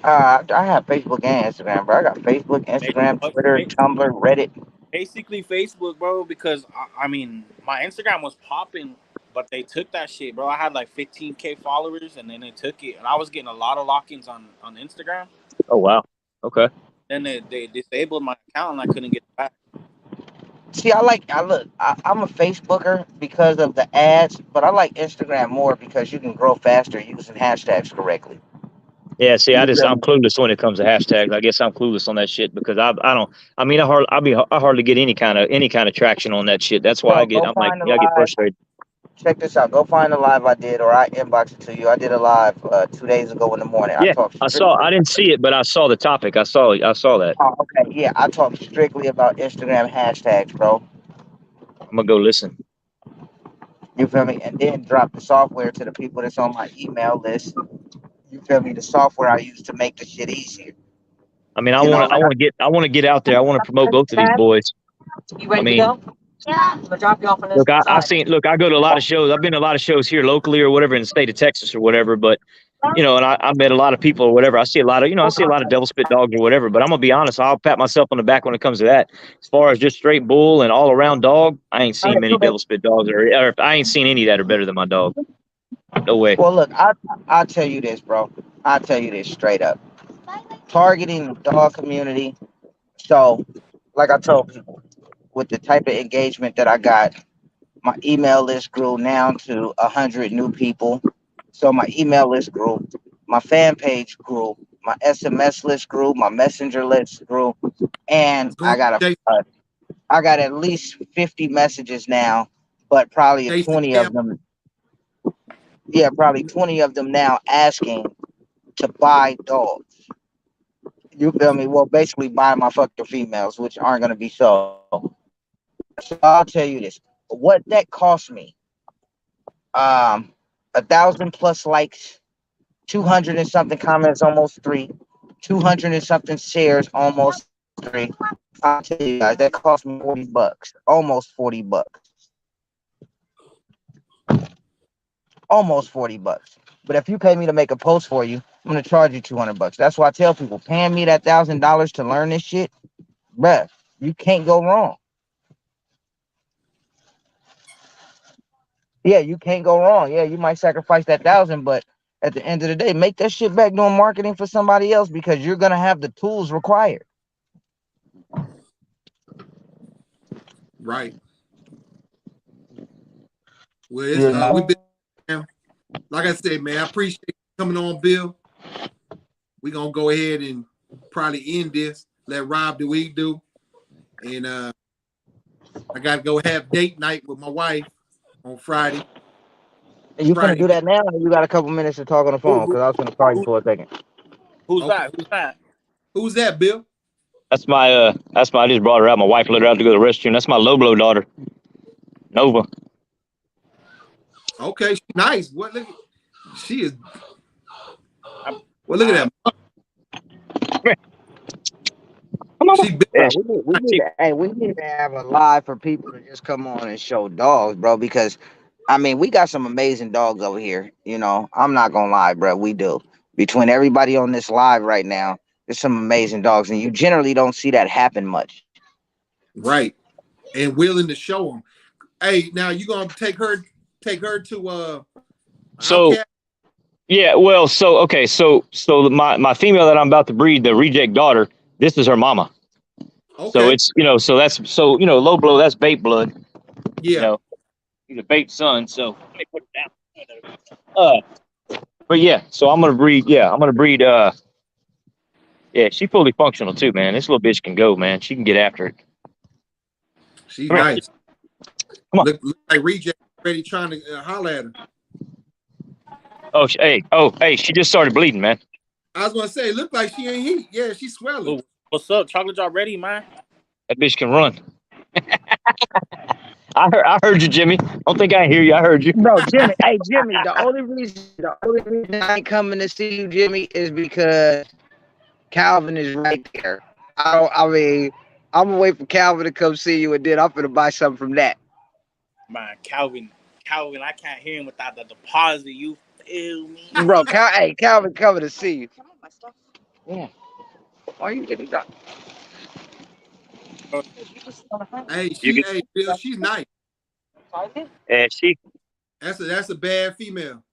I have Facebook and Instagram, bro. I got Facebook, Instagram, Twitter, Tumblr, Reddit. Basically Facebook, bro, because I mean my Instagram was popping, but they took that shit, bro. I had like 15K followers, and then they took it, and I was getting a lot of lock-ins on Instagram. Oh wow. Okay. Then they disabled my account, and I couldn't get it back. See, I'm a Facebooker because of the ads, but I like Instagram more because you can grow faster using hashtags correctly. Yeah, see, You feel I'm me? clueless when it comes to hashtags. I guess I'm clueless on that shit because I don't. I mean, I hardly get any kind of traction on that shit. That's why Bro, go I'm like, find the yeah, I get live. frustrated. Check this out. Go find the live I did, or I inbox it to you. I did a live 2 days ago in the morning. I Yeah, talked I saw. strictly. I didn't see it, but I saw the topic. I saw that. Oh, okay, yeah, I talked strictly about Instagram hashtags, bro. I'm gonna go listen. You feel me? And then drop the software to the people that's on my email list. You feel me? The software I use to make the shit easier. I mean, Like I want to get out there. I want to promote both of these Dad, boys. you I ready to mean, go? Yeah. I'm gonna drop you off on this look, side. I go to a lot of shows. I've been to a lot of shows here locally or whatever in the state of Texas or whatever. But and I met a lot of people or whatever. I see a lot of devil spit dogs or whatever. But I'm gonna be honest. I'll pat myself on the back when it comes to that. As far as just straight bull and all around dog, I ain't seen many devil spit dogs or I ain't seen any that are better than my dog. No way. well, look, I'll tell you this, bro. I'll tell you this straight up. Targeting the dog community. So, like I told people, with the type of engagement that I got, my email list grew now to 100 new people. So my email list grew, my fan page grew, my SMS list grew, my messenger list grew, and What's going on, I got at least 50 messages now, but probably Jason 20 of Camp? them, yeah, probably 20 of them now asking to buy dogs. You feel me? Well, basically buy my fucking females, which aren't gonna be sold. So I'll tell you this: what that cost me, 1,000 plus likes, 200 and something comments, almost three, 200 and something shares, almost three. I'll tell you guys, that cost me $40, almost $40, almost 40 bucks. But if you pay me to make a post for you, I'm gonna charge you 200 bucks. That's why I tell people, paying me that $1,000 to learn this shit, bruh, you can't go wrong. Yeah, you can't go wrong. Yeah, you might sacrifice that 1,000, but at the end of the day, make that shit back doing marketing for somebody else because you're gonna have the tools required. Right. Well, it's, You know? we've been, like I said, man, I appreciate you coming on, Bill. We're gonna go ahead and probably end this. Let Rob do what he do. And I gotta go have date night with my wife on Friday. And you finna Friday. do that now, or you got a couple minutes to talk on the phone? Because I was gonna call you for a second. Who's Okay. that? Who's that? Who's that, Bill? That's my I just brought her out. My wife let her out to go to the restroom. That's my low blow daughter, Nova. Okay, she's nice. What look she is well look at that. Come on. She big. Yeah, We need to have a live for people to just come on and show dogs, bro. Because I mean, we got some amazing dogs over here. You know, I'm not gonna lie, bro. We do. Between everybody on this live right now, there's some amazing dogs, and you generally don't see that happen much. Right. And willing to show them. Hey, now you gonna take her to So Outcat? yeah, well, so okay, so my female that I'm about to breed, the reject daughter, this is her mama. Okay. So it's so that's low blow, that's bait blood. Yeah. He's a bait son. So let me put it down. But yeah, so I'm gonna breed. Yeah, I'm gonna breed. Yeah, she's fully functional too, man. This little bitch can go, man. She can get after it. She's Come here. nice. Come on. Look like Reject already trying to holler at her. Oh, hey, she just started bleeding, man. I was gonna say, look like she ain't heat. Yeah, she's swelling. Ooh, what's up? Chocolate drop ready, man? That bitch can run. I heard you, Jimmy. Don't think I hear you. I heard you. Bro, Jimmy, hey Jimmy, the only reason I ain't coming to see you, Jimmy, is because Calvin is right there. I mean, I'm gonna wait for Calvin to come see you, and then I'm gonna buy something from that. Man, Calvin, I can't hear him without the deposit. You feel me? Bro, Calvin coming to see you. Yeah. Why are you getting that? Hey, You hey, Bill, she's nice. And she, That's a bad female.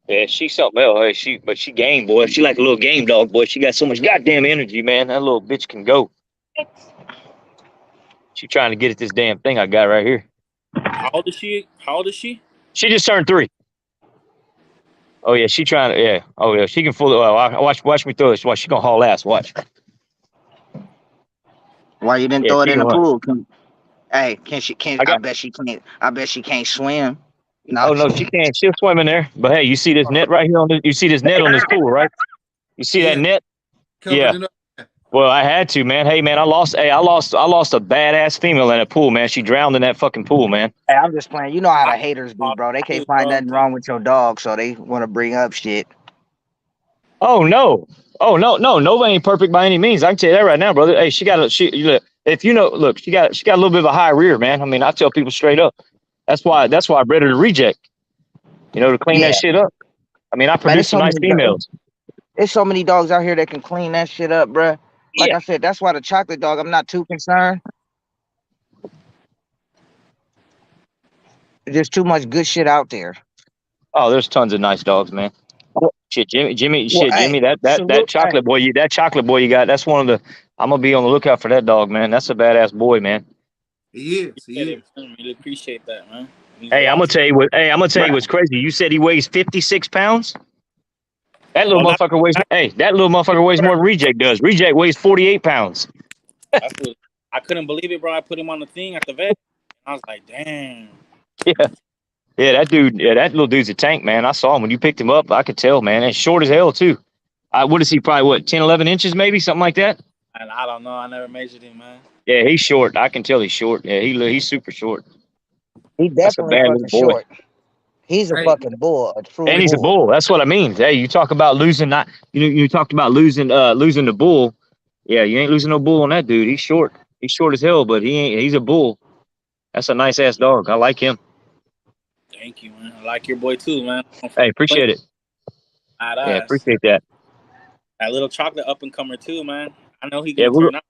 yeah, she's something else. Hey, but she game, boy. She like a little game dog, boy. She got so much goddamn energy, man. That little bitch can go. She trying to get at this damn thing I got right here. How old is she? She just turned 3. Oh yeah, she trying to. Yeah. Oh yeah, she can fool it. Watch me throw this. Watch, she gonna haul ass. Watch. Why you didn't Yeah, throw it she in the can run. pool? Hey, can she? Can't? I I bet she can't. I bet she can't swim. No. Oh no, she can't. She'll swim in there. But hey, you see this net right here on this? You see this net on this pool, right? You see that net? Covering Yeah. it up. Well, I had to, man. Hey, man, I lost a badass female in that pool, man. She drowned in that fucking pool, man. Hey, I'm just playing. You know how the haters be, bro. They can't find nothing wrong with your dog, so they want to bring up shit. Oh no. Oh no, Nova ain't perfect by any means. I can tell you that right now, brother. Hey, if you know, look, she got a little bit of a high rear, man. I mean, I tell people straight up. That's why I bred her to reject. To clean that shit up. I mean, I produce some nice females. There's so many dogs out here that can clean that shit up, bro. Like I said, that's why the chocolate dog, I'm not too concerned. There's too much good shit out there. Oh, there's tons of nice dogs, man. Shit, Jimmy, Hey, that chocolate boy, you got. That's one of the. I'm gonna be on the lookout for that dog, man. That's a badass boy, man. He is. I really appreciate that, man. Hey, I'm gonna tell you what's crazy. You said he weighs 56 pounds. That little motherfucker weighs. Hey, that little motherfucker weighs more than Reject does. Reject weighs 48 pounds. I couldn't believe it, bro. I put him on the thing at the vet. I was like, damn. Yeah, that little dude's a tank, man. I saw him when you picked him up. I could tell, man. And short as hell too. What is he? Probably 10, 11 inches, maybe something like that. And I don't know. I never measured him, man. Yeah, he's short. I can tell he's short. Yeah, he's super short. He definitely fucking short. He's a fucking bull, a true and he's bull. a bull. That's what I mean. Hey, you talk about losing, you talked about losing the bull. Yeah, you ain't losing no bull on that dude. He's short. He's short as hell, but he's a bull. That's a nice ass dog. I like him. Thank you, man. I like your boy too, man. Hey, appreciate it. Yeah, appreciate that. That little chocolate up and comer too, man. I know he Yeah, gonna turn out.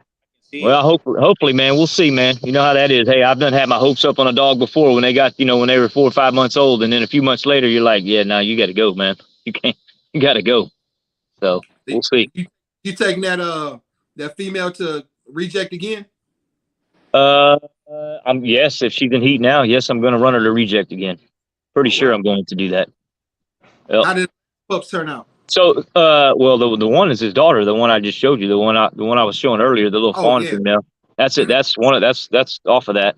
well, hopefully, man, we'll see, man. You know how that is. Hey, I've done had my hopes up on a dog before when they got, when they were 4 or 5 months old, and then a few months later, you're like, yeah, now you got to go, man. You can't, you got to go. So we'll see. You taking that female to reject again? Yes, if she's in heat now, yes, I'm going to run her to reject again. Pretty sure I'm going to do that. Yep. How did pups turn out? So, well, the one is his daughter, the one I just showed you, the one I was showing earlier, the little fawn female. That's it. That's that's off of that.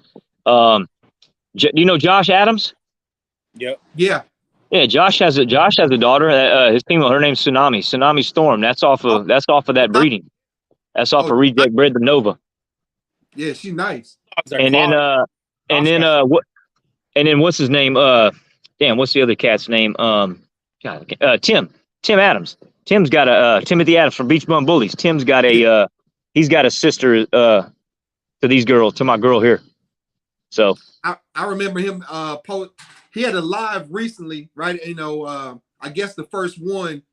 You know Josh Adams? Yep. Yeah. Yeah, Josh has a daughter. His female, her name's Tsunami Storm. That's off of that breeding. That's off of reject bred the Nova. Yeah, she's nice. And then what's his name? What's the other cat's name? Tim Adams. Tim's got a Timothy Adams from Beach Bum Bullies. Tim's got he's got a sister to these girls, to my girl here. So I remember him he had a live recently, right? I guess the first one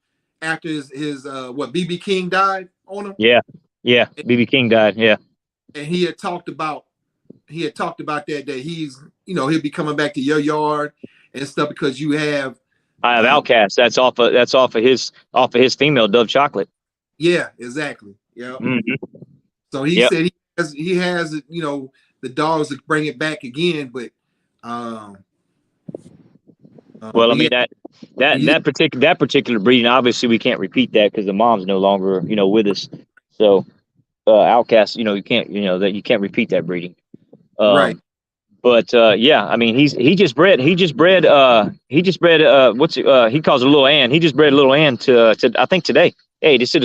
after his BB King died on him. Yeah. BB King died, yeah. And he had talked about that he's he'll be coming back to your yard and stuff because I have Outcast. That's off of his female Dove Chocolate. Yeah, exactly. Yeah. Mm-hmm. So he said he has the dogs to bring it back again, but well, I mean that particular breeding, obviously we can't repeat that because the mom's no longer with us. So Outcast, you can't that you can't repeat that breeding. Right. But yeah, I mean he just bred he calls it Little Ann. He just bred Little Ann to I think today. Hey, this is